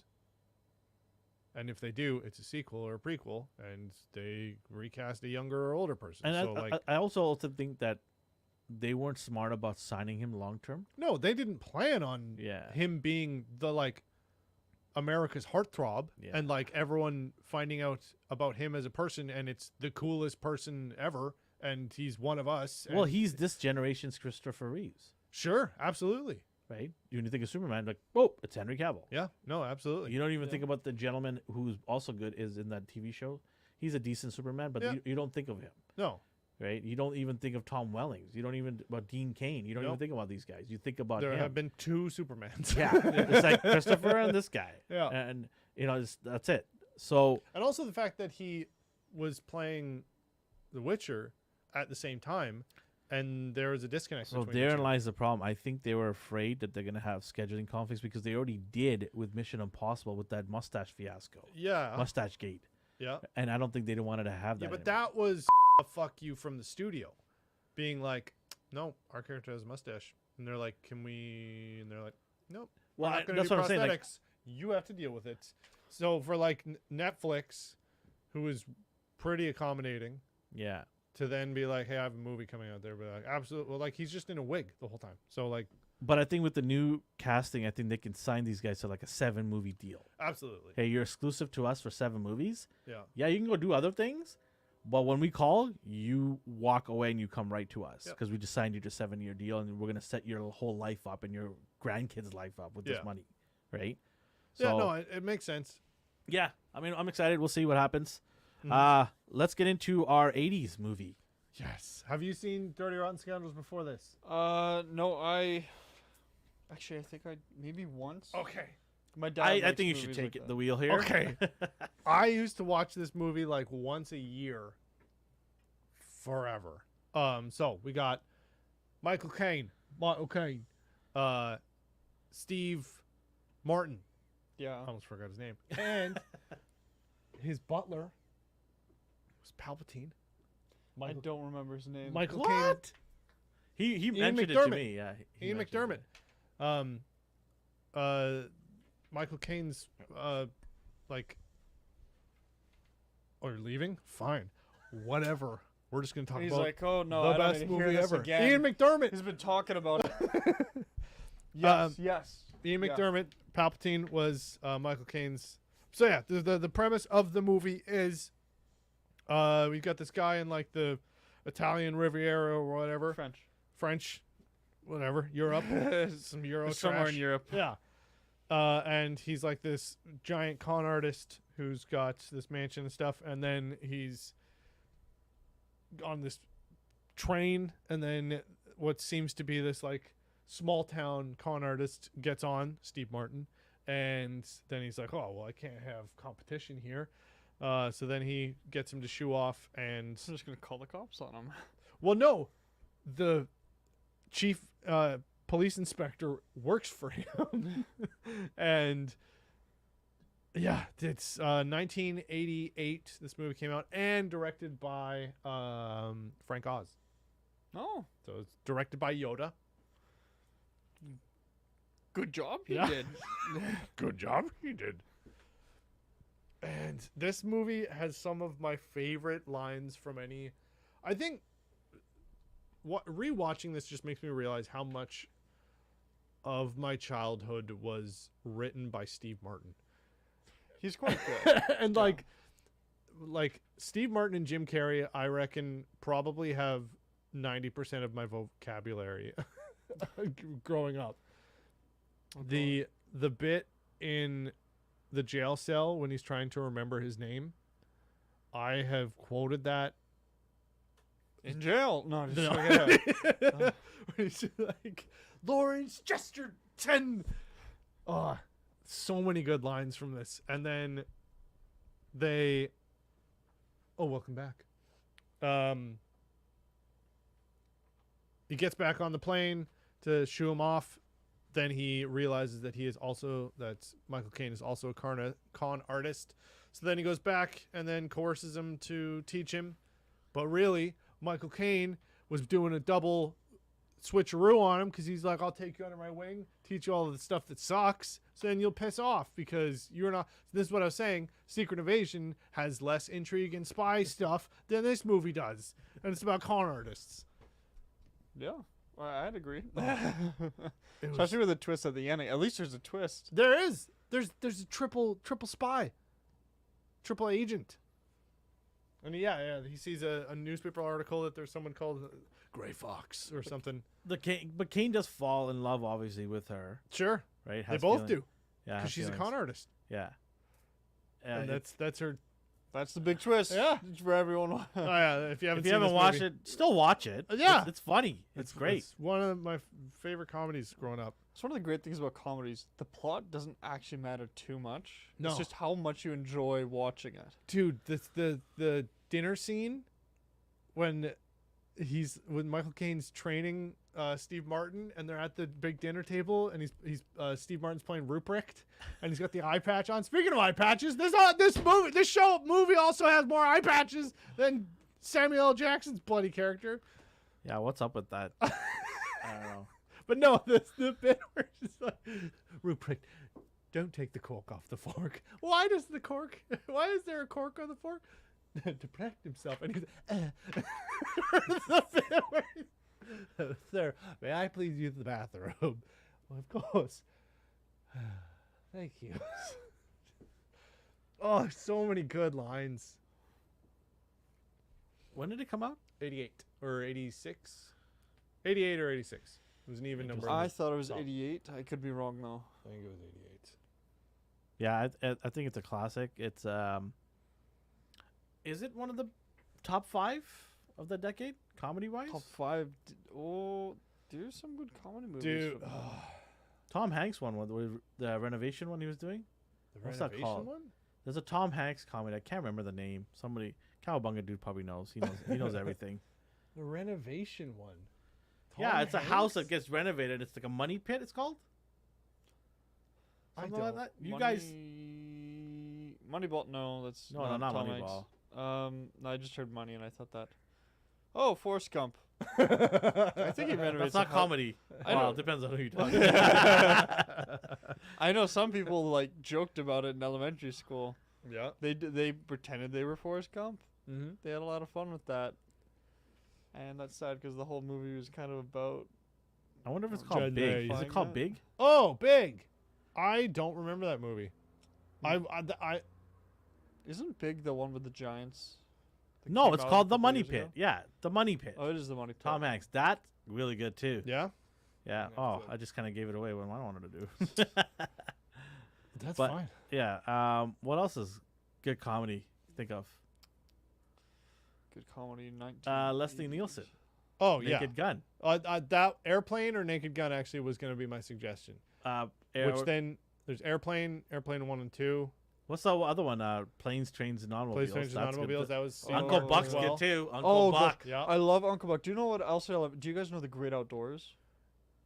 B: And if they do, it's a sequel or a prequel, and they recast a younger or older person.
A: And
B: So,
A: I also think that they weren't smart about signing him long term.
B: no, they didn't plan on
A: Yeah.
B: him being the, like, America's heartthrob,
A: Yeah.
B: and, like, everyone finding out about him as a person, and it's the coolest person ever, and he's one of us.
A: Well,
B: and
A: he's this generation's Christopher Reeves,
B: sure, absolutely.
A: right? When you think of Superman, like, whoa, it's Henry Cavill.
B: Yeah, no, absolutely.
A: You don't even think about the gentleman who's also good is in that TV show. He's a decent Superman, but
B: Yeah.
A: you don't think of him,
B: No,
A: right? You don't even think of Tom Wellings. You don't even about Dean Cain. You don't even
B: Nope.
A: think about these guys. You think about
B: there
A: him.
B: have been 2 Supermans.
A: Yeah, it's like Christopher and this guy.
B: Yeah.
A: And that's it. So
B: And also the fact that he was playing The Witcher at the same time, and there was a disconnect between the
A: therein
B: 2.
A: lies the problem. I think they were afraid that they're gonna have scheduling conflicts, because they already did with Mission Impossible with that mustache fiasco,
B: Yeah.
A: mustache gate,
B: Yeah.
A: and I don't think they wanted to have that.
B: Yeah, but
A: anymore.
B: that was a fuck you from the studio, being like, no, our character has a mustache, and they're like, can we? And they're like, nope.
A: Well,
B: we're not gonna
A: that's
B: do
A: what I'm saying. Like,
B: prosthetics. You have to deal with it. So for, like, Netflix, who is pretty accommodating,
A: yeah,
B: to then be like, hey, I have a movie coming out there, but like, absolutely, well, like, he's just in a wig the whole time. So, like,
A: but I think with the new casting, I think they can sign these guys to like a 7-movie deal.
B: absolutely,
A: Hey, you're exclusive to us for 7 movies.
B: yeah,
A: Yeah, you can go do other things, but when we call, you walk away and you come right to us,
B: Yep.
A: because we just signed you to a 7-year deal, and we're gonna set your whole life up and your grandkids' life up with
B: Yeah.
A: this money, right?
B: yeah. No, it makes sense.
A: Yeah, I mean, I'm excited. We'll see what happens.
B: Mhm.
A: Let's get into our 80s movie.
B: Yes. Have you seen Dirty Rotten Scoundrels before this?
C: No, I think I maybe once.
B: Okay.
C: My dad.
A: I
C: likes
A: think you should
C: movies
A: take
C: like
A: it,
C: that.
A: the wheel here.
B: Okay. I used to watch this movie like once a year forever. So we got Michael Caine, Steve Martin,
C: Yeah.
B: I almost forgot his name, and his butler was Palpatine.
C: I don't remember his name.
B: Michael Caine,
A: What? He
B: Ian
A: mentioned it to
B: McDermott.
A: me. Yeah, he
B: Ian
A: mentioned
B: McDermott.
A: it.
B: Michael Caine's like, oh, you're leaving? Fine, whatever. We're just gonna talk
C: He's
B: about
C: like, oh no,
B: the
C: I don't
B: best
C: need to hear
B: movie
C: this
B: ever.
C: again.
B: Ian McDermott.
C: He's been talking about it. Yes. Yes.
B: Ian
C: Yeah.
B: McDermott, Palpatine was Michael Caine's. So yeah, the premise of the movie is We got this guy in like the Italian Riviera or whatever, French, whatever, Europe, some Euro
C: Somewhere
B: trash.
C: in Europe.
B: Yeah. And he's like this giant con artist who's got this mansion and stuff, and then he's on this train, and then what seems to be this like small town con artist gets on Steve Martin, and then he's like, oh well, I can't have competition here. So then he gets him to shoo off, and
C: I'm just gonna call the cops on him.
B: well, no, the chief police inspector works for him, and yeah, it's 1988. This movie came out and directed by Frank Oz.
C: Oh,
B: So it's directed by Yoda.
C: good job he
B: Yeah.
C: did.
B: Good job, he did. And this movie has some of my favorite lines from any. I think rewatching this just makes me realize how much of my childhood was written by Steve Martin.
C: He's quite good.
B: And
C: Yeah.
B: like Steve Martin and Jim Carrey, I reckon probably have 90% of my vocabulary growing up. The bit in the jail cell when he's trying to remember his name, I have quoted that
C: In jail. No, just
B: Where he's like, Lawrence Chesterton. Oh, so many good lines from this. And then they, oh, welcome back. He gets back on the plane to shoo him off. Then he realizes that that's Michael Caine is also a con artist. So then he goes back and then coerces him to teach him. But really, Michael Caine was doing a double switcheroo on him because he's like, I'll take you under my wing, teach you all of the stuff that sucks, so then you'll piss off because you're not. This is what I was saying. Secret Invasion has less intrigue and spy stuff than this movie does. And it's about con artists.
C: Yeah, well, I'd agree.
B: was-
C: Especially with a twist at the ending. At least there's a twist.
B: There is. There's a triple spy. Triple agent. And yeah, he sees a newspaper article that there's someone called Gray Fox or something.
A: But Kane does fall in love, obviously, with her,
B: Sure.
A: right?
B: They
A: Has
B: both
A: feeling-
B: do.
A: Yeah,
B: Because
A: has
B: she's a
A: feelings.
B: con artist.
A: Yeah.
B: And that's her.
C: That's the big twist.
B: Yeah.
C: For everyone.
B: Oh, yeah. If you haven't
A: If you
B: seen
A: haven't
B: this
A: watched
B: movie,
A: it, still watch it.
B: Yeah.
A: It's funny. It's great.
B: It's one of my favorite comedies growing up.
C: It's one of the great things about comedies. The plot doesn't actually matter too much.
B: No.
C: It's just how much you enjoy watching it.
B: Dude, the dinner scene when Michael Caine's training Steve Martin, and they're at the big dinner table, and he's Steve Martin's playing Ruprecht, and he's got the eye patch on. Speaking of eye patches, this movie also has more eye patches than Samuel L. Jackson's bloody character.
A: Yeah, what's up with that? I don't know.
B: But no, the bit where it's just like, Ruprecht, don't take the cork off the fork. Why is there a cork on the fork? To protect himself. And he's the bit where sir, may I please use the bathroom? Well, of course. Thank you. Oh, so many good lines.
A: When did it come out?
B: 88 or 86? 88 or 86. It was an even number.
C: I thought it was
B: top.
C: 88. I could be wrong though.
B: I think it was 88.
A: Yeah, I think it's a classic. It's is it one of the top 5 of the decade, comedy wise?
C: Top 5. Oh, there's some good comedy movies.
B: Dude,
C: from that.
A: Tom Hanks one, the renovation one he was doing.
B: the
A: What's that
B: renovation
A: called?
B: one?
A: There's a Tom Hanks comedy. I can't remember the name. Somebody, Cowabunga dude probably knows. He knows everything.
B: The renovation one.
A: Yeah,
B: Tom
A: it's a house that
B: Hanks?
A: gets renovated. It's like a money pit. It's called.
B: I
A: Something like
B: don't.
A: that. You guys.
C: Moneyball? No, that's
A: No, not
C: Tom Hanks.
A: Moneyball.
C: No, I just heard money and I thought that. Oh, Forrest Gump. I think he renovates.
A: That's not
C: a house.
A: comedy.
C: I
A: Well,
C: know.
A: it depends on who you talk to.
C: I know some people like joked about it in elementary school.
B: Yeah.
C: They pretended they were Forrest Gump.
B: Mm-hmm.
C: They had a lot of fun with that. And that's sad because the whole movie was kind of about.
A: I wonder if it's
C: Judd
A: called Big. Is
C: Mayer.
A: it called Big?
B: Oh, Big. I don't remember that movie. I
C: Isn't Big the one with the giants? that
A: No,
C: came
A: it's
C: out a
A: called The
C: couple
A: Money
C: years
A: Pit.
C: ago?
A: Yeah, The Money Pit.
C: Oh, it is The Money Pit.
A: Tom Hanks. That's really good too.
B: Yeah,
A: Yeah.
B: Next
A: Oh,
B: up.
A: I just kind of gave it away when I wanted to do.
B: that's
A: But-
B: fine.
A: Yeah. What else is good comedy? Think of
C: Good comedy. 19.
A: Leslie Nielsen.
B: Oh
A: Naked Gun.
B: that Airplane or Naked Gun actually was going to be my suggestion. Which then there's Airplane 1 and 2.
A: What's the other one? Planes, Trains, and Automobiles.
B: Planes, Trains, and
A: That's good.
B: Automobiles. That was
A: Uncle
C: Oh,
A: Buck's
B: as well.
A: good too. Uncle
C: Oh,
A: Buck.
B: Yeah,
C: I love Uncle Buck. Do you know what else I love? Do you guys know The Great Outdoors?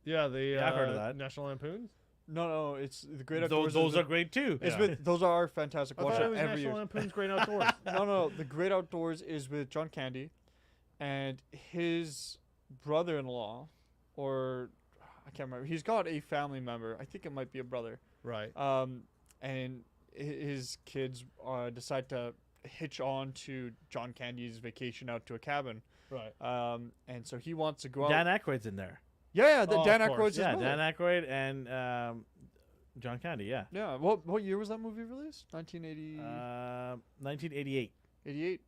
B: yeah. The
A: Yeah, I've heard of that.
B: National Lampoons.
C: No, it's The Great
A: Those,
C: Outdoors.
A: those
C: is
A: are great too.
C: It's
B: Yeah.
C: with those are fantastic.
B: I
C: Watch
B: thought it
C: it
B: was
C: every
B: National
C: year.
B: Lampoon's Great Outdoors.
C: No, The Great Outdoors is with John Candy, and his brother-in-law, or I can't remember. He's got a family member. I think it might be a brother.
B: Right.
C: And his kids decide to hitch on to John Candy's vacation out to a cabin.
B: Right.
C: And so he wants to go out.
A: Dan Aykroyd's in there.
C: Yeah,
B: Oh, of
C: Dan
B: course.
C: Aykroyd's his
A: Yeah,
C: brother.
A: Dan Aykroyd and John Candy. Yeah.
C: Yeah. What year was that movie released? 1980,
A: 1988.
C: 88.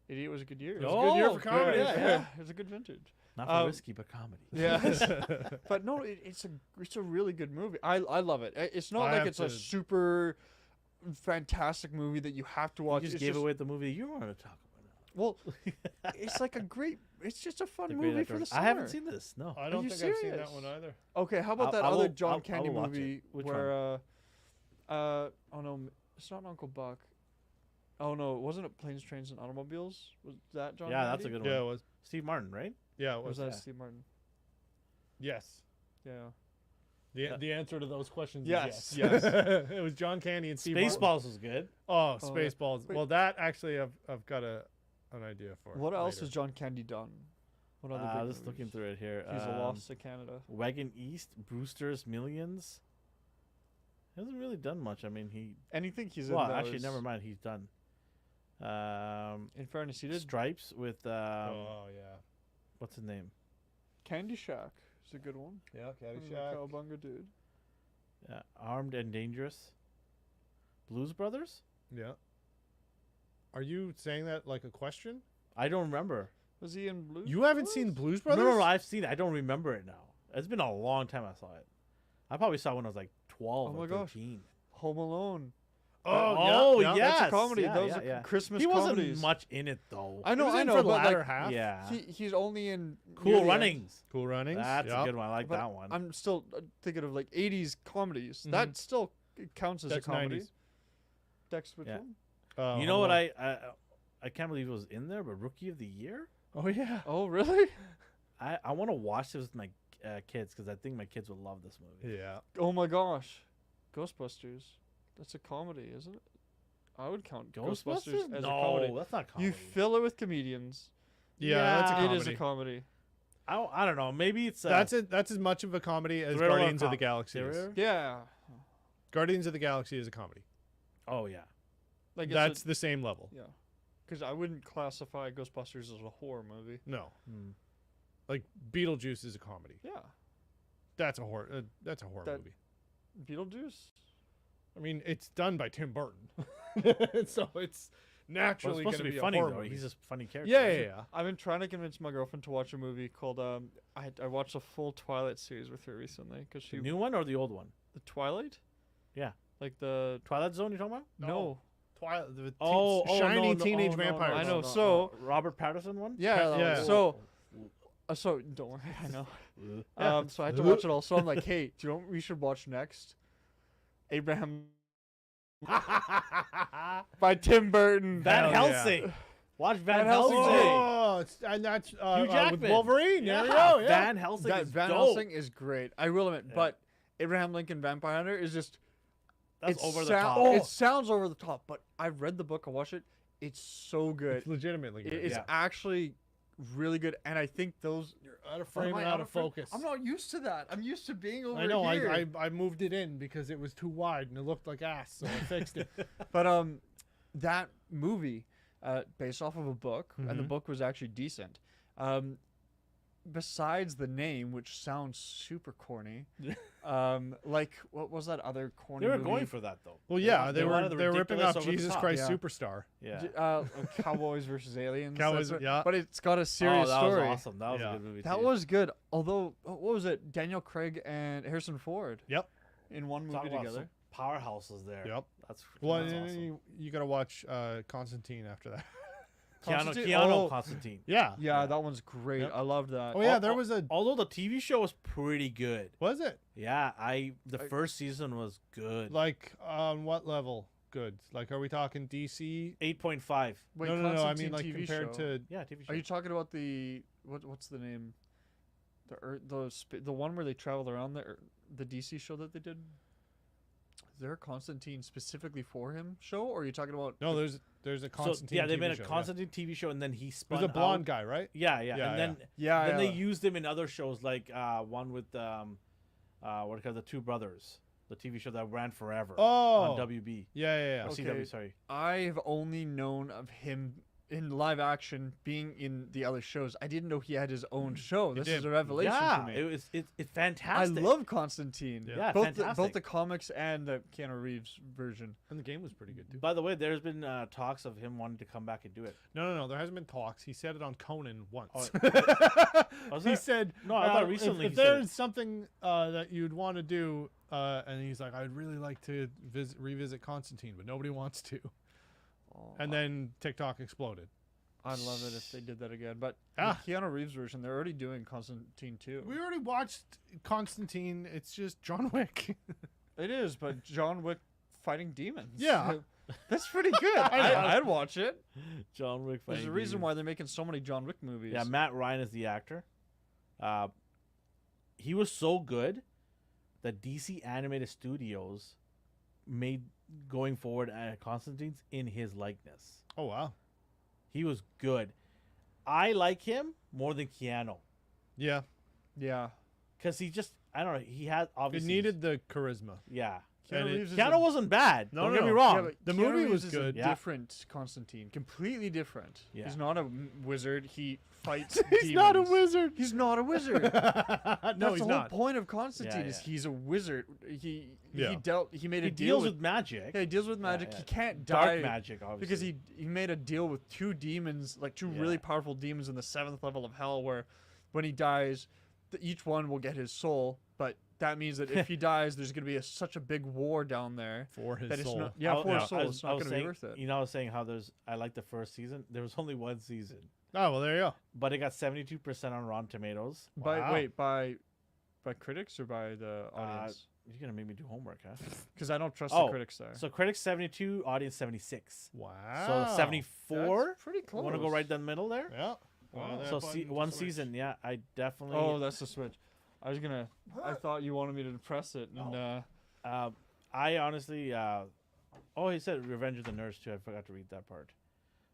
C: 88 was a good year.
B: It was a good year for
A: good.
B: comedy.
C: Yeah, it was a good vintage.
A: Not for risky, but comedy.
C: Yeah. But no, it's a really good movie. I love it. It's not
B: I
C: like
B: have
C: it's a
B: to-
C: super fantastic movie that you have to watch.
A: You just
C: It's
A: gave away the movie you wanted to talk about.
C: Well, it's like it's just a fun
A: The Great
C: movie for the
A: Outdoors.
C: summer.
A: I haven't seen this. No.
B: I don't
C: you
B: think I've seen that
C: serious?
B: one either.
C: Okay, how about
A: I-
C: that
A: I
C: other
A: will-
C: John
A: I
C: Candy
A: will watch it.
C: movie
A: Which
C: where oh no, it's not Uncle Buck. Oh no, wasn't it Planes, Trains, and Automobiles? Was that John?
A: Yeah, that's a
C: Candy?
A: good one.
B: Yeah, it was.
A: Steve Martin, right?
B: Yeah, it
C: Or was
B: was.
C: that
A: yeah.
C: Steve Martin?
B: Yes.
C: Yeah.
B: The answer to those questions
C: Yes,
B: is yes. It was John Candy and Steve Martin.
A: Spaceballs was good.
B: Oh,
C: yeah.
B: Spaceballs.
C: Wait.
B: Well, that actually I've got an idea for.
C: What else
B: later.
C: has John Candy done? What other big
A: Just looking
C: movies?
A: through it here.
C: He's a loss to Canada.
A: Wagon East, Brewster's Millions. He hasn't really done much. I mean, he.
C: Anything he's in.
A: Well,
C: that
A: actually,
C: was-
A: never mind. He's done.
C: In fairness, he did.
A: Stripes with
B: Oh yeah.
A: what's his name?
C: Candy Shack is a good one.
B: Yeah,
C: Him and the
B: Caddyshack.
C: Cowabunga dude.
A: Armed and Dangerous. Blues Brothers.
B: Yeah. Are you saying that like a question?
A: I don't remember.
C: Was he in Blues?
B: You haven't seen Blues
A: No,
B: Brothers?
A: no, I've seen it. I don't remember it now. It's been a long time I saw it. I probably saw it when I was like 12
C: Oh
A: or
C: my gosh.
A: 13.
C: Home Alone.
B: Oh, yeah.
A: yes.
C: That's a comedy.
A: Yeah,
C: Those
A: yeah,
C: are
A: yeah.
C: Christmas
A: He wasn't
C: comedies.
A: much in it though.
C: I know,
B: He was
C: I
B: in
C: know,
B: for the
C: but
B: latter
C: like,
B: half.
A: Yeah.
C: he's only in
A: Cool
C: near the end.
A: Runnings.
B: Cool Runnings.
A: That's
B: yeah.
A: a good one. I like
C: But
A: that one.
C: I'm still thinking of like 80s comedies.
B: Mhm.
C: That still counts as
B: That's
C: a comedy.
B: 90s.
C: Dex, which
A: Yeah.
C: one?
A: You know what? I can't believe it was in there, but Rookie of the Year.
B: Oh yeah.
C: Oh, really?
A: I want to watch this with my kids because I think my kids would love this movie.
B: Yeah.
C: Oh my gosh. Ghostbusters. That's a comedy, isn't it? I would count Ghostbusters as
A: no,
C: a comedy.
A: that's not comedy.
C: You fill it with comedians.
B: Yeah,
A: Yeah,
B: that's a comedy.
C: It is a comedy.
A: I don't know. Maybe it's
B: That's as much of a comedy as
A: Thriller
B: Guardians of the
A: com-
B: Galaxy is.
A: Thriller?
C: Yeah.
B: Guardians of the Galaxy is a comedy.
A: Oh yeah.
C: Like it's
B: That's the same level.
C: yeah. Because I wouldn't classify Ghostbusters as a horror movie.
B: No.
A: Hmm.
B: Like Beetlejuice is a comedy.
C: Yeah.
B: That's a horror. That's a horror
C: That-
B: movie.
C: Beetlejuice?
B: I mean, it's done by Tim Burton, so it's
A: Well, it's
B: naturally
A: supposed to
B: gonna
A: be
B: a
A: funny
B: horror
A: though.
B: movie.
A: He's a funny character.
B: yeah,
A: isn't
B: yeah,
A: he?
B: yeah.
C: I've been trying to convince my girlfriend to watch a movie called I watched a full Twilight series with her recently because she
A: The new one or the old one?
C: the Twilight.
A: Yeah.
C: Like the
A: Twilight Zone. You're talking about?
C: no.
B: Twilight, the
A: no,
B: shiny
A: no,
B: teenage
A: oh, no,
B: vampires.
C: I know,
A: no,
C: so-
A: Robert Patterson one.
C: Yeah. that
B: yeah.
C: one. So don't worry. I know.
A: Yeah.
C: So I had to watch it all. So I'm like, hey, do you know what we should watch next? Abraham by Tim Burton.
A: Van
B: Hell yeah.
A: Helsing. Watch Van
C: Van
A: Helsing.
C: Helsing.
B: Oh, and that's
A: Hugh
B: with
A: Jackman.
B: Wolverine. There we
A: Yeah,
B: go. Yeah.
A: Van Helsing
C: That
A: is
C: Van
A: dope.
C: Helsing is great. I will admit,
A: Yeah.
C: but Abraham Lincoln Vampire Hunter is just
A: That's
C: it's
A: over the
C: sou-
A: top.
C: It sounds over the top, but I've read the book. I watched it. It's so good.
B: It's legitimately good.
C: It's
A: Yeah.
C: actually really good, and I think those.
B: You're out of
C: Am
B: frame
C: I
B: and out of
C: frame?
B: focus.
C: I'm not used to that. I'm used to being over
B: I know.
C: here.
B: I moved it in because it was too wide and it looked like ass, so I fixed it.
C: But that movie, based off of a book, and the
B: Mhm.
C: book was actually decent. besides the name, which sounds super corny, like what was that other corny?
A: They were
C: movie?
A: going for that though.
B: Well, yeah, they
A: wanted
B: were
A: the
B: they're ripping
A: ridiculous
B: off
A: over the
B: Jesus
A: top.
B: Christ
C: Yeah.
B: Superstar.
A: Yeah.
C: Cowboys versus Aliens.
B: Cowboys,
C: that's what-
B: yeah.
C: But it's got a
A: Oh,
C: serious
A: that
C: story.
A: was awesome. That was
B: Yeah.
A: a good movie.
C: That
A: too.
C: was good. Although, what was it? Daniel Craig and Harrison Ford.
B: Yep.
C: In one
A: Talk
C: movie
A: about
C: together.
A: some powerhouses there.
B: Yep.
A: That's
B: Well,
A: that's
B: and
A: awesome.
B: you gotta watch Constantine after that.
C: Constantine-
A: Keanu
C: oh.
A: Constantine.
B: Yeah.
C: Yeah, that one's great.
B: Yep.
C: I loved that.
B: Oh yeah, there was a.
A: Although the TV show was pretty good.
B: Was it
A: Yeah, the first season was good.
B: like on what level? Good. Like, are we talking DC?
A: 8.5.
C: Wait,
B: no. I mean,
C: Constantine
B: like
C: TV
B: compared
C: show.
B: to.
A: Yeah, TV show.
C: Are you talking about the what's the name? The one where they traveled around the DC show that they did. Is there a Constantine specifically for him show, or are you talking about?
B: No, there's a Constantine.
A: yeah, they
B: TV
A: made a
B: show,
A: Constantine TV show, and then he
B: Yeah.
A: spun
B: There's a blonde
A: out.
B: guy, right?
A: Yeah,
B: Yeah,
A: and then
C: Yeah,
A: then they used him in other shows like one with what are called the Two Brothers, the TV show that ran forever
B: Oh.
A: on WB
B: Yeah.
A: or
C: Okay.
A: CW. Sorry.
C: I've only known of him in live action being in the other shows. I didn't know he had his own show. This is
B: did.
C: a revelation
A: Yeah,
C: for me.
A: it's
C: I
A: fantastic.
C: love Constantine.
A: Yeah,
C: both
A: fantastic.
C: the comics and the Keanu Reeves version.
B: And the game was pretty good too.
A: By the way, there's been talks of him wanting to come back and do it.
B: No. There hasn't been talks. He said it on Conan once.
A: Was
B: He
A: there?
B: said,
A: No, I thought
B: if-
A: recently
B: if
A: he said
B: there's
A: it.
B: something that you'd want to do, and he's like, I'd really like to revisit Constantine, but nobody wants to.
C: Oh,
B: And then TikTok exploded.
C: I'd love it if they did that again. But
B: Ah.
C: the Keanu Reeves version, they're already doing Constantine too.
B: We already watched Constantine. It's just John Wick.
C: It is, but John Wick fighting demons.
B: Yeah.
C: That's pretty good. I'd watch it.
A: John Wick.
C: There's a
A: fighting
C: reason
A: demons.
C: why they're making so many John Wick movies.
A: Yeah, Matt Ryan is the actor. He was so good that DC Animated Studios made going forward at Constantine's in his likeness.
B: Oh wow.
A: He was good. I like him more than Keanu
B: Yeah.
C: Yeah.
A: because he just I don't know. He had
B: It
A: obviously
B: needed the charisma.
A: yeah.
B: And it-
C: Reeves is
A: Keanu wasn't bad.
B: No,
A: Don't get me
B: no.
A: wrong.
C: Yeah, but
B: The
C: Keanu
B: movie
C: Reeves
B: was
C: is
B: good.
C: A
A: Yeah.
C: different Constantine, completely different.
A: Yeah.
C: He's not a wizard. He fights.
B: He's not a
C: demons.
B: wizard.
C: He's not a wizard.
B: No,
C: That's
B: he's
C: the whole
B: not.
C: point of Constantine
A: Yeah,
C: is
A: yeah.
C: he's a wizard. He
B: Yeah.
C: he made a
A: he
C: deal
A: deals with magic.
C: yeah, he deals with
A: Yeah,
C: magic.
A: yeah.
C: He can't
A: Dark
C: die
A: magic, obviously.
C: because he made a deal with two demons, like two really
A: Yeah.
C: powerful demons in the 7th level of hell, where when he dies, each one will get his soul. But that means that if he dies, there's going to be such a big war down there
B: For his
C: that it's
B: soul.
C: not. Yeah,
A: I-
C: for his
A: I
C: soul,
A: was-
C: it's
A: I
C: not
A: was
C: going to be
A: saying-
C: worth it.
A: You know, I was saying how I like the first season. There was only one season,
B: Oh well, there you go.
A: but it got 72% on Rotten Tomatoes.
B: Wow.
C: By critics or by the audience?
A: You're gonna make me do homework, huh?
C: Because I don't trust
A: Oh,
C: the critics there.
A: So critics 72, audience 76.
B: Wow.
A: So 74.
C: That's pretty close.
A: Want to go right down the middle there?
B: Yeah.
C: Wow.
A: So one season, yeah, I definitely.
C: Oh, that's the switch. I thought you wanted me to press it, and
A: I honestly. Oh, he said Revenge of the Nerds too. I forgot to read that part.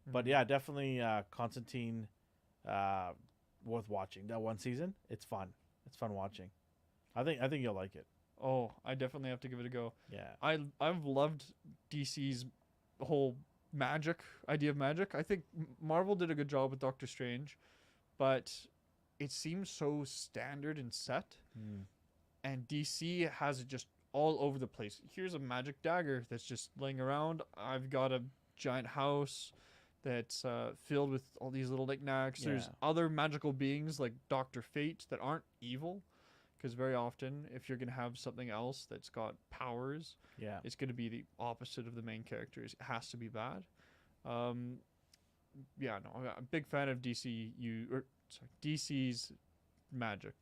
A: But
C: Mhm.
A: yeah, definitely Constantine. Worth watching. That one season, it's fun. It's fun watching. I think you'll like it.
C: oh, I definitely have to give it a go.
A: Yeah.
C: I've loved DC's whole magic idea of magic. I think Marvel did a good job with Doctor Strange, but it seems so standard and set, and DC has it just all over the place. Here's a magic dagger that's just laying around. I've got a giant house that's filled with all these little knickknacks. There's
A: Yeah.
C: other magical beings like Dr. Fate that aren't evil, because very often if you're going to have something else that's got powers,
A: Yeah.
C: it's going to be the opposite of the main characters. It has to be bad. Yeah, no, I'm a big fan of DC's magic.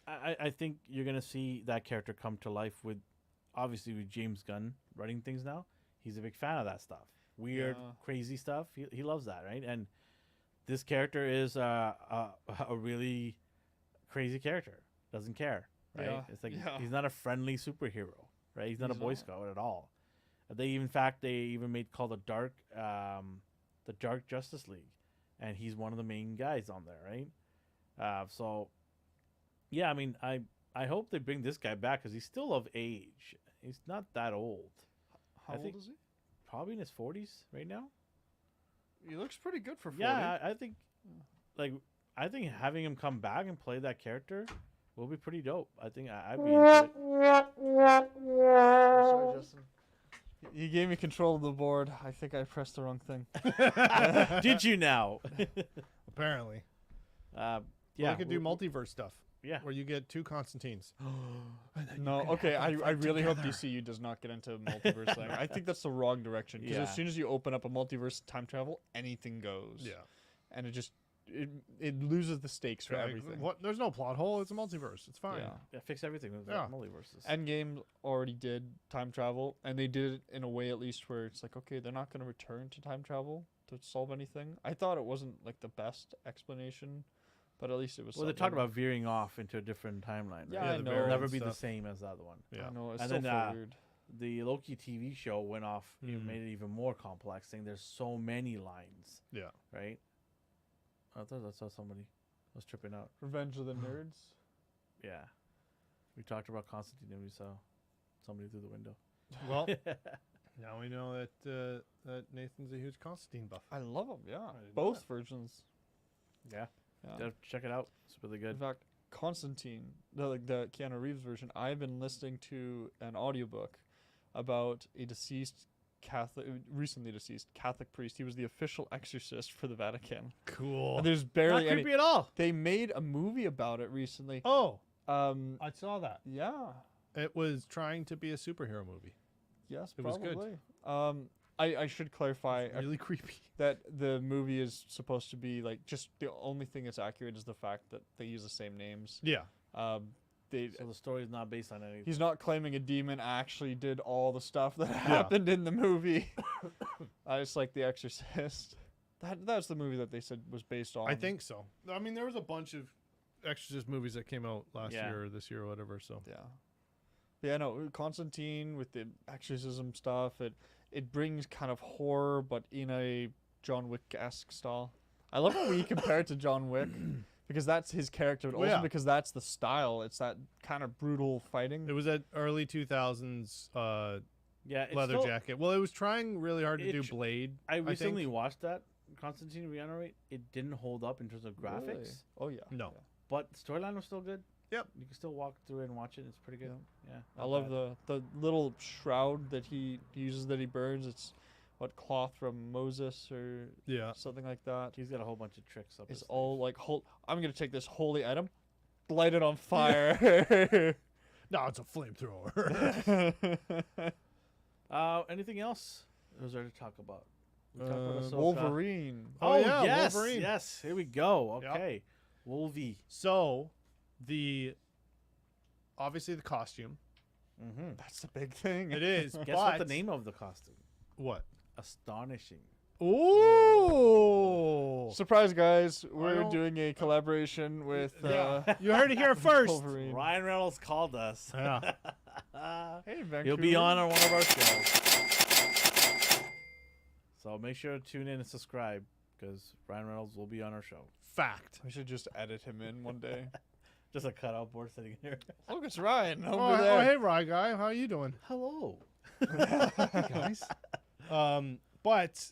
A: I think you're gonna see that character come to life with, obviously with James Gunn writing things now. He's a big fan of that stuff, weird,
C: Yeah.
A: crazy stuff. He loves that, right? And this character is a really crazy character. Doesn't care, right?
C: Yeah,
A: It's like
C: yeah.
A: he's not a friendly superhero, right? He's not a
C: He's
A: Boy
C: not.
A: Scout at all. They even made called the Dark Justice League, and he's one of the main guys on there, right? So. Yeah, I mean, I hope they bring this guy back because he's still of age. He's not that old.
C: How
A: I
C: old
A: think-
C: is he?
A: Probably in his 40s right now.
C: He looks pretty good for 40.
A: Yeah, I think, like, I think having him come back and play that character will be pretty dope. I think I'd be into
C: Sorry, Justin. You gave me control of the board. I think I pressed the wrong thing.
A: it. Did you now?
B: Apparently.
A: Yeah.
B: Well, we could do multiverse stuff.
A: Yeah.
B: Where you get 2 Constantines.
C: No, okay. I really hope DCU does not get into multiverse thing. I think that's the wrong direction. Because
A: Yeah.
C: as soon as you open up a multiverse time travel, anything goes.
B: Yeah.
C: And it loses the stakes for
B: Like,
C: everything.
B: what? There's no plot hole. It's a multiverse. It's fine.
C: Yeah.
A: Yeah, fix everything with
B: Yeah.
A: multiverses.
C: Endgame already did time travel, and they did it in a way at least where it's like, okay, they're not going to return to time travel to solve anything. I thought it wasn't like the best explanation, but at least it was.
A: Well, they
C: something.
A: talked about veering off into a different timeline.
C: Yeah,
A: Right?
C: I
B: the
C: know.
A: It'll never
B: variant
A: be the
B: stuff.
A: same as the other one.
B: Yeah.
C: I know it's
A: And
C: still
A: then,
C: so weird.
A: The Loki TV show went off, made it even more complex, saying there's so many lines,
B: Yeah.
A: right? I thought I saw somebody was tripping out.
C: Revenge of the Nerds.
A: Yeah. We talked about Constantine and we saw somebody through the window.
B: Well, now we know that that Nathan's a huge Constantine buff.
C: I love them. Yeah,
B: didn't know
C: both
B: that.
C: versions.
A: Yeah.
C: Yeah.
A: Check it out. It's really
C: In
A: good.
C: fact, Constantine, the Keanu Reeves version, I've been listening to an audiobook about a recently deceased Catholic priest. He was the official exorcist for the Vatican.
B: Cool.
C: And there's
A: Not
C: barely
A: creepy
C: any.
A: at all.
C: They made a movie about it recently.
B: Oh,
C: Um,
B: I saw that.
C: yeah,
B: It was trying to be a superhero movie.
C: yes,
B: It was
C: probably.
B: good.
C: I should clarify
B: Really creepy.
C: that the movie is supposed to be like just the only thing that's accurate is the fact that they use the same names.
B: Yeah.
C: They
A: So the story is not based on anything.
C: He's not claiming a demon actually did all the stuff that happened in the movie. It's like The Exorcist. That's the movie that they said was based on.
B: I think so. I mean, there was a bunch of Exorcist movies that came out last
A: Yeah.
B: year or this year or whatever. So
C: Yeah. But yeah, no, Constantine with the exorcism stuff, it brings kind of horror, but in a John Wick-esque style. I love how we compare it to John Wick, because that's his character, but
B: Well,
C: also
B: yeah.
C: because that's the style. It's that kind of brutal fighting.
B: it was that early 2000s
A: Yeah, it's
B: leather
A: still-
B: jacket. Well, it was trying really hard to
A: It
B: do
A: tr-
B: Blade.
A: I recently
B: think.
A: watched that Constantine Regenerate. It didn't hold up in terms of graphics,
C: Really? Oh yeah.
B: No.
C: Yeah.
A: but the storyline was still good.
B: Yep.
A: You can still walk through it and watch it. It's pretty good. Yeah.
C: I
A: not
C: love
A: bad.
C: the little shroud that he uses that he burns. It's what cloth from Moses or
B: Yeah.
C: something like that.
A: He's got a whole bunch of tricks up.
C: It's
A: his
C: all like I'm gonna take this holy item, light it on fire.
B: No, it's a flamethrower.
A: Anything else? Or was there to talk about? We talked about Ahsoka.
C: Wolverine.
B: Oh, yeah,
A: yes,
B: Wolverine.
A: yes. Here we go.
B: Yep.
A: Okay, Wolvie.
B: So, obviously the costume.
A: Mm-hmm.
C: That's the big thing.
B: It is.
A: Guess what the name of the costume?
B: What?
A: Astonishing.
B: Ooh.
C: Surprise, guys! We're
B: don't-
C: doing a collaboration with.
B: You heard it here first.
C: Wolverine.
A: Ryan Reynolds called us.
B: Yeah.
C: Hey, Vancouver.
A: He'll be on one of our shows. So make sure to tune in and subscribe because Ryan Reynolds will be on our show.
B: Fact.
C: We should just edit him in one day.
A: Just a cutout board sitting here.
C: Look, it's Ryan over
B: Oh,
C: there.
B: hey, Rye guy. How you doing?
A: Hello.
B: Guys. But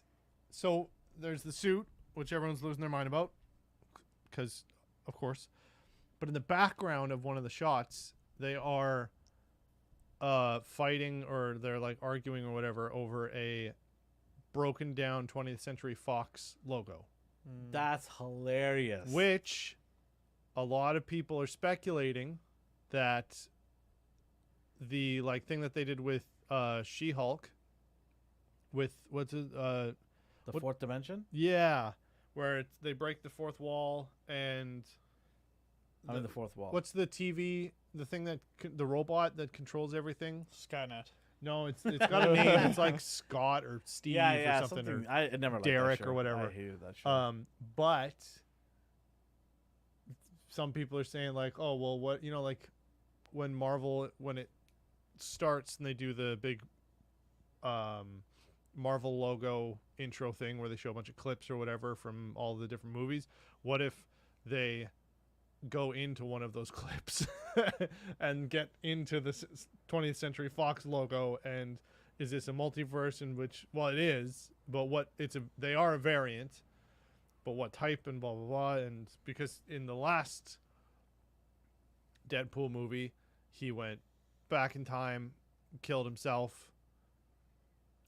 B: so there's the suit, which everyone's losing their mind about, because of course. But in the background of one of the shots, they are fighting or they're like arguing or whatever over a broken down 20th Century Fox logo,
A: That's hilarious.
B: which a lot of people are speculating that the like thing that they did with She-Hulk with what's it
A: the
B: what-
A: fourth dimension?
B: yeah, where they break the fourth wall and
A: I mean the fourth wall.
B: what's the TV, the thing that the robot that controls everything?
C: Skynet.
B: No, it's got a name. It's like Scott or Steve
A: yeah,
B: or something.
A: I never liked that
B: Derek
A: show.
B: or whatever.
A: I hated that show.
B: But some people are saying like, oh well, what like when Marvel when it starts and they do the big Marvel logo intro thing where they show a bunch of clips or whatever from all the different movies. What if they go into one of those clips and get into the 20th Century Fox logo? And is this a multiverse in which, well, it is, but they are a variant. but what type and blah blah blah. And because in the last Deadpool movie, he went back in time, killed himself.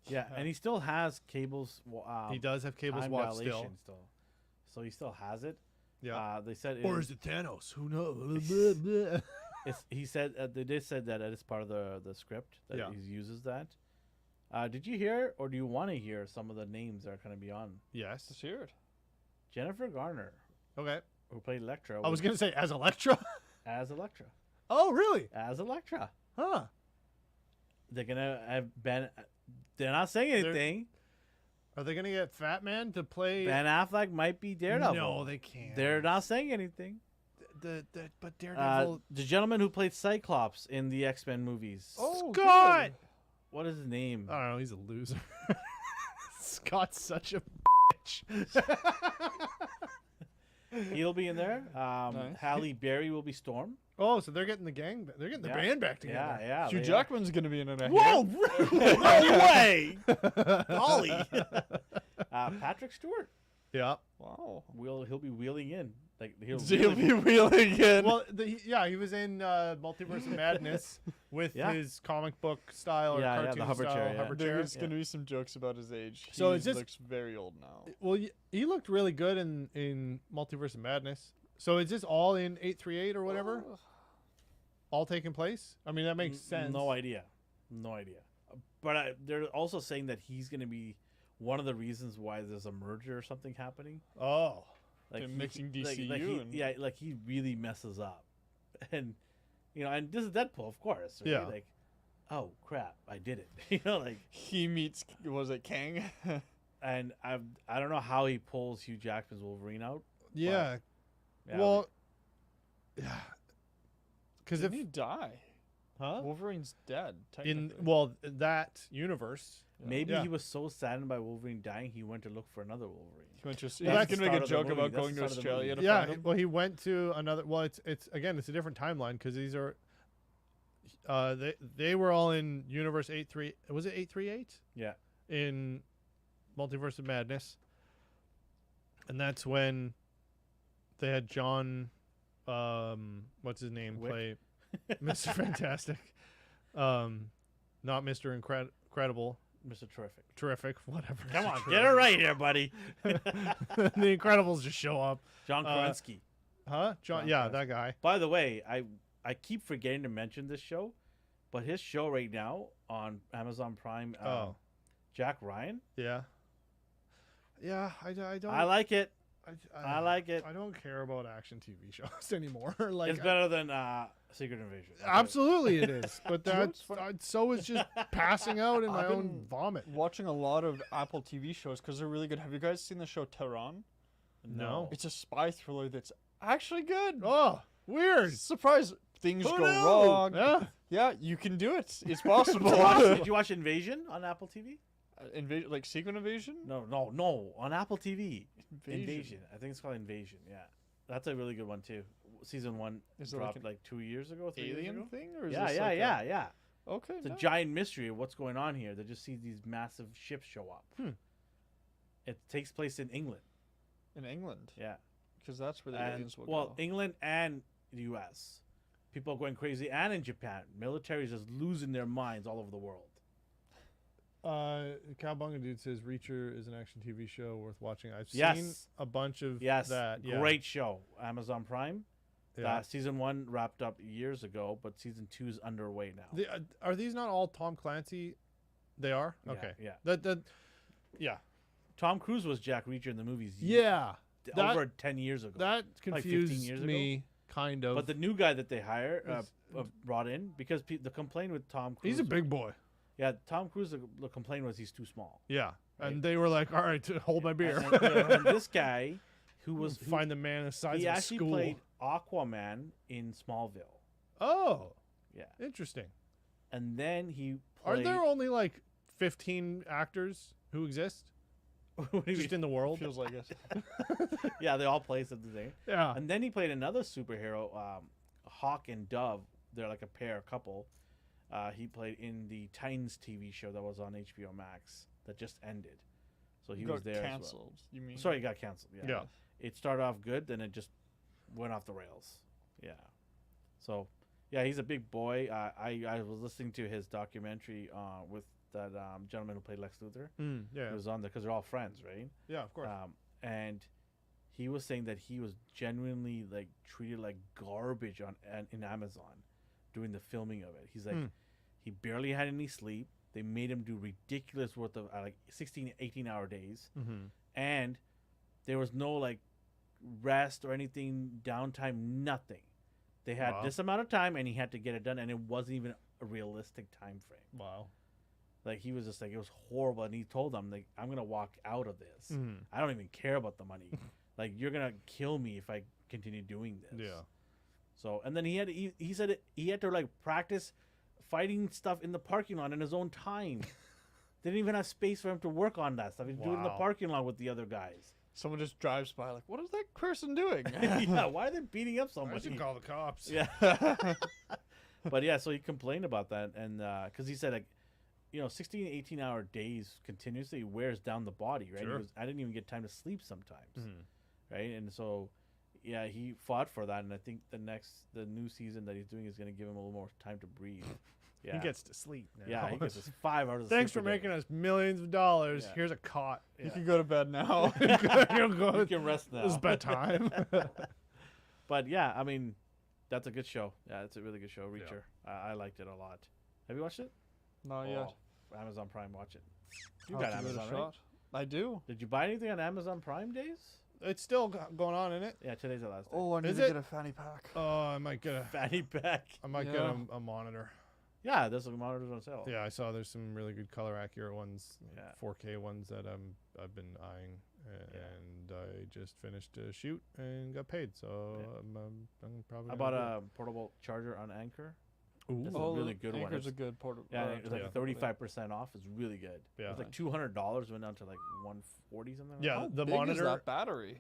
A: Yeah, and he still has Cable's.
B: He does have Cable's
A: time
B: watch still.
A: dilation so he still has it.
B: Yeah.
A: They said,
B: Or is it Thanos? Who knows?
A: he said they did said that it's part of the script that
B: Yeah.
A: he uses that. Did you hear, or do you want to hear some of the names that are going to be on?
B: Yes.
C: Let's hear it.
A: Jennifer Garner,
B: Okay.
A: who played Elektra.
B: I was gonna say as Elektra.
A: as Elektra.
B: Oh, really?
A: As Elektra.
B: Huh.
A: They're gonna have Ben. They're not saying anything.
B: Are they gonna get Fat Man to play?
A: Ben Affleck might be Daredevil.
B: No, they can't.
A: They're not saying anything.
B: But Daredevil.
A: The gentleman who played Cyclops in the X-Men movies.
C: Oh,
B: Scott.
A: What is his name?
B: I don't know. He's a loser. Scott's such a bitch.
A: He'll be in there.
C: Nice.
A: Halle Berry will be Storm.
B: Oh, so they're getting the gang. They're getting the
A: Yeah.
B: band back together.
A: Yeah.
C: Hugh
A: they are.
C: Jackman's gonna be in it. I hear.
B: Whoa!
A: No way! Golly. Patrick Stewart.
B: Yeah.
C: Wow.
A: He'll be wheeling in. Like he'll
C: He'll be wheeling in.
B: Well, he was in Multiverse of Madness with
A: Yeah.
B: his comic book style or
A: Yeah,
B: cartoon
A: the hover
B: style
A: chair, yeah.
B: hover chair.
C: There's gonna be some jokes about his age.
B: So
C: he
B: it's just-
C: looks very old now.
B: Well, he looked really good in Multiverse of Madness. So is this all in 838 or whatever? All taking place? I mean, that makes sense.
A: No idea. But they're also saying that he's going to be one of the reasons why there's a merger or something happening.
B: Oh.
C: They're mixing
A: like
C: DCU and-
A: yeah, like he really messes up, and and this is Deadpool, of course. Right?
B: Yeah.
A: Like, oh crap, I did it. Like,
C: He meets, was it Kang?
A: and I don't know how he pulls Hugh Jackman's Wolverine out.
B: Yeah.
A: Yeah,
B: Well, yeah. Because if
C: Didn't he die?
B: huh?
C: Wolverine's dead.
B: In
C: technically.
B: that universe.
A: maybe
B: Yeah.
A: he was so saddened by Wolverine dying, he went to look for another Wolverine.
C: He went to.
A: That's
C: He's
A: the
C: gonna make
A: start
C: a
A: of the
C: joke
A: movie.
C: about
A: That's
C: going
A: the
C: to
A: start of the
C: Australia to
A: movie.
B: Yeah.
C: find him.
B: Well, he went to another. Well, it's again, it's a different timeline because these are. They were all in Universe 83. Was it 838?
A: Yeah.
B: In Multiverse of Madness. And that's when they had John, what's his name,
A: Wick?
B: play Mr. Fantastic. Not Mr. Incredible.
A: Mr. Terrific.
B: Terrific, whatever.
A: Come on,
B: Terrific.
A: get it right here, buddy.
B: The Incredibles just show up.
A: John Krasinski.
B: Huh?
A: John
B: Yeah,
A: Krasinski.
B: that guy.
A: By the way, I keep forgetting to mention this show, but his show right now on Amazon Prime, Jack Ryan.
B: Yeah. Yeah, I don't.
A: I like it. I like it.
B: I don't care about action TV shows anymore. Like
A: It's better than Secret Invasion.
B: absolutely it is, but
C: You know
B: that
C: what's funny?
B: so is just passing out in my
C: I've
B: own
C: been
B: vomit.
C: Watching a lot of Apple TV shows because they're really good. Have you guys seen the show Tehran?
B: No.
C: It's a spy thriller that's actually good.
B: Oh, weird.
C: Surprise! Things
A: Who
C: go
A: knew?
C: wrong.
B: Yeah.
C: Yeah, you can do it. It's possible.
A: Did you watch Invasion on Apple TV?
C: Like Secret Invasion?
A: No, on Apple TV.
C: Invasion.
A: Invasion. I think it's called Invasion. Yeah, that's a really good one too. Season 1
C: Is it like
A: dropped
C: an
A: like 2 years ago, 3 years
C: Alien
A: ago.
C: thing? Or is
A: Yeah,
C: this
A: yeah,
C: like
A: yeah, yeah.
C: Okay.
A: It's a
C: nice.
A: giant mystery of what's going on here. They just see these massive ships show up. It takes place in England.
C: In England.
A: Yeah.
C: Because that's where the
A: And,
C: aliens will
A: well,
C: go.
A: England and the U.S. People are going crazy, and in Japan, military is just losing their minds all over the world.
B: Cowbunga Dude says Reacher is an action TV show worth watching. I've
A: Yes.
B: seen a bunch of
A: Yes,
B: that. Yeah.
A: great show. Amazon Prime.
B: Yeah.
A: Season 1 wrapped up years ago, but season 2 is underway now.
B: Are these not all Tom Clancy? They are?
A: Yeah,
B: Okay.
A: yeah.
B: Yeah.
A: Tom Cruise was Jack Reacher in the movies.
B: Yeah.
A: over 10 years ago.
B: That
A: Like 15
B: confused
A: years ago?
B: me, kind of.
A: But the new guy that they hire
B: It's-
A: brought in because the complaint with Tom Cruise.
B: He's a big boy.
A: Yeah, Tom Cruise. The complaint was he's too small.
B: Yeah.
A: Right.
B: And they were like, all right, hold my beer.
A: And this guy, who
B: Find the man the size
A: he
B: of a
A: actually
B: school.
A: played Aquaman in Smallville.
B: Oh.
A: Yeah,
B: Interesting.
A: and then he
B: Are
A: played.
B: there only like 15 actors who exist
A: What do you
B: just
A: mean?
B: in the world?
C: Feels like it.
A: Yeah, they all play something.
B: Yeah.
A: And then he played another superhero, Hawk and Dove. They're like a pair, couple. He played in the Titans TV show that was on HBO Max that just ended. So he
C: Got
A: was there.
C: canceled. You mean?
A: As well. Sorry, it got canceled. Yeah.
B: Yeah.
A: It started off good, then it just went off the rails. Yeah. So, yeah, he's a big boy. I was listening to his documentary with that gentleman who played Lex Luthor.
B: Yeah.
A: He was on there because they're all friends, right?
B: Yeah, of course.
A: And he was saying that he was genuinely like treated like garbage in Amazon doing the filming of it. He's like, he barely had any sleep. They made him do ridiculous worth of like 16, 18-hour days. And there was no like rest or anything, downtime, nothing. They had
B: Wow.
A: this amount of time and he had to get it done, and it wasn't even a realistic time frame.
B: Wow.
A: Like, he was just like, it was horrible, and he told them, like, I'm gonna walk out of this. I don't even care about the money. Like, you're gonna kill me if I continue doing this.
B: Yeah.
A: So, and then he said he had to like practice fighting stuff in the parking lot in his own time. They didn't even have space for him to work on that stuff. He'd do it in the
B: Wow.
A: parking lot with the other guys.
C: Someone just drives by, like, what is that person doing?
A: Yeah, why are they beating up
B: I
A: somebody?
B: should call the cops.
A: Yeah. But yeah, so he complained about that, and because he said, like, 16, 18-hour days continuously wears down the body, right?
B: Sure.
A: I didn't even get time to sleep sometimes, right? And so, yeah, he fought for that, and I think the new season that he's doing is going to give him a little more time to breathe. Yeah.
B: He gets to sleep now.
A: Yeah, he gets his 5 hours of
B: Thanks for
A: sleep a day.
B: making us millions of dollars.
A: Yeah.
B: Here's a cot.
C: You can go to bed now.
B: You'll go.
A: You can rest now.
B: It's bedtime.
A: But yeah, I mean, that's a good show. Yeah, it's a really good show, Reacher. I liked it a lot. Have you watched it?
C: Not yet.
A: Oh, Amazon Prime, watch it. You
C: I'll
A: got
C: have to give it a
A: Amazon, right?
C: shot. I do.
A: Did you buy anything on Amazon Prime days?
B: It's still going on, isn't it?
A: Yeah, today's the last day.
C: Oh, I need
B: Is
C: to
B: it?
C: get a fanny pack.
B: Oh, I might get a.
A: Fanny pack.
B: I might get
C: Yeah.
B: a monitor.
A: Yeah, there's some monitors on sale.
B: Yeah, I saw there's some really good color accurate ones,
A: Yeah.
B: 4K ones that I've been eyeing, and I just finished a shoot and got paid, so I'm probably.
A: I bought a portable charger on Anchor.
B: Ooh.
A: That's a really good one.
C: Anchor's a
A: It's-
C: good portable.
A: Yeah, it was like
B: yeah.
A: 35% off. It's really good.
B: Yeah.
A: It was like $200, went down to like 140 something.
B: Yeah,
C: How
B: the
C: big
B: monitor.
C: is that battery?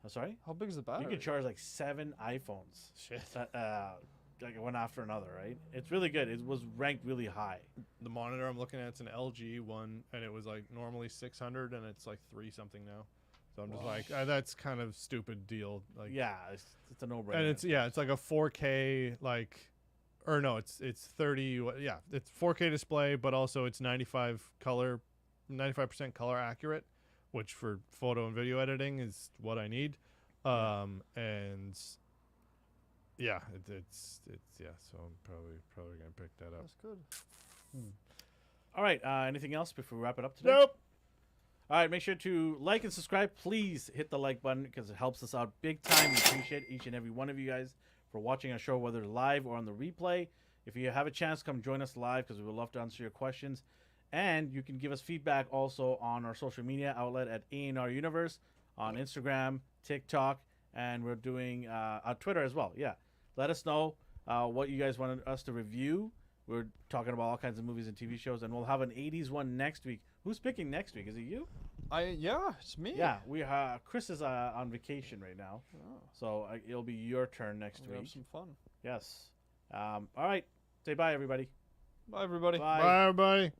A: Oh, sorry.
C: How big is the battery?
A: You can charge like 7 iPhones.
B: Shit.
A: Like one after another, right? It's really good. It was ranked really high.
B: The monitor I'm looking at, it's an LG one, and it was like normally 600, and it's like 3 something now. So I'm just like, that's kind of stupid deal. Like,
A: Yeah, it's a no-brainer.
B: and it's like a 4K or no, it's 30. Yeah, it's 4K display, but also it's 95% color accurate, which for photo and video editing is what I need. And yeah, it's yeah. So I'm probably gonna pick that up.
C: That's good.
A: All right. Anything else before we wrap it up today?
B: Nope.
A: All right. Make sure to like and subscribe. Please hit the like button because it helps us out big time. We appreciate each and every one of you guys for watching our show, whether live or on the replay. If you have a chance, come join us live because we would love to answer your questions. And you can give us feedback also on our social media outlet at A&R Universe on Instagram, TikTok, and we're doing on Twitter as well. Yeah. Let us know what you guys wanted us to review. We're talking about all kinds of movies and TV shows, and we'll have an 80s one next week. Who's picking next week? Is it you?
C: Yeah, it's me.
A: Yeah, Chris is on vacation right now, so it'll be your turn next
C: We have
A: week.
C: some fun.
A: Yes. All right. Say bye, everybody.
C: Bye, everybody.
A: Bye.
B: Bye, everybody.